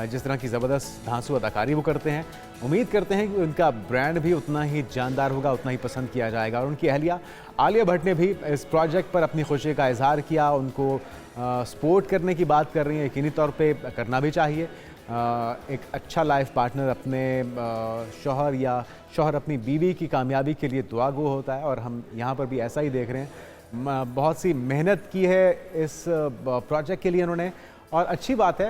जिस तरह की ज़बरदस्त धांसू अदाकारी वो करते हैं, उम्मीद करते हैं कि उनका ब्रांड भी उतना ही जानदार होगा, उतना ही पसंद किया जाएगा। और उनकी अहलिया आलिया भट्ट ने भी इस प्रोजेक्ट पर अपनी खुशी का इजहार किया। उनको सपोर्ट करने की बात कर रही हैं, यकीनी तौर पे करना भी चाहिए। एक अच्छा लाइफ पार्टनर अपने शौहर या शौहर अपनी बीवी की कामयाबी के लिए दुआ गो होता है और हम यहाँ पर भी ऐसा ही देख रहे हैं। बहुत सी मेहनत की है इस प्रोजेक्ट के लिए उन्होंने, और अच्छी बात है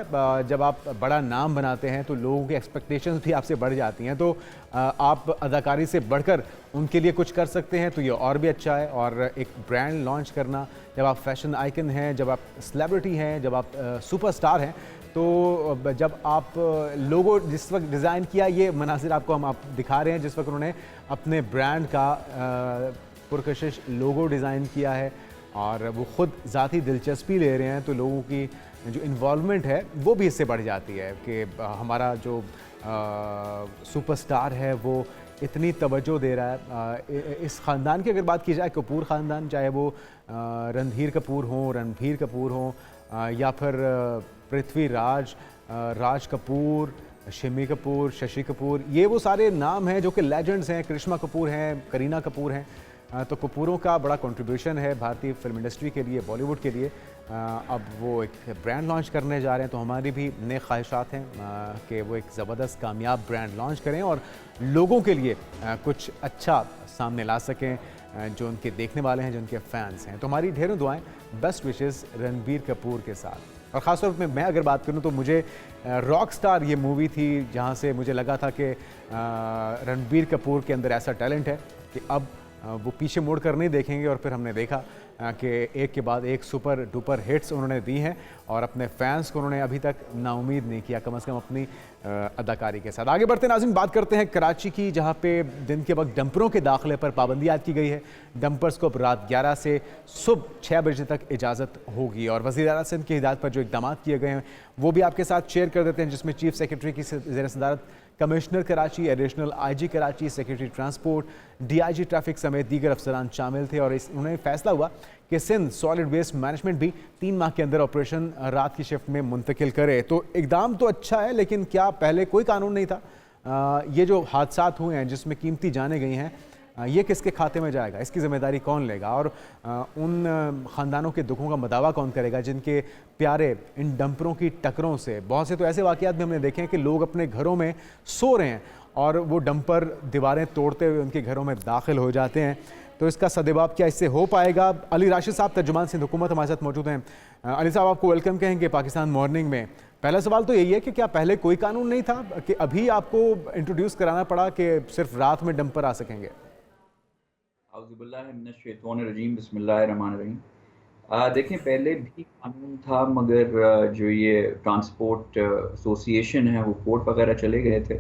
जब आप बड़ा नाम बनाते हैं तो लोगों की एक्सपेक्टेशंस भी आपसे बढ़ जाती हैं। तो आप अदाकारी से बढ़कर उनके लिए कुछ कर सकते हैं तो ये और भी अच्छा है। और एक ब्रांड लॉन्च करना, जब आप फैशन आइकन हैं, जब आप सेलिब्रिटी हैं, जब आप सुपरस्टार हैं, तो जब आप लोगो जिस वक्त डिज़ाइन किया, ये मनासिर आपको हम दिखा रहे हैं जिस वक्त उन्होंने अपने ब्रांड का पुरकशिश लोगो डिज़ाइन किया है और वो ख़ुद ज़ाती दिलचस्पी ले रहे हैं, तो लोगों की जो इन्वॉल्वमेंट है वो भी इससे बढ़ जाती है कि हमारा जो सुपरस्टार है वो इतनी तवज्जो दे रहा है। इस ख़ानदान की अगर बात की जाए, कपूर ख़ानदान, चाहे वो रणधीर कपूर हों, रणबीर कपूर हों या फिर पृथ्वीराज, राज कपूर, शिमी कपूर, शशि कपूर, ये वो सारे नाम हैं जो कि लेजेंड्स हैं। करिश्मा कपूर हैं, करीना कपूर हैं। तो कपूरों का बड़ा कंट्रीब्यूशन है भारतीय फिल्म इंडस्ट्री के लिए, बॉलीवुड के लिए। अब वो एक ब्रांड लॉन्च करने जा रहे हैं, तो हमारी भी नेक ख्वाहिशात हैं कि वो एक ज़बरदस्त कामयाब ब्रांड लॉन्च करें और लोगों के लिए कुछ अच्छा सामने ला सकें, जो उनके देखने वाले हैं, जो उनके फैंस हैं। तो हमारी ढेरों दुआएं, बेस्ट विशेस रणबीर कपूर के साथ। और ख़ासतौर पर मैं अगर बात करूं तो मुझे रॉक स्टार ये मूवी थी जहां से मुझे लगा था कि रणबीर कपूर के अंदर ऐसा टैलेंट है कि अब वो पीछे मुड़ कर नहीं देखेंगे। और फिर हमने देखा कि एक के बाद एक सुपर डुपर हिट्स उन्होंने दी हैं और अपने फैंस को उन्होंने अभी तक नाउमीद नहीं किया, कम से कम अपनी अदाकारी के साथ। आगे बढ़ते नाज़रीन, बात करते हैं कराची की, जहां पे दिन के वक्त डंपरों के दाखिले पर पाबंदी आयद की गई है। डंपर्स को अब रात 11 से सुबह 6 बजे तक इजाज़त होगी और वज़ीर-ए-आला सिंध की हिदायत पर जो इक़दाम किए गए हैं वो भी आपके साथ शेयर कर देते हैं, जिसमें चीफ सेक्रेटरी की ज़ेर सदारत commissioner Karachi, additional IG Karachi, secretary transport, DIG traffic समेत दीगर अफसरान शामिल थे। और उन्हें फैसला हुआ कि सिंध सॉलिड वेस्ट मैनेजमेंट भी 3 माह के अंदर ऑपरेशन रात की शिफ्ट में मुंतकिल करे। तो इकदाम तो अच्छा है, लेकिन क्या पहले कोई कानून नहीं था? ये जो हादसात हुए हैं जिसमें कीमती जानें गई हैं, ये किसके खाते में जाएगा? इसकी ज़िम्मेदारी कौन लेगा? और उन ख़ानदानों के दुखों का मदावा कौन करेगा जिनके प्यारे इन डंपरों की टक्करों से, बहुत से तो ऐसे वाक़यात भी हमने देखे हैं कि लोग अपने घरों में सो रहे हैं और वो डंपर दीवारें तोड़ते हुए उनके घरों में दाखिल हो जाते हैं। तो इसका सद्जवाब क्या इससे हो पाएगा? अली राशिद साहब, तर्जुमान सिंध हुकूमत, हमारे साथ मौजूद हैं। अली साहब, आपको वेलकम कहेंगे पाकिस्तान मॉर्निंग में। पहला सवाल तो यही है कि क्या पहले कोई कानून नहीं था कि अभी आपको इंट्रोड्यूस कराना पड़ा कि सिर्फ रात में डंपर आ सकेंगे? देखें, पहले भी कानून था, मगर जो ये ट्रांसपोर्ट एसोसिएशन है वो कोर्ट वगैरह चले गए थे,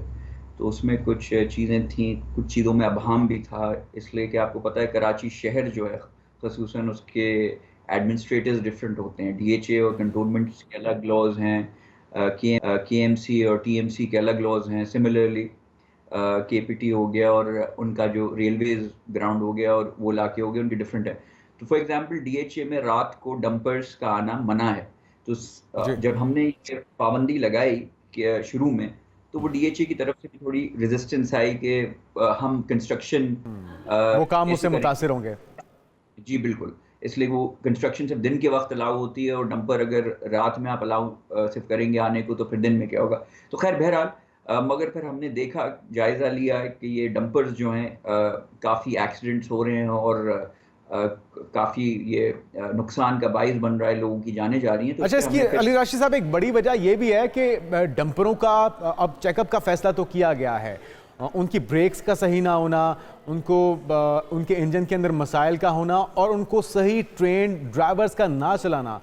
तो उसमें कुछ चीज़ें थी, कुछ चीज़ों में अबहम भी था। इसलिए कि आपको पता है कराची शहर जो है ख़ुसूसन उसके एडमिनिस्ट्रेटर्स डिफरेंट होते हैं। DHA और कंटोनमेंट्स के अलग लॉज हैं, KMC और TMC के अलग लॉज हैं। सिमिलरली KPT हो गया और उनका जो रेलवेज ग्राउंड हो गया और वो इलाके हो गए, उनके डिफरेंट है। तो फॉर एग्जांपल DHA में रात को डंपर्स का आना मना है। तो जब हमने ये पाबंदी लगाई कि शुरू में, तो वो DHA की तरफ से भी थोड़ी रेजिस्टेंस आई कि हम कंस्ट्रक्शन वो काम उससे मुतासिर होंगे। जी बिल्कुल, इसलिए वो कंस्ट्रक्शन सिर्फ दिन के वक्त अलाउ होती है और डंपर अगर रात में आप अलाउ सिर्फ करेंगे आने को तो फिर दिन में क्या होगा। तो खैर बहरहाल, मगर फिर हमने देखा, जायज़ा लिया कि ये डंपर्स जो हैं काफ़ी एक्सीडेंट्स हो रहे हैं और काफ़ी ये नुकसान का बाइस बन रहा है, लोगों की जानें जा रही हैं। तो अच्छा, इसकी अली राशिद साहब एक बड़ी वजह ये भी है कि डंपरों का अब चेकअप का फैसला तो किया गया है, उनकी ब्रेक्स का सही ना होना, उनको उनके इंजन के अंदर मसाइल का होना और उनको सही ट्रेन ड्राइवर्स का ना चलाना,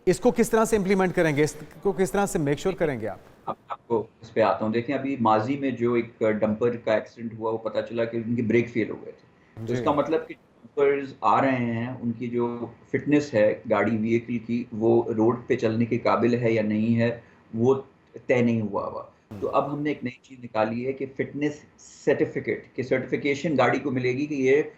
इसको किस तरह से इम्प्लीमेंट करेंगे? इसको किस तरह से मेक श्योर करेंगे आप? आपको इस पे आता हूँ। देखें, अभी माजी में जो एक डंपर का एक्सीडेंट हुआ, वो पता चला कि उनके ब्रेक फेल हो गए थे। तो इसका मतलब कि डंपर्स आ रहे हैं, उनकी जो फिटनेस है गाड़ी व्हीकल की, वो रोड पे चलने के काबिल है या नहीं है, वो तय नहीं हुआ हुआ। तो अब हमने एक नई चीज निकाली है कि फिटनेस सर्टिफिकेट की सर्टिफिकेशन गाड़ी को मिलेगी कि ये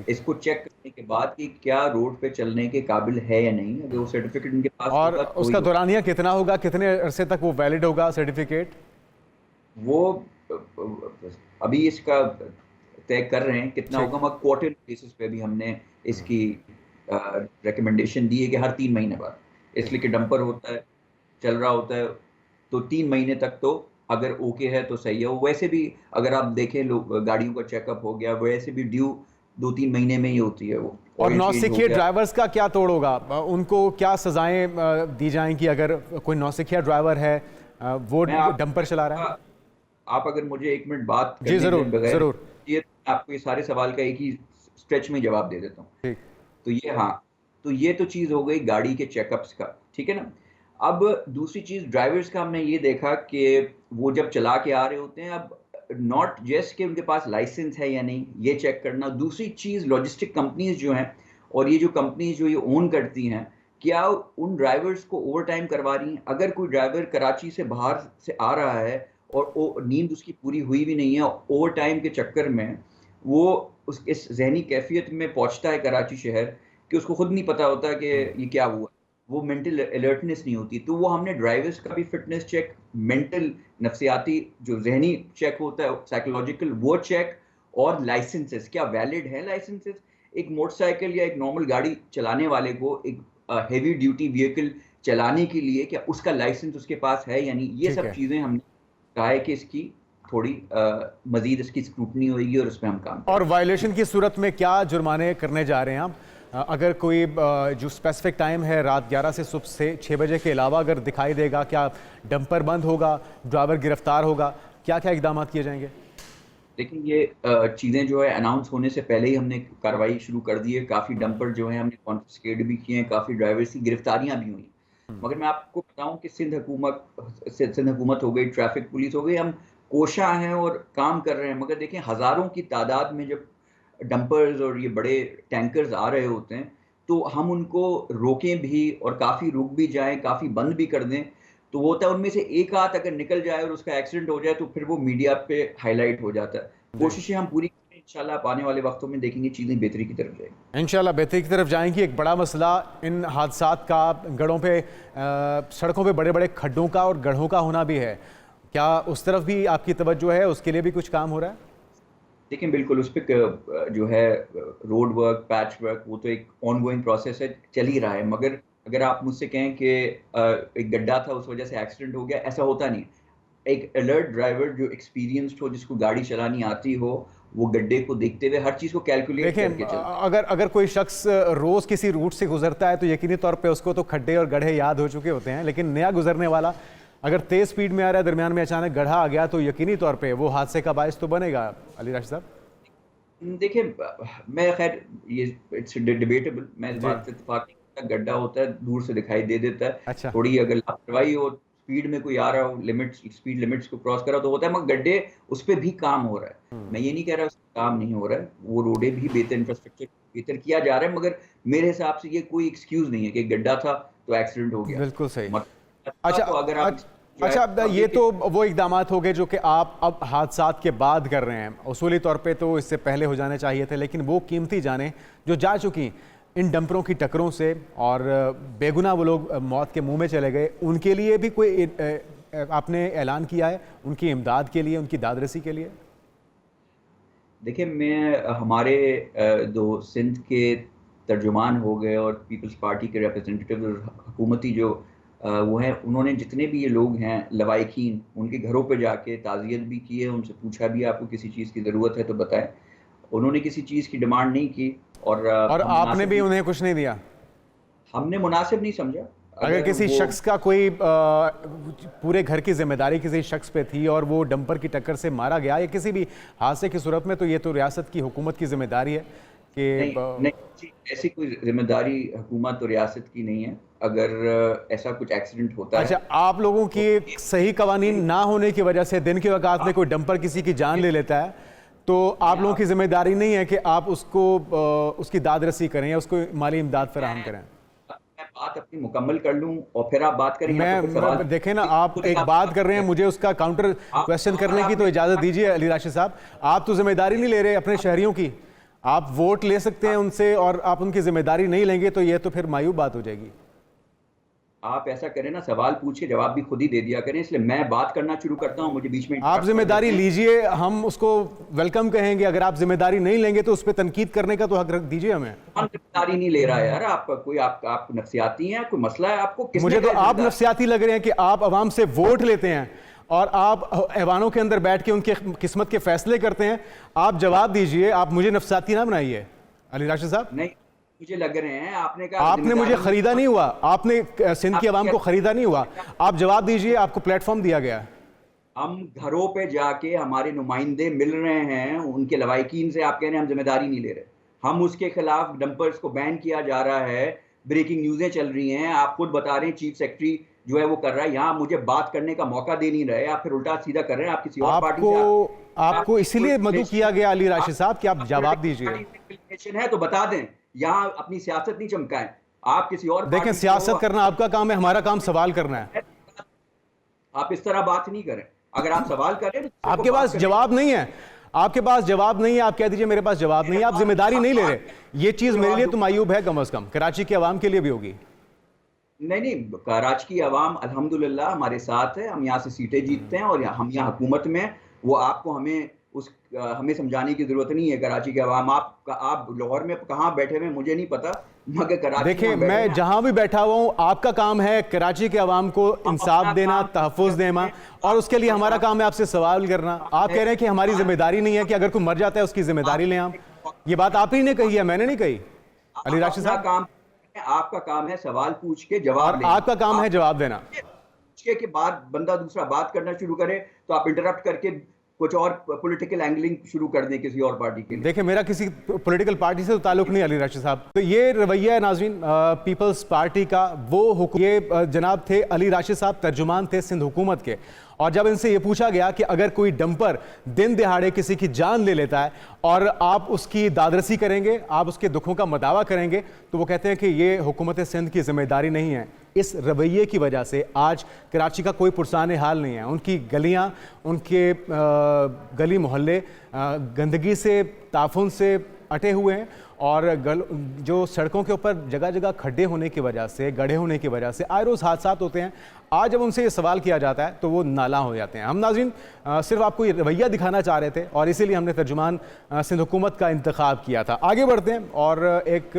इसको चेक करने के बाद कि क्या रोड पे चलने के काबिल है या नहीं। अगर वो सर्टिफिकेट उनके पास और होगा, उसका दौरानिया कितना होगा, कितने अरसे तक वो वैलिड होगा सर्टिफिकेट? वो अभी इसका तय कर रहे हैं कितना होगा, मगर क्वार्टर बेसिस पे भी हमने इसकी रिकमेंडेशन दी है कि हर 3 महीने बाद, इसलिए कि डंपर होता है, चल रहा होता है, तो 3 महीने तक तो अगर ओके है तो सही है। वैसे भी अगर आप देखें लोग गाड़ियों का चेकअप हो गया, वैसे भी ड्यू 2-3 महीने में ही होती है वो। और नौसिखिया ड्राइवर्स का क्या तोड़ होगा? उनको क्या सजाएं दी जाएंगी अगर कोई नौसिखिया ड्राइवर है वो डंपर चला रहा है? आप अगर मुझे 1 मिनट बात जी जरूर जरूर, ये आपको ये सारे सवाल का एक ही स्ट्रेच में जवाब दे देता हूँ। तो ये तो ये तो चीज हो गई गाड़ी के चेकअप्स का, ठीक है ना। अब दूसरी चीज ड्राइवर्स का हमने ये देखा कि वो जब चला के आ रहे होते हैं, अब नॉट जस्ट कि उनके पास लाइसेंस है या नहीं, ये चेक करना। दूसरी चीज लॉजिस्टिक कंपनीज जो हैं और ये जो कंपनीज जो ये ओन करती हैं, क्या उन ड्राइवर्स को ओवर टाइम करवा रही हैं? अगर कोई ड्राइवर कराची से बाहर से आ रहा है और नींद उसकी पूरी हुई भी नहीं है, ओवर टाइम के चक्कर में वो इस जहनी कैफियत में पहुंचता है कराची शहर कि उसको खुद नहीं पता होता कि ये क्या हुआ, वो मेंटल अलर्टनेस नहीं होती। तो वो हमने ड्राइवर्स का भी फिटनेस चेक, मेंटल नफ्सियाती जो जहनी चेक होता है साइकोलॉजिकल, वो चेक, और लाइसेंसेस क्या वैलिड है लाइसेंसेस। एक मोटरसाइकिल या एक नॉर्मल गाड़ी चलाने वाले को एक हेवी ड्यूटी व्हीकल चलाने के लिए क्या उसका लाइसेंस उसके पास है या नहीं, ये सब चीजें हमने कहा है कि इसकी थोड़ी मजीद इसकी स्क्रूटनी होगी और उस पर हम काम। और वायलेशन की सूरत में क्या जुर्माने करने जा रहे हैं आप? अगर कोई जो स्पेसिफिक टाइम है रात 11 से सुबह से 6 बजे के अलावा अगर दिखाई देगा, क्या डंपर बंद होगा, ड्राइवर गिरफ्तार होगा, क्या क्या इकदाम किए जाएंगे? लेकिन ये चीज़ें जो है अनाउंस होने से पहले ही हमने कार्रवाई शुरू कर दी है। काफ़ी डंपर जो है हमने कॉन्फिस्केट भी किए हैं, काफ़ी ड्राइवर्स की गिरफ्तारियां भी हुई। मगर मैं आपको बताऊं कि सिंध हुकूमत हो गई, ट्रैफिक पुलिस हो गई, हम कोशा हैं और काम कर रहे हैं। मगर देखें हज़ारों की तादाद में जब डंपर्स और ये बड़े टैंकर्स आ रहे होते हैं तो हम उनको रोकें भी और काफ़ी रुक भी जाएं, काफ़ी बंद भी कर दें, तो वो होता है उनमें से एक आध अगर निकल जाए और उसका एक्सीडेंट हो जाए तो फिर वो मीडिया पे हाईलाइट हो जाता है। कोशिशें हम पूरी करें, इंशाल्लाह आने वाले वक्तों में देखेंगे चीज़ें बेहतरी की तरफ जाएंगी। इंशाल्लाह बेहतरी की तरफ जाएंगी। एक बड़ा मसला इन हादसात का गढ़ों पे, सड़कों पे बड़े बड़े खड्डों का और गढ़ों का होना भी है। क्या उस तरफ भी आपकी तवज्जो है? उसके लिए भी कुछ काम हो रहा है? देखिए बिल्कुल, उस पर जो है रोड वर्क, पैच वर्क, वो तो एक ऑनगोइंग प्रोसेस है, चल ही रहा है। मगर अगर आप मुझसे कहें कि एक गड्ढा था उस वजह से एक्सीडेंट हो गया, ऐसा होता नहीं। एक अलर्ट ड्राइवर जो एक्सपीरियंस्ड हो, जिसको गाड़ी चलानी आती हो, वो गड्ढे को देखते हुए हर चीज को कैलकुलेट करके चलता है। अगर कोई शख्स रोज किसी रूट से गुजरता है तो यकीनी तौर पे उसको तो खड्डे और गड्ढे याद हो चुके होते हैं, लेकिन नया गुजरने वाला अगर तेज स्पीड में आ रहा है, दरमियान में अचानक गड्ढा आ गया तो यकीनी तौर पे वो हादसे का बायस तो बनेगा। अली राशिद साहब देखिए, मैं खैर ये इट्स डिबेटेबल, मैं इस बात से इत्तेफाक नहीं करता। गड्ढा होता है, दूर से दिखाई दे देता है। अच्छा। थोड़ी अगर लापरवाही हो, स्पीड में कोई आ रहा हो, स्पीड लिमिट्स को क्रॉस करा तो होता है, मगर गड्ढे उस पर भी काम हो रहा है। मैं ये नहीं कह रहा उस पर काम नहीं हो रहा है, वो रोडें भी बेहतर, इंफ्रास्ट्रक्चर बेहतर किया जा रहा है, मगर मेरे हिसाब से ये कोई एक्सक्यूज नहीं है कि गड्ढा था तो एक्सीडेंट हो गया। बिल्कुल सही। अच्छा, तो अगर आप अच्छा, ये तो वो इकदाम हो गए जो कि आप अब हादसात के बाद कर रहे हैं। उसूली तौर पे तो इससे पहले हो जाने चाहिए थे, लेकिन वो कीमती जाने जो जा चुकी इन डंपरों की टक्करों से और बेगुनाह वो लोग मौत के मुंह में चले गए, उनके लिए भी कोई आपने ऐलान किया है, उनकी इमदाद के लिए, उनकी दादरसी के लिए? देखिए, मैं हमारे दो सिंध के तर्जुमान हो गए और पीपल्स पार्टी के रिप्रेजेंटेटिव और हुकूमती जो वो हैं, उन्होंने जितने भी ये लोग हैं लवाइकीन, उनके घरों पे जाके ताज़ियत भी की है, उनसे पूछा भी आपको किसी चीज़ की ज़रूरत है तो बताएं। उन्होंने किसी चीज़ की डिमांड नहीं की और आपने भी उन्हें कुछ नहीं दिया? हमने मुनासिब नहीं समझा। अगर किसी शख्स का कोई पूरे घर की जिम्मेदारी किसी शख्स पे थी और वो डंपर की टक्कर से मारा गया या किसी भी हादसे की सूरत में, तो ये तो रियासत की हुकूमत की जिम्मेदारी है कि नहीं, ऐसी कोई जिम्मेदारी हुकूमत और रियासत की नहीं है अगर ऐसा कुछ एक्सीडेंट होता है। अच्छा, आप लोगों की सही कवानीन ना होने की वजह से दिन के वक़्त में कोई डंपर किसी की जान ले लेता है, तो आप लोगों की जिम्मेदारी नहीं है कि आप उसको उसकी दादरसी करें या उसको माली इमदाद फराहम करें? मैं बात अपनी मुकम्मल कर लूं और फिर आप बात करें। मैं देखें ना, आप एक बात कर रहे हैं, मुझे उसका काउंटर क्वेश्चन करने की तो इजाजत दीजिए अली राशिद साहब। आप तो जिम्मेदारी नहीं ले रहे अपने शहरियों की। आप वोट ले सकते हैं उनसे और आप उनकी जिम्मेदारी नहीं लेंगे तो ये तो फिर मायूब बात हो जाएगी। आप ऐसा करें ना, सवाल पूछ के जवाब भी खुद ही दे दिया करें, इसलिए मैं बात करना शुरू करता हूं, मुझे बीच में आप जिम्मेदारी लीजिए, हम उसको वेलकम कहेंगे। अगर आप जिम्मेदारी नहीं लेंगे तो उस पर तनकीद करने का तो हक रख दीजिए हमें। हम जिम्मेदारी नहीं ले रहा है यार, आपका कोई आप नफसियाती हैं, कोई मसला है आपको? मुझे तो आप नफसियाती लग रहे हैं कि आप अवाम से वोट लेते हैं और आप ऐवानों के अंदर बैठ के उनके किस्मत के फैसले करते हैं। आप जवाब दीजिए, आप मुझे नफसियाती ना बनाइए अली राशिद साहब। नहीं, मुझे लग रहे हैं आपने कहा आपने मुझे खरीदा नहीं हुआ, आपने सिंध की आवाम को खरीदा नहीं हुआ। आप जवाब दीजिए, आपको प्लेटफॉर्म दिया गया है। हम घरों पे जाके हमारे नुमाइंदे मिल रहे हैं, उनके लवाहिकीन से आप कह रहे हैं हम जिम्मेदारी नहीं ले रहे। हम उसके खिलाफ डंपर्स को बैन किया जा रहा है, ब्रेकिंग न्यूज़ें चल रही हैं, आप खुद बता रहे हैं चीफ सेक्रेटरी जो है वो कर रहा है। यहाँ मुझे बात करने का मौका दे नहीं रहे, आप फिर उल्टा सीधा कर रहे हैं। आप किसी और पार्टी से आपको इसीलिए मदऊ किया गया अली राशिद साहब कि आप जवाब दीजिए। है तो बता दें, यहाँ अपनी सियासत नहीं चमकाएं। आप किसी और देखें, सियासत करना आपका काम है, हमारा काम सवाल करना है। आप इस तरह बात नहीं करें। अगर आप सवाल करें, आपके पास जवाब नहीं है, आपके पास जवाब नहीं है, आप कह दीजिए मेरे पास जवाब नहीं है। आप जिम्मेदारी नहीं ले रहे, ये चीज मेरे लिए तो मायूब है, कम से कम कराची की आवाम के लिए भी होगी। नहीं, कराची की आवाम अल्हम्दुलिल्लाह हमारे साथ है, हम यहाँ से सीटें जीतते हैं और हम यहाँ हुकूमत में। वो आपको हमें समझाने की जरूरत नहीं है। कराची के अवाम, आप लाहौर में कहाँ बैठे हुए मुझे नहीं पता, मगर कराची देखिए मैं जहां भी बैठा हुआ हूं, आपका काम है कराची के अवाम को इंसाफ देना, तहफ़्फ़ुज़ देना, और उसके लिए हमारा काम है आपसे सवाल करना। आप कह रहे हैं कि हमारी जिम्मेदारी नहीं है कि अगर कोई मर जाता है उसकी जिम्मेदारी लें आप। ये बात आप ही ने कही है, मैंने नहीं कही अली राशिद साहब। आपका काम है सवाल पूछ के जवाब देना, आपका काम है जवाब देना। के बाद बंदा दूसरा बात करना शुरू करे तो आप इंटरप्ट करके कुछ और पॉलिटिकल एंगलिंग शुरू कर दें किसी और पार्टी के लिए। देखिए मेरा किसी पॉलिटिकल पार्टी से तो ताल्लुक नहीं अली राशिद साहब। तो ये रवैया है नाज़रीन पीपल्स पार्टी का। वो ये जनाब थे अली राशिद साहब, तर्जुमान थे सिंध हुकूमत के, और जब इनसे ये पूछा गया कि अगर कोई डंपर दिन दिहाड़े किसी की जान ले लेता है और आप उसकी दादरसी करेंगे, आप उसके दुखों का मदावा करेंगे, तो वो कहते हैं कि ये हुकूमत सिंध की जिम्मेदारी नहीं है। इस रवैये की वजह से आज कराची का कोई पुरसान हाल नहीं है। उनकी गलियां, उनके गली मोहल्ले गंदगी से, ताफुन से अटे हुए हैं, और जो सड़कों के ऊपर जगह जगह खड्डे होने की वजह से, गड्ढे होने की वजह से आए रोज़ हादसात होते हैं। आज जब उनसे ये सवाल किया जाता है तो वो नाला हो जाते हैं। हम नाज़रीन सिर्फ आपको ये रवैया दिखाना चाह रहे थे और इसीलिए हमने तर्जुमान सिंध हुकूमत का इंतखाब किया था। आगे बढ़ते हैं और एक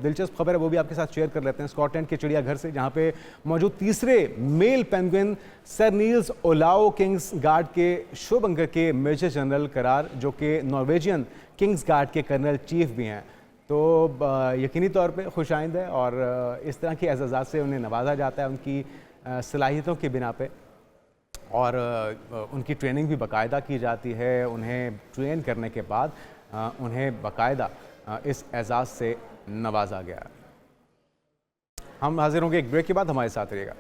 दिलचस्प खबर है वो भी आपके साथ शेयर कर लेते हैं स्कॉटलैंड के चिड़ियाघर से, जहाँ पे मौजूद तीसरे male penguin sir Nils Olav King's Guard के शोबंकर के मेजर जनरल करार, जो कि नॉर्वेजियन किंग्स गार्ड के कर्नल चीफ भी हैं। तो यकीनी तौर पे खुशाइंद है और इस तरह की एजाज़ात से उन्हें नवाजा जाता है उनकी सलाहियतों की बिना पे, और उनकी ट्रेनिंग भी बाकायदा की जाती है। उन्हें ट्रेन करने के बाद उन्हें बाकायदा इस एजाज़ से नवाजा गया। हम हाजिर होंगे एक ब्रेक के बाद, हमारे साथ रहिएगा।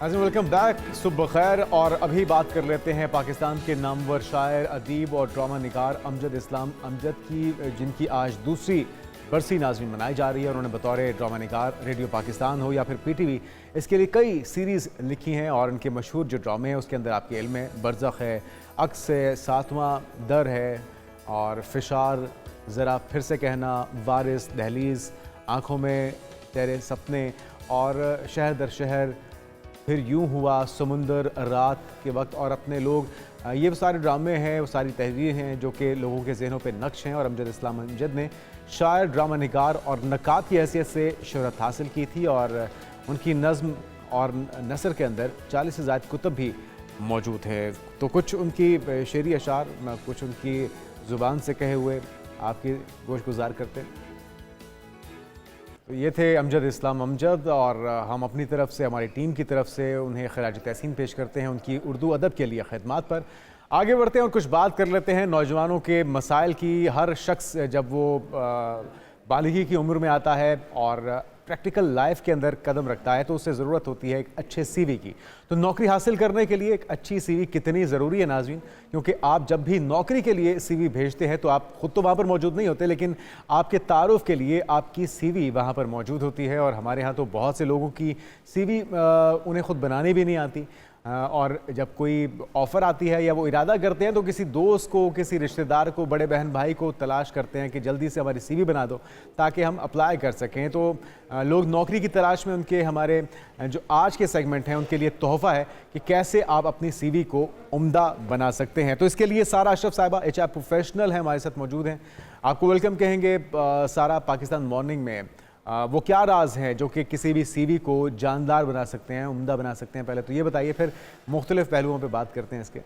वेलकम बैक, सुबह खैर। और अभी बात कर लेते हैं पाकिस्तान के नामवर शायर, अदीब और ड्रामा निगार अमजद इस्लाम अमजद की, जिनकी आज दूसरी बरसी नाज़रीन मनाई जा रही है। उन्होंने बतौर ड्रामा निगार रेडियो पाकिस्तान हो या फिर PTV, इसके लिए कई सीरीज़ लिखी हैं, और उनके मशहूर जो ड्रामे हैं उसके अंदर आपके इल्म में बरज़ख है, अक्स है, सातवां दर है, और फिशार, ज़रा फिर से कहना, वारिस, दहलीज़, आँखों में तेरे सपने, और शहर दर शहर, फिर यूं हुआ, समुंदर, रात के वक्त, और अपने लोग। ये वो सारे ड्रामे हैं, वो सारी तहरीरें हैं जो कि लोगों के जहनों पे नक्श हैं। और अमजद इस्लाम अमजद ने शायर, ड्रामा निगार और नक्काद की हैसियत से शोहरत हासिल की थी, और उनकी नज़्म और नसर के अंदर 40 से ज़ायद कुतुब भी मौजूद है। तो कुछ उनकी शेरी अशार, कुछ उनकी ज़ुबान से कहे हुए आपकी गोश गुजार करते हैं। तो ये थे अमजद इस्लाम अमजद, और हम अपनी तरफ से, हमारी टीम की तरफ से उन्हें खराज तहसीन पेश करते हैं उनकी उर्दू अदब के लिए खिदमात पर। आगे बढ़ते हैं और कुछ बात कर लेते हैं नौजवानों के मसाइल की। हर शख्स जब वो बालिगी की उम्र में आता है और प्रैक्टिकल लाइफ के अंदर कदम रखता है तो उसे ज़रूरत होती है एक अच्छे सीवी की। तो नौकरी हासिल करने के लिए एक अच्छी सीवी कितनी ज़रूरी है नाज़रीन, क्योंकि आप जब भी नौकरी के लिए सीवी भेजते हैं तो आप खुद तो वहाँ पर मौजूद नहीं होते, लेकिन आपके तारुफ के लिए आपकी सीवी वहाँ पर मौजूद होती है। और हमारे यहाँ तो बहुत से लोगों की सीवी उन्हें खुद बनानी भी नहीं आती, और जब कोई ऑफ़र आती है या वो इरादा करते हैं तो किसी दोस्त को, किसी रिश्तेदार को, बड़े बहन भाई को तलाश करते हैं कि जल्दी से हमारी सीवी बना दो ताकि हम अप्लाई कर सकें। तो लोग नौकरी की तलाश में उनके, हमारे जो आज के सेगमेंट हैं उनके लिए तोहफ़ा है कि कैसे आप अपनी सीवी को उम्दा बना सकते हैं। तो इसके लिए सारा अशरफ साहिबा HR प्रोफेशनल हैं, हमारे साथ मौजूद हैं। आपको वेलकम कहेंगे सारा। पाकिस्तान मॉर्निंग में वो क्या राज हैं जो कि किसी भी सीवी को जानदार बना सकते हैं, उम्दा बना सकते हैं? पहले तो ये बताइए, फिर मुख्तलिफ पहलुओं पे बात करते हैं इसके।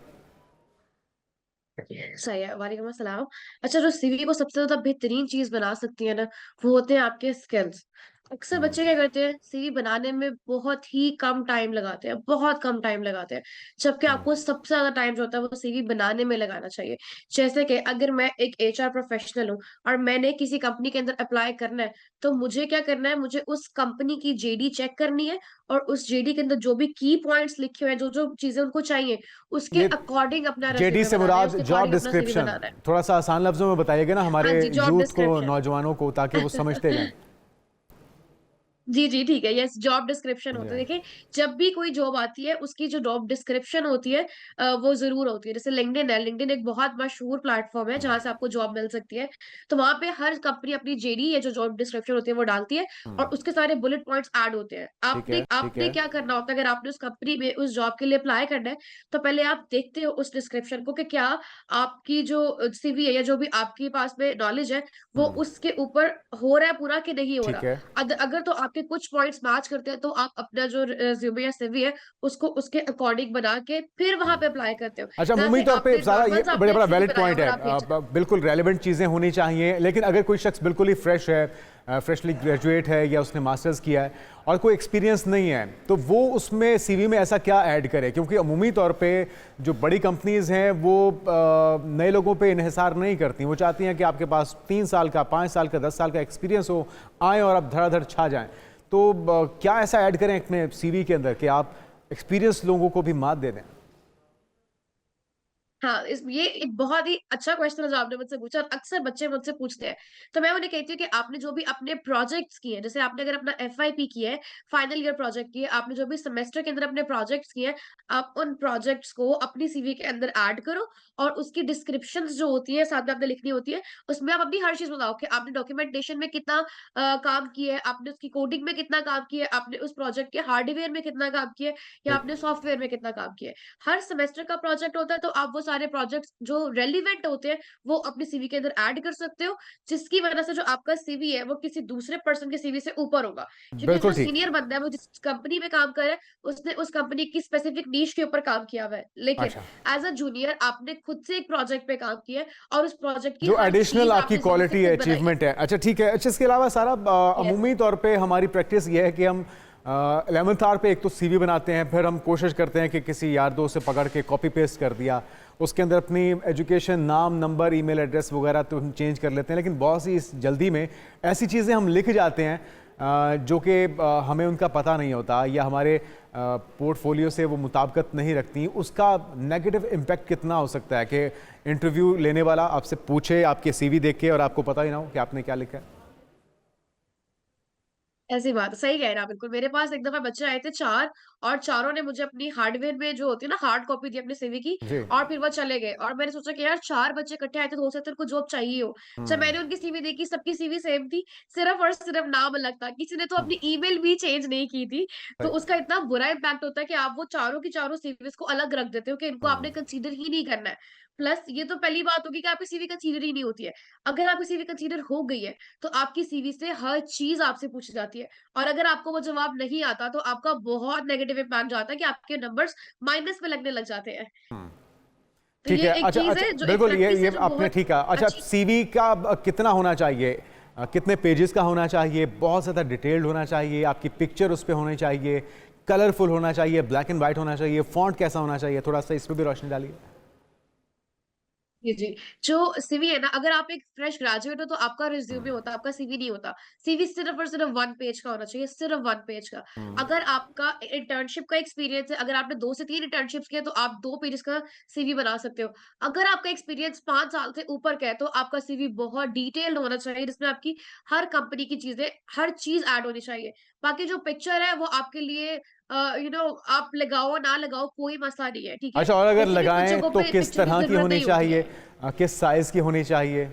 सही है। वालेकुम अस्सलाम। अच्छा, जो सीवी को सबसे ज्यादा बेहतरीन चीज बना सकती है ना, वो होते हैं आपके स्किल्स। अक्सर बच्चे क्या करते हैं, सीवी बनाने में बहुत ही कम टाइम लगाते हैं, बहुत कम टाइम लगाते हैं, जबकि आपको सबसे ज्यादा टाइम जो होता है वो सीवी बनाने में लगाना चाहिए। जैसे कि अगर मैं एक HR प्रोफेशनल हूँ और मैंने किसी कंपनी के अंदर अप्लाई करना है, तो मुझे क्या करना है, मुझे उस कंपनी की JD चेक करनी है और उस JD के अंदर जो भी की पॉइंट्स लिखे हुए हैं, जो जो चीजें उनको चाहिए, उसके ये अकॉर्डिंग अपना JD रेज्यूमे से बनाना है, मुराद उसके जॉब अकॉर्डिंग अपना CV डिस्क्रिप्शन, बनाना है। थोड़ा सा आसान लफ्जों में बताइएगा ना हमारे हाँ जी, जॉब यूथ को, डिस्क्रिप्शन। नौजवानों को, ताकि वो समझते जाएं। जी जी, ठीक है। यस, जॉब डिस्क्रिप्शन होता है। जी। देखिए, जब भी कोई जॉब आती है उसकी जो जॉब डिस्क्रिप्शन होती है वो जरूर होती है। जैसे लिंक्डइन है, लिंक्डइन एक बहुत मशहूर प्लेटफॉर्म है जहां से आपको जॉब मिल सकती है। तो वहां पे हर कंपनी अपनी JD या जो जॉब डिस्क्रिप्शन होती है वो डालती है और उसके सारे बुलेट पॉइंट्स ऐड होते हैं। ठीक आपने है, ठीक आपने है। क्या करना होता है, अगर आपने उस कंपनी में उस जॉब के लिए अप्लाई करना है, तो पहले आप देखते हो उस डिस्क्रिप्शन को कि क्या आपकी जो CV है या जो भी आपके पास में नॉलेज है वो उसके ऊपर हो रहा है पूरा कि नहीं हो ठीक रहा। है। अगर तो आपके कुछ पॉइंट्स मैच करते हैं तो आप अपना जो रिज्यूमे या CV है उसको उसके अकॉर्डिंग बना के फिर वहां पे अप्लाई करते हो। अच्छा, ना अमूमी कि तौर पे आपने सारा नॉर्मल ये सा बड़ा अपने बड़ा CV वैलिड बनाया पॉइंट है। और आप भेजा। बिल्कुल रेलेवेंट चीज़ें होनी चाहिए, लेकिन अगर कोई शख्स बिल्कुल ही फ्रेश है, फ्रेशली ग्रेजुएट है या उसने मास्टर्स किया है और कोई एक्सपीरियंस नहीं है, तो वो उसमें CV में ऐसा क्या ऐड करे? क्योंकि अमूमी तौर पे जो बड़ी कंपनीज़ हैं वो नए लोगों पे इन्हिसार नहीं करती। वो चाहती हैं कि आपके पास 3 साल का, 5 साल का, 10 साल का एक्सपीरियंस हो, आएँ और आप धड़ाधड़ छा जाएँ। तो क्या ऐसा ऐड करें अपने CV के अंदर कि आप एक्सपीरियंस लोगों को भी मात दे दें? हाँ, ये एक बहुत ही अच्छा क्वेश्चन है जो आपने मुझसे पूछा और अक्सर बच्चे मुझसे पूछते हैं। तो मैं उन्हें कहती हूँ कि आपने जो भी अपने प्रोजेक्ट्स किए हैं, जैसे आपने अगर अपना FYP किया है, फाइनल ईयर प्रोजेक्ट किया है, आपने जो भी सेमेस्टर के अंदर अपने प्रोजेक्ट्स किए हैं, आप उन प्रोजेक्ट्स को अपनी CV के अंदर ऐड करो और उसकी डिस्क्रिप्शंस जो होती है, साथ में आपने लिखनी होती है, उसमें आप अपनी हर चीज़ बताओ कि आपने डॉक्यूमेंटेशन में कितना काम किया है, आपने उसकी कोडिंग में कितना काम किया है, आपने उस प्रोजेक्ट के हार्डवेयर में कितना काम किया है या आपने सॉफ्टवेयर में कितना काम किया है। हर सेमेस्टर का प्रोजेक्ट होता है तो आप वो सारे प्रोजेक्ट्स जो रेलिवेंट होते हैं वो अपनी CV के अंदर ऐड कर सकते हो, जिसकी वजह से जो आपका CV है वो किसी दूसरे पर्सन के CV से ऊपर होगा। क्योंकि जो बिल्कुल ठीक। सीनियर बंदा है वो जिस कंपनी में काम कर रहा है उसने उस कंपनी की स्पेसिफिक नीश के ऊपर काम किया हुआ है, लेकिन अच्छा, एज अ जूनियर आपने खुद से एक प्रोजेक्ट पे काम किया है और उस प्रोजेक्ट की जो हर एडिशनल चीज आपकी आपने CV से क्वालिटी है, खुद बनाई है। अचीवमेंट है। अच्छा, ठीक है। अच्छा, इसके अलावा सारा अमूमी तौर पे हमारी प्रैक्टिस ये है कि हम 11th आवर पे एक तो CV बनाते हैं, फिर हम कोशिश करते हैं कि किसी यार दोस्त से पकड़ के कॉपी पेस्ट कर दिया, उसके अंदर अपनी एजुकेशन, नाम, नंबर, ईमेल एड्रेस वगैरह तो हम चेंज कर लेते हैं, लेकिन बहुत सी इस जल्दी में ऐसी चीज़ें हम लिख जाते हैं जो कि हमें उनका पता नहीं होता या हमारे पोर्टफोलियो से वो मुताबिकत नहीं रखती। उसका नेगेटिव इम्पैक्ट कितना हो सकता है कि इंटरव्यू लेने वाला आपसे पूछे आपके CV देख के और आपको पता ही ना हो कि आपने क्या लिखा है? ऐसी बात है, सही कह रहे हैं आप बिल्कुल। मेरे पास एक दफा बच्चे आए थे 4 और चारों ने मुझे अपनी हार्डवेयर में जो होती है ना हार्ड कॉपी दी अपने CV की जी। और फिर वो चले गए और मैंने सोचा कि यार 4 बच्चे इकट्ठे आए थे तो हो सकता है उनको जॉब चाहिए हो। जब मैंने उनकी CV देखी सबकी CV सेम थी, सिर्फ और सिर्फ नाम अलग था। किसी ने तो अपनी ईमेल भी चेंज नहीं की थी। तो राइट। उसका इतना बुरा इम्पैक्ट होता है कि आप वो चारों की चारों CVs को अलग रख देते हो कि इनको आपने कंसीडर ही नहीं करना है। प्लस ये तो पहली बात होगी कि आपकी CV कंसीडर ही नहीं होती है। अगर आपकी CV कंसीडर हो गई है तो आपकी CV से हर चीज आपसे पूछी जाती है और अगर आपको वो जवाब नहीं आता तो आपका बहुत नेगेटिव इम्पैक्ट जाता है कि आपके नंबर्स माइनस में लगने लग जाते हैं। तो ठीक ये है। एक अच्छा, चीज अच्छा, है जो एक बिल्कुल ये प्रैक्टिस है जो आपने बहुत ठीक है। अच्छा, अच्छी। CV का कितना होना चाहिए? कितने पेजेस का होना चाहिए? बहुत ज़्यादा डिटेल्ड होना चाहिए? आपकी पिक्चर उस पे होनी चाहिए? कलरफुल होना चाहिए? ब्लैक एंड वाइट होना चाहिए? फॉन्ट कैसा होना चाहिए? थोड़ा सा इस पे भी रोशनी डालिए। जी, जी। जो सीवी है ना, अगर आप एक फ्रेश ग्रेजुएट हो तो आपका रिज़्यूमे होता है, आपका सीवी नहीं होता। सीवी सिर्फ़ और सिर्फ़ 1 पेज का होना चाहिए, सिर्फ़ 1 पेज का। अगर आपका इंटर्नशिप का एक्सपीरियंस है, अगर आपने 2 से 3 इंटर्नशिप्स किए, तो आप 2 पेजेज़ का सीवी बना सकते हो। अगर आपका एक्सपीरियंस 5 साल से ऊपर का है, तो आपका सीवी बहुत डिटेल्ड होना चाहिए, जिसमें आपकी हर कंपनी की चीज़ें, हर चीज़ ऐड होनी चाहिए। बाकी जो पिक्चर है, वो आपके लिए आप लगाओ, ना लगाओ, कोई मसला नहीं है, ठीक है? अच्छा, और अगर बेसिकली कुछ लगाएं जगहों तो पे किस पिक्चर की तरह की ज़रूरत होनी नहीं होती चाहिए, है। किस साइज की होनी चाहिए,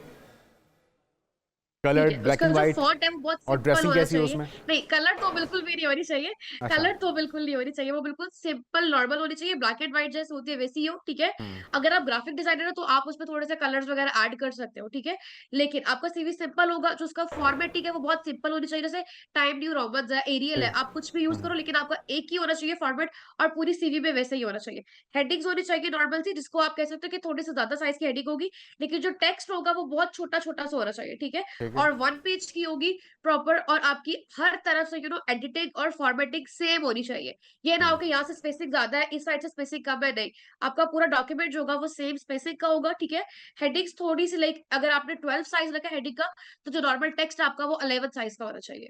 ठीक कलर्ड, है, ब्लैक उसका एंड जो वाइट, फ़ॉन्ट है वो बहुत और सिंपल ड्रेसिंग होना कैसी है चाहिए। उसमें? नहीं, कलर तो बिल्कुल भी नहीं होनी चाहिए, अच्छा। कलर तो बिल्कुल नहीं होनी चाहिए, वो बिल्कुल सिंपल नॉर्मल होनी चाहिए, ब्लैक एंड व्हाइट जैसे होती है वैसी ही हो, ठीक है? अगर आप ग्राफिक डिज़ाइनर हो तो आप उसमें थोड़े-से कलर्स वगैरह ऐड कर सकते हो, ठीक है? लेकिन आपका सीवी सिंपल होगा, जो उसका फॉर्मेटिंग है वो बहुत सिंपल होनी चाहिए, जैसे टाइम न्यू रोमन्स है, एरियल है, ठीक। आप कुछ भी यूज़ करो लेकिन आपका एक ही होना चाहिए फॉर्मेट और पूरी सीवी में वैसे ही होना चाहिए। हेडिंग्स होनी चाहिए नॉर्मल सी, जिसको आप कह सकते हो कि थोड़ी सी ज़्यादा साइज़ की हेडिंग होगी, लेकिन जो टेक्स्ट होगा वो बहुत छोटा-छोटा सा होना चाहिए, ठीक है? ठीक है। और 1 पेज की होगी प्रॉपर और आपकी हर तरफ से एडिटिंग और फॉर्मेटिंग सेम होनी चाहिए। ये ना हो कि यहाँ से स्पेसिंग ज़्यादा है, इस साइड से स्पेसिंग कम है, नहीं। आपका पूरा डॉक्यूमेंट जो होगा वो सेम स्पेसिंग का होगा, ठीक है? हेडिंग्स थोड़ी-सी लाइक अगर आपने 12 साइज़ रखा है हेडिंग का, तो जो नॉर्मल टेक्स्ट है आपका वो 11 साइज़ का होना चाहिए।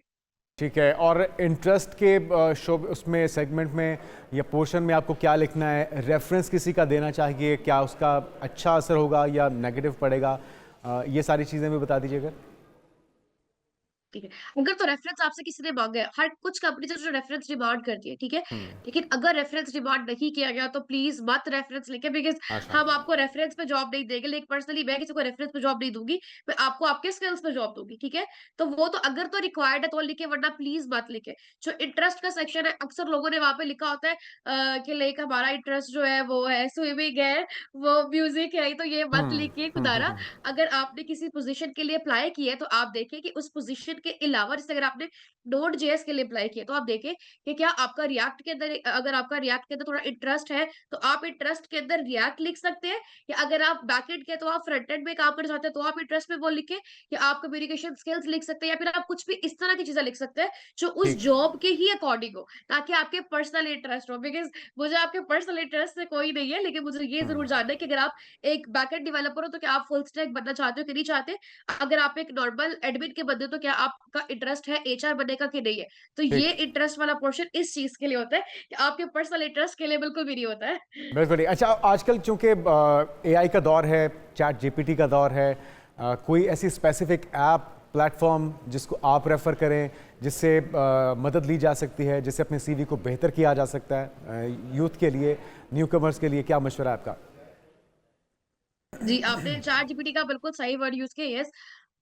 ठीक है, और इंटरेस्ट के शो उसमें सेगमेंट में या पोर्शन में आपको क्या लिखना है? रेफरेंस किसी का देना चाहिए, क्या उसका अच्छा असर होगा या नेगेटिव पड़ेगा? ये सारी चीज़ें भी बता दीजिए अगर। ठीक है। अगर तो रेफरेंस आपसे किसी ने माँगा है, हर कुछ कंपनी जो रेफरेंस डिमांड करती है, ठीक है? लेकिन अगर रेफरेंस डिमांड नहीं किया गया तो प्लीज़ मत रेफरेंस लिखें बिकॉज़ अच्छा। हम आपको रेफरेंस पे जॉब नहीं देंगे। लाइक पर्सनली मैं किसी को रेफरेंस पे जॉब नहीं दूँगी, मैं आपको आपके स्किल्स पे जॉब दूँगी, ठीक है? तो वो तो अगर तो रिक्वायर्ड है तो लिखें वरना प्लीज़ मत लिखें। जो इंटरेस्ट का सेक्शन है, अक्सर लोगों ने वहाँ पे लिखा होता है कि लाइक हमारा इंटरेस्ट जो है वो है स्विमिंग है, वो म्यूज़िक है, तो ये मत लिखिए खुदारा। अगर आपने किसी पोज़ीशन के लिए अप्लाई किया है, तो आप देखें कि उस पोज़ीशन के अलावा जैसे अगर आपने नोड जेएस के लिए अप्लाई किया, तो आप देखें कि क्या आपका रिएक्ट के अंदर अगर आपका रिएक्ट के अंदर थोड़ा इंटरेस्ट है, तो आप इंटरेस्ट के अंदर रिएक्ट लिख सकते हैं या अगर आप बैकएंड के तो आप फ्रंट एंड में काम करना चाहते हैं, तो आप इंटरेस्ट में वो लिखें या आप कम्युनिकेशन स्किल्स लिख सकते हैं या फिर आप कुछ भी इस तरह की चीज़ें लिख सकते हैं, जो उस ठीक। जॉब के ही अकॉर्डिंग हो, ताकि आपके पर्सनल इंटरेस्ट हो। बिकॉज़ मुझे आपके पर्सनल इंटरेस्ट से कोई नहीं है, लेकिन मुझे ये ज़रूर जानना है कि अगर आप एक बैकएंड डेवलपर हो, तो क्या आप फुल स्टैक बनना चाहते हो कि नहीं चाहते? अगर आप एक नॉर्मल एडमिन के बंदे हो, तो क्या आपका इंटरेस्ट है एचआर बनने का कि नहीं है? तो ये ठीक। इंटरेस्ट वाला पोर्शन इस चीज़ के लिए होता है कि आपके पर्सनल इंटरेस्ट के लिए बिल्कुल भी नहीं होता है। बिल्कुल नहीं। अच्छा, आजकल चूँकि एआई का दौर है, चैट जीपीटी का दौर है, कोई ऐसी स्पेसिफिक ऐप, प्लेटफ़ॉर्म जिसको आप रेफ़र करें, जिससे मदद ली जा सकती है, जिससे अपने सीवी को बेहतर किया जा सकता है? यूथ के लिए, न्यूकमर्स के लिए क्या मशवरा है आपका? जी, आपने चैट जीपीटी का बिल्कुल सही वर्ड यूज़ किया, यस।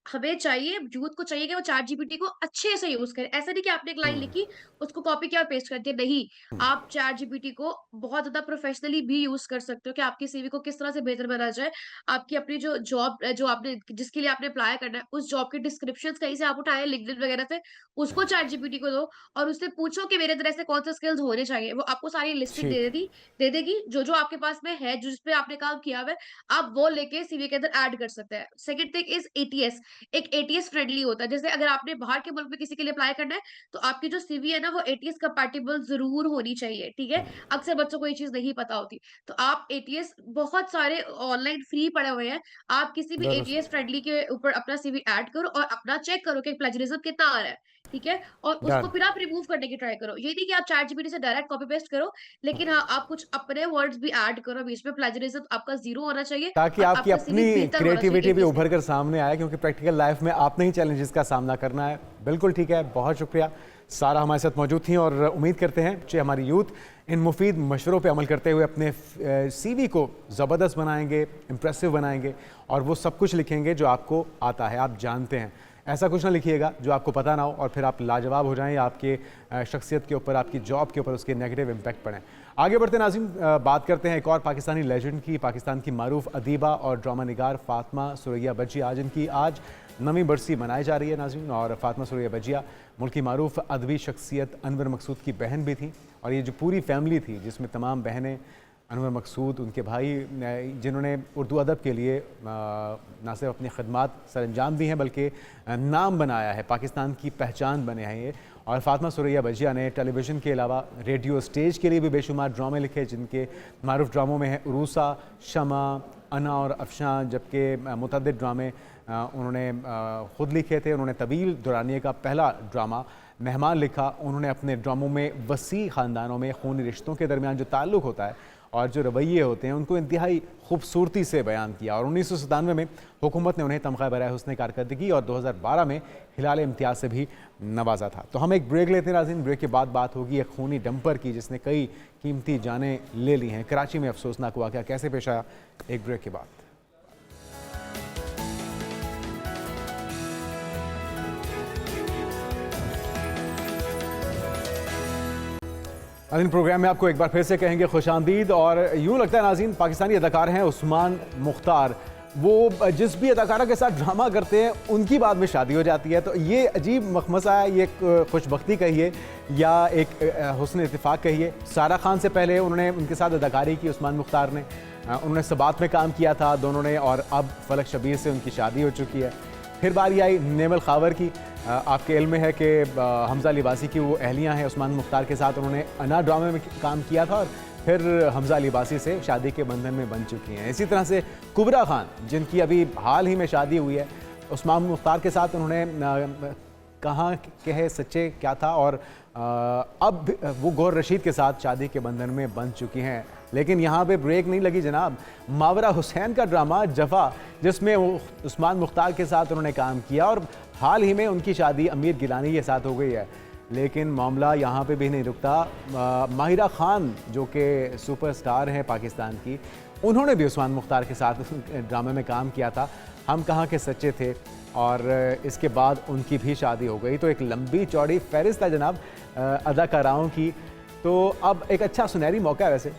हमें चाहिए यूथ को चाहिए कि वो चैट जीपीटी को अच्छे से यूज़ करे। ऐसा नहीं कि आपने एक लाइन लिखी, उसको कॉपी किया और पेस्ट कर दिया, नहीं। आप चैट जीपीटी को बहुत ज़्यादा प्रोफेशनली भी यूज़ कर सकते हो कि आपकी सीवी को किस तरह से बेहतर बनाया जाए। आपकी अपनी जो जॉब जो आपने जिसके लिए आपने अप्लाई करना है, उस जॉब के डिस्क्रिप्शंस कहीं से आप उठाएँ लिंक्डइन वगैरह से, उसको चैट जीपीटी को दो और उससे पूछो कि मेरे अंदर ऐसे कौन-से स्किल्स होने चाहिए। वो आपको सारी लिस्टेड ठीक। दे देगी, जो-जो आपके पास में है, जिस पे आपने काम किया हुआ है, आप वो लेके सीवी के अंदर ऐड कर सकते हैं। Second thing is ATS. एक एटीएस फ्रेंडली होता है। जैसे अगर आपने बाहर के मुल्क में किसी के लिए अप्लाई करना है, तो आपकी जो सीवी है ना वो एटीएस कंपैटिबल ज़रूर होनी चाहिए, ठीक है? अक्सर बच्चों को ये चीज़ नहीं पता होती। तो आप एटीएस बहुत सारे ऑनलाइन फ्री पड़े हुए हैं। आप किसी भी दुरुस्त। एटीएस फ्रेंडली के ऊपर अपना सीवी ऐड करो और अपना चेक करो कि प्लेजरिज्म कितना आ रहा है, ठीक है? और उसको डन। फिर आप रिमूव करने की ट्राई करो। ये नहीं कि आप चैट जीपीटी से डायरेक्ट कॉपी पेस्ट करो, लेकिन हाँ, आप कुछ अपने वर्ड्स भी ऐड करो बीच में। प्लेजरिज्म आपका ज़ीरो होना चाहिए ताकि और आपकी आपका सीवी अपनी बेहतर होना चाहिए क्रिएटिविटी भी एटीएस के उभर कर सामने आए, क्योंकि प्रैक्टिकल लाइफ में आपने ही चैलेंजेस का सामना करना है। बिल्कुल ठीक है, बहुत शुक्रिया। सारा हमारे साथ मौजूद थी और उम्मीद करते हैं कि हमारी यूथ इन मुफीद मशवरों पे अमल करते हुए अपने सीवी को ज़बरदस्त बनाएंगे, इम्प्रेसिव बनाएंगे और वो सब कुछ लिखेंगे जो आपको आता है, आप जानते हैं। ऐसा कुछ ना लिखिएगा जो आपको पता ना हो और फिर आप लाजवाब हो जाएं या आपके शख्सियत के ऊपर, आपकी जॉब के ऊपर उसके नेगेटिव इम्पैक्ट पड़ें। आगे बढ़ते नाज़रीन, बात करते हैं एक और पाकिस्तानी लेजेंड की, पाकिस्तान की मारूफ अदीबा और ड्रामा निगार फ़ातिमा सुरैया बज्जिया, जिनकी आज 9वीं बरसी मनाई जा रही है नाज़रीन। और फ़ातिमा सुरैया बज्जिया मुल्क की मारूफ अदबी शख्सियत अनवर मकसूद की बहन भी थी और ये जो पूरी फैमिली थी जिसमें तमाम बहनें, अनवर मकसूद, उनके भाई, जिन्होंने उर्दू अदब के लिए ना सिर्फ अपनी खदमात सर अंजाम दी हैं बल्कि नाम बनाया है, पाकिस्तान की पहचान बने हैं ये। और फातिमा सुरैया भजिया ने टेलीविज़न के अलावा रेडियो स्टेज के लिए भी बेशुमार ड्रामे लिखे, जिनके मारूफ ड्रामों में है उरूसा, शमा, अना और अफशां, जबकि मुतअद्दिद ड्रामे उन्होंने ख़ुद लिखे थे। उन्होंने तवील दुरानिया का पहला ड्रामा मेहमान लिखा। उन्होंने अपने ड्रामों में वसी ख़ानदानों में खूनी रिश्तों के दरमियान जो ताल्लुक़ होता है और जो रवैये होते हैं उनको इंतहाई खूबसूरती से बयान किया। और 1997 में हुकूमत ने उन्हें तमग़ा बराए हुस्न कारकर्दगी और 2012 में हिलाल इम्तियाज़ से भी नवाजा था। तो हम एक ब्रेक लेते हैं नाज़रीन। ब्रेक के बाद बात होगी एक खूनी डंपर की जिसने कई कीमती जानें ले ली हैं। कराची में अफसोसनाक वाक़या कैसे पेश आया, एक ब्रेक के बाद। नाज़रीन, प्रोग्राम में आपको एक बार फिर से कहेंगे खुशामदीद। और यूँ लगता है नाज़रीन, पाकिस्तानी अदाकार हैं उस्मान मुख्तार, वो जिस भी अदाकारा के साथ ड्रामा करते हैं उनकी बाद में शादी हो जाती है। तो ये अजीब मखमसा है, ये एक खुशबख्ती कहिए या एक हुस्न इत्तेफाक कहिए। सारा खान से पहले उन्होंने उनके साथ अदाकारी की उस्मान मुख्तार ने, उन्होंने सबात में काम किया था दोनों ने, और अब फलक शबीर से उनकी शादी हो चुकी है। फिर बारी आई नेमल खावर की। आपके इल्म में है कि हमज़ा लिबासी की वो अहलियाँ हैं उस्मान मुख्तार के साथ, उन्होंने अना ड्रामे में काम किया था और फिर हमज़ा लिबासी से शादी के बंधन में बन चुकी हैं। इसी तरह से कुबरा खान, जिनकी अभी हाल ही में शादी हुई है उस्मान मुख्तार के साथ, उन्होंने कहाँ कहे सच्चे क्या था, और अब वो गौर रशीद के साथ शादी के बंधन में बन चुकी हैं। लेकिन यहाँ पे ब्रेक नहीं लगी जनाब। मावरा हुसैन का ड्रामा जफ़ा, जिसमें उस्मान मुख्तार के साथ उन्होंने काम किया और हाल ही में उनकी शादी अमीर गिलानी के साथ हो गई है। लेकिन मामला यहाँ पे भी नहीं रुकता। माहिरा खान जो कि सुपरस्टार हैं पाकिस्तान की, उन्होंने भी उस्मान मुख्तार के साथ ड्रामे में काम किया था, हम कहाँ के सच्चे थे, और इसके बाद उनकी भी शादी हो गई। तो एक लंबी चौड़ी फहरिस्त है जनाब अदाकाराओं की। तो अब एक अच्छा सुनहरी मौका है वैसे,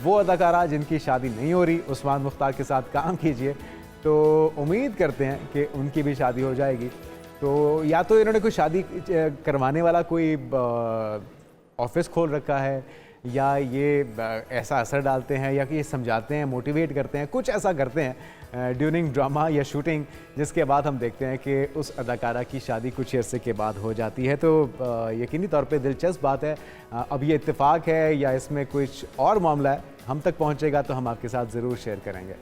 वो अदाकारा जिनकी शादी नहीं हो रही उस्मान मुख्तार के साथ काम कीजिए। तो उम्मीद करते हैं कि उनकी भी शादी हो जाएगी। तो या तो इन्होंने कोई शादी करवाने वाला कोई ऑफिस खोल रखा है, या ये ऐसा असर डालते हैं, या कि ये समझाते हैं, मोटिवेट करते हैं, कुछ ऐसा करते हैं ड्यूरिंग ड्रामा या शूटिंग, जिसके बाद हम देखते हैं कि उस अदाकारा की शादी कुछ अरसे के बाद हो जाती है। तो यकीनी तौर पे दिलचस्प बात है। अब ये इत्तेफाक है या इसमें कुछ और मामला है, हम तक पहुँचेगा तो हम आपके साथ ज़रूर शेयर करेंगे।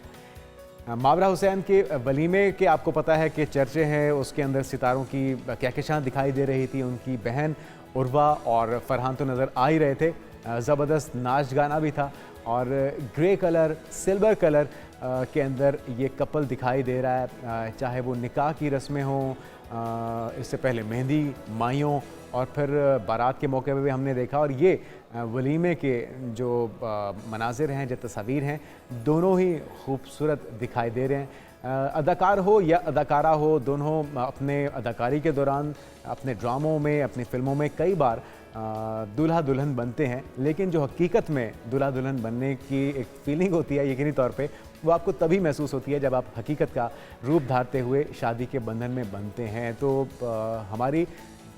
मावरा हुसैन के वलीमे के आपको पता है कि चर्चे हैं, उसके अंदर सितारों की कहकशां दिखाई दे रही थी। उनकी बहन उर्वा और फरहान तो नज़र आ ही रहे थे, ज़बरदस्त नाच गाना भी था, और ग्रे कलर सिल्वर कलर के अंदर ये कपल दिखाई दे रहा है। चाहे वो निकाह की रस्में हों, इससे पहले मेहंदी, माइयों, और फिर बारात के मौके पे भी हमने देखा। और ये वलीमे के जो मनाजिर हैं, जो तस्वीर हैं, दोनों ही खूबसूरत दिखाई दे रहे हैं। अदाकार हो या अदाकारा हो, दोनों अपने अदाकारी के दौरान अपने ड्रामों में, अपनी फ़िल्मों में कई बार दूल्हा दुल्हन बनते हैं। लेकिन जो हकीकत में दूल्हा दुल्हन बनने की एक फ़ीलिंग होती है यकीनी तौर पे, वो आपको तभी महसूस होती है जब आप हकीकत का रूप धारते हुए शादी के बंधन में बनते हैं। तो हमारी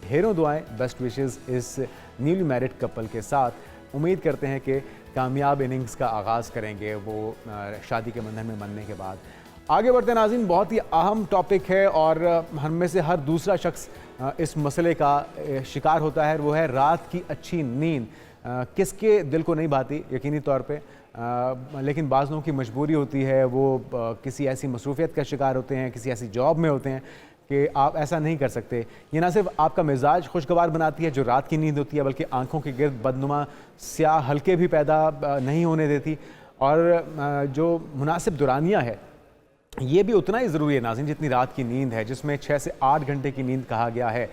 ढेरों दुआएं, बेस्ट विशेस इस न्यूली मैरिड कपल के साथ। उम्मीद करते हैं कि कामयाब इनिंग्स का आगाज़ करेंगे वो शादी के बंधन में बनने के बाद। आगे बढ़ते नाज़रीन, बहुत ही अहम टॉपिक है और हम में से हर दूसरा शख्स इस मसले का शिकार होता है, वो है रात की अच्छी नींद। किसके दिल को नहीं भाती यकीनी तौर पे, लेकिन बाज़ लोगों की मजबूरी होती है, वो किसी ऐसी मसरूफ़ियत का शिकार होते हैं, किसी ऐसी जॉब में होते हैं कि आप ऐसा नहीं कर सकते। ये ना सिर्फ आपका मिजाज खुशगवार बनाती है जो रात की नींद होती है, बल्कि आंखों के गिर्द बदनुमा स्याह हल्के भी पैदा नहीं होने देती। और जो मुनासिब दुरानिया है ये भी उतना ही ज़रूरी है नाज़रीन जितनी रात की नींद है, जिसमें 6 से 8 घंटे की नींद कहा गया है,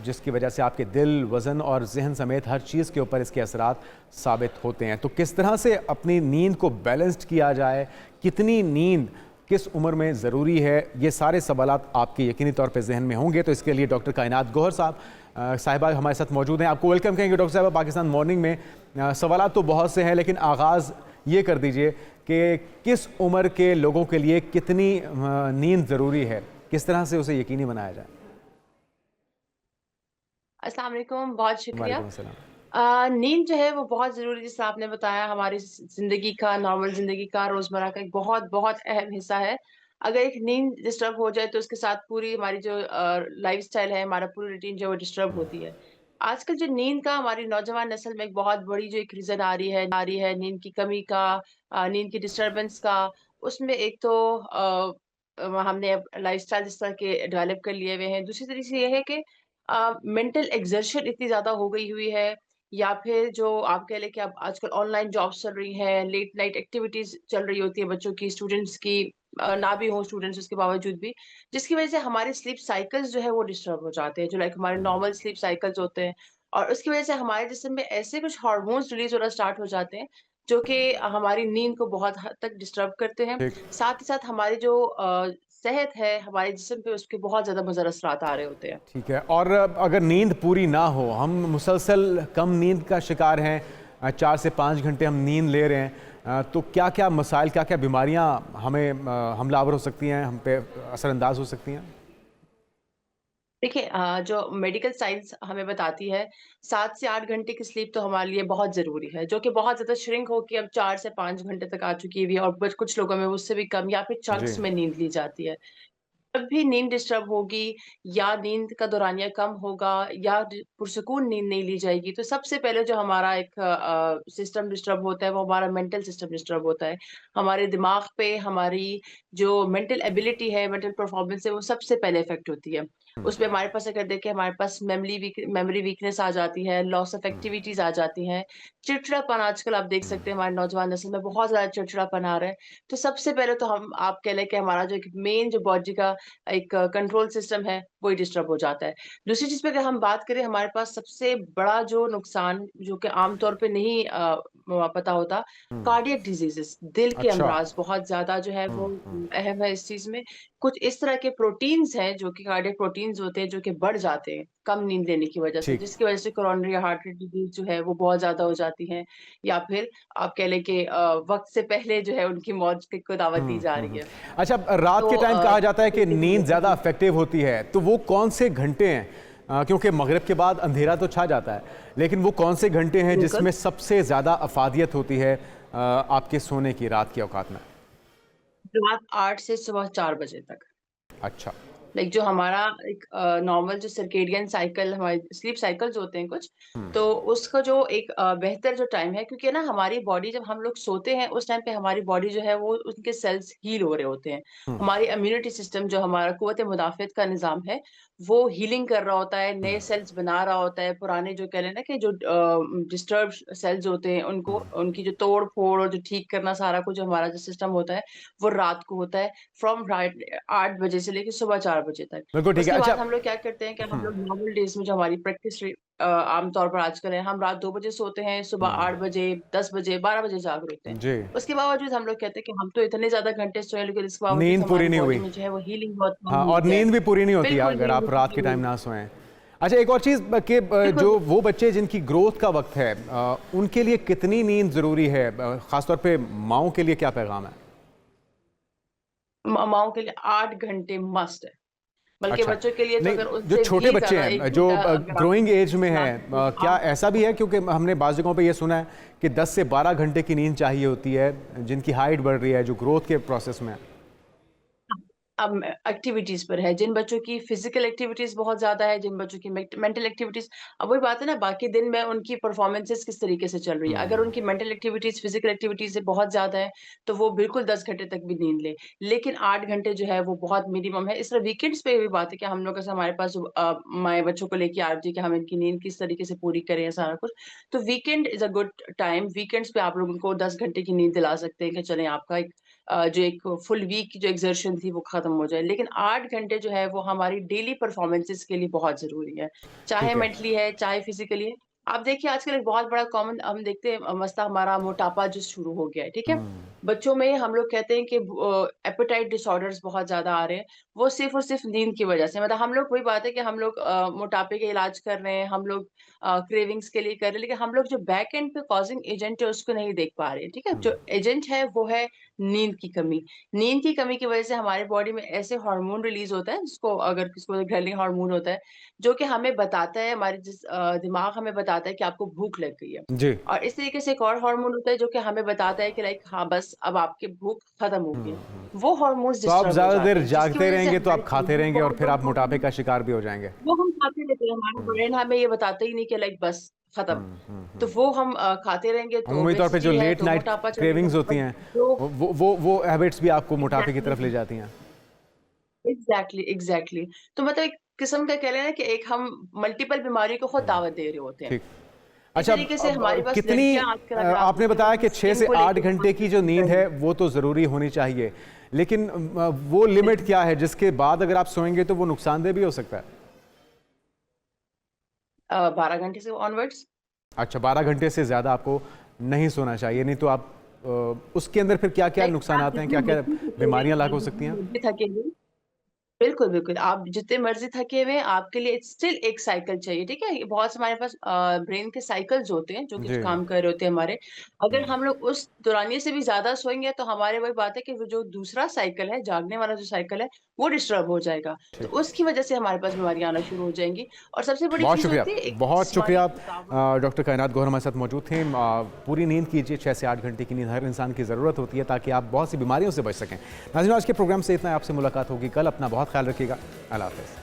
जिसकी वजह से आपके दिल, वज़न और जहन समेत हर चीज़ के ऊपर इसके असरात साबित होते हैं। तो किस तरह से अपनी नींद को बैलेंस्ड किया जाए, कितनी नींद किस उम्र में ज़रूरी है, ये सारे सवालात आपके यकीनी तौर पे जहन में होंगे। तो इसके लिए डॉक्टर कायनात गौहर साहिबा हमारे साथ मौजूद हैं। आपको वेलकम कहेंगे डॉक्टर साहिबा पाकिस्तान मॉर्निंग में। सवालात तो बहुत से हैं, लेकिन आगाज़ ये कर दीजिए कि किस उम्र के लोगों के लिए कितनी नींद ज़रूरी है, किस तरह से उसे यकीनी बनाया जाए। अस्सलाम वालेकुम, बहुत शुक्रिया। वालेकुम अस्सलाम। नींद जो है वो बहुत ज़रूरी, जैसे आपने बताया, हमारी ज़िंदगी का, नॉर्मल ज़िंदगी का, रोज़मर्रा का एक बहुत बहुत अहम हिस्सा है। अगर एक नींद डिस्टर्ब हो जाए तो उसके साथ पूरी हमारी जो लाइफ़स्टाइल है, हमारा पूरी रूटीन जो है वो डिस्टर्ब होती है। आजकल जो नींद का हमारी नौजवान नस्ल में एक बहुत बड़ी जो एक रीज़न आ रही है नींद की कमी का, नींद की डिस्टर्बेंस का, उसमें एक तो हमने अब लाइफ़स्टाइल जिस तरह के डेवलप कर लिए हुए हैं। दूसरी तरीके से ये है कि मेंटल एक्सर्शन इतनी ज़्यादा हो गई हुई है, या फिर जो आप कह लें कि अब आजकल ऑनलाइन जॉब्स चल रही हैं, लेट नाइट एक्टिविटीज़ चल रही होती है बच्चों की, स्टूडेंट्स की, ना भी हो स्टूडेंट्स उसके बावजूद भी, जिसकी वजह से हमारे स्लीप साइकिल्स जो है वो डिस्टर्ब हो जाते हैं, जो लाइक हमारे नॉर्मल स्लीप साइकिल्स होते हैं। और उसकी वजह से हमारे जिस्म में ऐसे कुछ हार्मोन्स रिलीज़ होना स्टार्ट हो जाते हैं, जो कि हमारी नींद को बहुत हद तक डिस्टर्ब करते हैं। ठीक साथ ही साथ हमारी जो सेहत है, हमारे जिस्म पे उसके बहुत ज़्यादा मुज़र असरात आ रहे होते हैं। ठीक है। और अगर नींद पूरी ना हो, हम मुसलसल कम नींद का शिकार हैं, 4 से 5 घंटे हम नींद ले रहे हैं, तो क्या-क्या मसाइल, क्या-क्या बीमारियां हमें हमलावर हो सकती हैं, हम पे असरअंदाज हो सकती हैं? देखिए जो मेडिकल साइंस हमें बताती है 7 से 8 घंटे की स्लीप तो हमारे लिए बहुत ज़रूरी है, जो कि बहुत ज़्यादा श्रिंक होके अब 4 से 5 घंटे तक आ चुकी हुई है, और बस कुछ लोगों में उससे भी कम या फिर जी। चंक्स में नींद ली जाती है। जब भी नींद डिस्टर्ब होगी, या नींद का दौरानिया कम होगा, या पुरसुकून नींद नहीं ली जाएगी, तो सबसे पहले जो हमारा एक सिस्टम डिस्टर्ब होता है वो हमारा मेंटल सिस्टम डिस्टर्ब होता है। हमारे दिमाग पे हमारी जो मेंटल एबिलिटी है, मेंटल परफॉर्मेंस है, वो सबसे पहले इफेक्ट होती है। हुँ, उसमें हमारे पास अगर देखें, हमारे पास मेमोरी वीकनेस आ जाती है, लॉस ऑफ हुँ। एक्टिविटीज आ जाती हैं, चिड़चिड़ापन आजकल आप देख सकते हैं हमारे नौजवान नस्ल में बहुत ज्यादा चिड़चिड़ापन आ रहा है। तो सबसे पहले तो हम आप कह लें कि हमारा जो एक मेन जो बॉडी का एक कंट्रोल सिस्टम है, वही डिस्टर्ब हो जाता है। दूसरी चीज़ पे अगर हम बात करें, हमारे पास सबसे बड़ा जो नुकसान जो कि आम तौर पे नहीं पता होता, हुँ। कार्डियक डिजीज़ेज़, दिल के अच्छा। अमराज़ बहुत ज़्यादा जो है वो हुँ, हुँ। अहम है इस चीज़ में। कुछ इस तरह के प्रोटीन्स हैं जो कि कार्डियक प्रोटीन्स होते हैं, जो कि बढ़ जाते हैं कम नींद लेने की वज़ह से, ठीक। जिसकी वज़ह से कोरोनरी हार्ट रेट डिज़ीज़ जो है वो बहुत ज़्यादा हो जाती है, या फिर आप कह लें कि वक़्त से पहले जो है उनकी मौत को दावत दी हुँ, जा हुँ, रही हुँ। है। अच्छा, रात तो के टाइम कहा जाता है कि नींद ज़्यादा जी। इफ़ेक्टिव होती है, तो वो कौन से घंटे हैं? क्योंकि मगरिब के बाद अंधेरा तो छा जाता है, लेकिन वो कौन से घंटे हैं बिल्कुल। जिसमें सबसे ज़्यादा अफ़ादियत होती है आपके सोने की, रात के औकात में? रात 8 से सुबह 4 बजे तक। अच्छा। लाइक जो हमारा एक नॉर्मल जो सर्केडियन साइकिल, हमारे स्लीप साइकिल्स होते हैं कुछ, हुँ, तो उसका जो एक बेहतर जो टाइम है, क्योंकि ना हमारी बॉडी जब हम लोग सोते हैं उस टाइम पे हमारी बॉडी जो है वो उनके सेल्स हील हो रहे होते हैं। हुँ, हमारी इम्यूनिटी सिस्टम जो हमारा कुव्वत मुदाफ़ियत का निज़ाम है, वो हीलिंग कर रहा होता है, नए सेल्स बना रहा होता है, पुराने जो कह लें ना कि जो डिस्टर्ब्ड सेल्स होते हैं उनको, हुँ। उनकी जो तोड़-फोड़ और जो ठीक करना सारा कुछ जो हमारा जो सिस्टम होता है, वो रात को होता है, फ्रॉम राइट 8 बजे से लेके सुबह 4 बजे तक। बिल्कुल ठीक है। उसके अच्छा। बाद हम लोग क्या करते हैं कि हम हुँ, लोग नॉर्मल डेज़ में जो हमारी प्रैक्टिस आम तौर पर आजकल है, हम रात 2 बजे सोते हैं, सुबह हुँ। 8 बजे, 10 बजे, 12 बजे जाग रहे होते हैं। जी। उसके बावजूद हम लोग कहते हैं कि हम तो इतने ज़्यादा घंटे सोए, लेकिन इसके बावजूद नींद पूरी हमारी नहीं बॉडी हुई। में जो है वो हीलिंग बहुत कम हाँ, हुई और है। नींद भी पूरी नहीं होती है बिल्कुल अगर नींद आप रात के पूरी टाइम नहीं ना सोएं। अच्छा, एक और चीज़ कि बिल्कुल। जो वो बच्चे जिनकी ग्रोथ का वक्त है, उनके लिए कितनी नींद ज़रूरी है? ख़ासतौर पे माँओं के लिए क्या पैगाम है? माँओं के लिए 8 घंटे मस्ट है। बल्कि अच्छा, बच्चों के लिए तो नहीं, अगर जो उससे छोटे भी बच्चे ज़्यादा 1 हैं, जो घंटा अगर आप ग्रोइंग एज में हैं, क्या आप ऐसा भी है? क्योंकि हमने बाज़ जगहों पे ये सुना है कि 10 से 12 घंटे की नींद चाहिए होती है, जिनकी हाइट बढ़ रही है, जो ग्रोथ के प्रोसेस में है। अब एक्टिविटीज़ पर है, जिन बच्चों की फिज़िकल एक्टिविटीज़ बहुत ज़्यादा है, जिन बच्चों की मेंटल एक्टिविटीज़, अब वही बात है ना, बाकी दिन में उनकी परफ़ॉर्मेंसेस किस तरीके से चल रही है। अगर हुँ, उनकी मेंटल एक्टिविटीज़, फिज़िकल एक्टिविटीज़ से बहुत ज़्यादा है, तो वो बिल्कुल 10 घंटे तक भी नींद लें। लेकिन 8 घंटे जो है वो बहुत मिनिमम है। इस तरह वीकेंड्स पे भी बात है कि हम लोग जैसे हमारे पास माएँ बच्चों को लेके आ रही है कि हम इनकी नींद किस तरीके से पूरी करें, सारा कुछ। तो weekend is a good time, weekends पे आप लोग उनको 10 घंटे की नींद दिला सकते हैं कि चलें आपका एक जो एक फुल वीक की जो एक्सर्शन थी वो खत्म हो जाए। लेकिन 8 घंटे जो है वो हमारी डेली परफॉर्मेंसेस के लिए बहुत ज़रूरी है। चाहे ठीक है। मेंटली है, चाहे फिज़िकली है। आप देखिए आजकल एक बहुत बड़ा कॉमन हम देखते हैं मसला हमारा मोटापा जो शुरू हो गया है, ठीक है? हुँ, बच्चों में हम लोग कहते हैं कि एपेटाइट डिसऑर्डर्स बहुत ज़्यादा आ रहे हैं। वो सिर्फ़ और सिर्फ़ नींद की वज़ह से, मतलब हम लोग, वही बात है कि हम लोग मोटापे के इलाज कर रहे हैं, हम लोग क्रेविंग्स के लिए कर रहे हैं, लेकिन हम लोग जो बैक एंड पे कॉज़िंग एजेंट है उसको नहीं देख पा रहे हैं, ठीक है? हुँ, जो एजेंट है वो है नींद की कमी। नींद की कमी की वजह से हमारी बॉडी में ऐसे हार्मोन रिलीज़ होता है, जिसको अगर किसको घ्रेलिन हार्मोन होता है, जो कि हमें बताता है, हमारे दिमाग हमें बताता है कि आपको भूख लग गई है। जी। और इस तरीके से एक और हार्मोन होता है जो कि हमें बताता है कि लाइक हाँ, बस बस अब आपकी भूख खत्म हो गई, वो हार्मोन्स तो आप डिस्टर्ब हो ज्यादा जाते देर हैं, जिसकी जागते वजह से रहेंगे तो आप हमारी खाते खून रहेंगे और बहुत फिर आप बहुत मोटापे का शिकार भी हो जाएंगे। वो हम खाते रहते हैं, हमारा ब्रेन हमें ये बताता ही नहीं कि लाइक बस खत्म, तो वो हम खाते रहेंगे तो अमूमी तौर पे जो ओबेसिटी है लेट तो नाइट मोटापा चलेगा। क्रेविंग्स होती और हैं जो वो हैबिट्स भी आपको मोटापे की तरफ ले जाती हैं। एग्जैक्टली तो मतलब एक किस्म का कह लेना कि एक हम मल्टीपल बीमारियों को खुद दावत दे रहे होते हैं। ठीक। इस अच्छा, तरीके से हमारे पास कितनी लड़कियां आजकल अगर आप आपने देखें बताया तो कि 6 से स्किन को 8 लेके घंटे की जो नींद है वो तो ज़रूरी होनी चाहिए, लेकिन वो लिमिट क्या है जिसके बाद अगर आप सोएंगे तो वो नुकसानदेह भी हो सकता है? 12 घंटे से ऑनवर्ड्स। अच्छा, 12 घंटे से ज़्यादा आपको नहीं सोना चाहिए, नहीं तो आप उसके अंदर फिर क्या क्या नुकसान आते हैं, क्या क्या बीमारियां लाक हो सकती हैं? थके हुए, बिल्कुल, बिल्कुल। आप जितने मर्ज़ी थके हुए हैं, आपके लिए स्टिल एक साइकिल चाहिए, ठीक है? बहुत से हमारे पास ब्रेन के साइकिल्स होते हैं, जो कि जी। काम कर रहे होते हैं हमारे। अगर हम लोग उस दौरानिये से भी ज़्यादा सोएँगे, तो हमारे वही बात है कि वो जो दूसरा साइकिल है, जागने वाला जो साइकिल है, वो डिस्टर्ब हो जाएगा। तो उसकी वजह से हमारे पास बीमारियाँ आना शुरू हो जाएँगी और सबसे बड़ी बहुत चीज़ शुक्रिया, होती है एक बहुत जिस्मानी शुक्रिया। थकावट। डॉक्टर कायनात गौहर हमारे साथ मौजूद थे। पूरी नींद कीजिए, 6 से 8 घंटे की नींद हर इंसान की ज़रूरत होती है ताकि आप बहुत सी बीमारियों से बच सकें। नाज़रीन, आज के प्रोग्राम से इतना, आपसे मुलाकात होगी कल। अपना बहुत ख्याल रखिएगा। अल्लाह हाफ़िज़।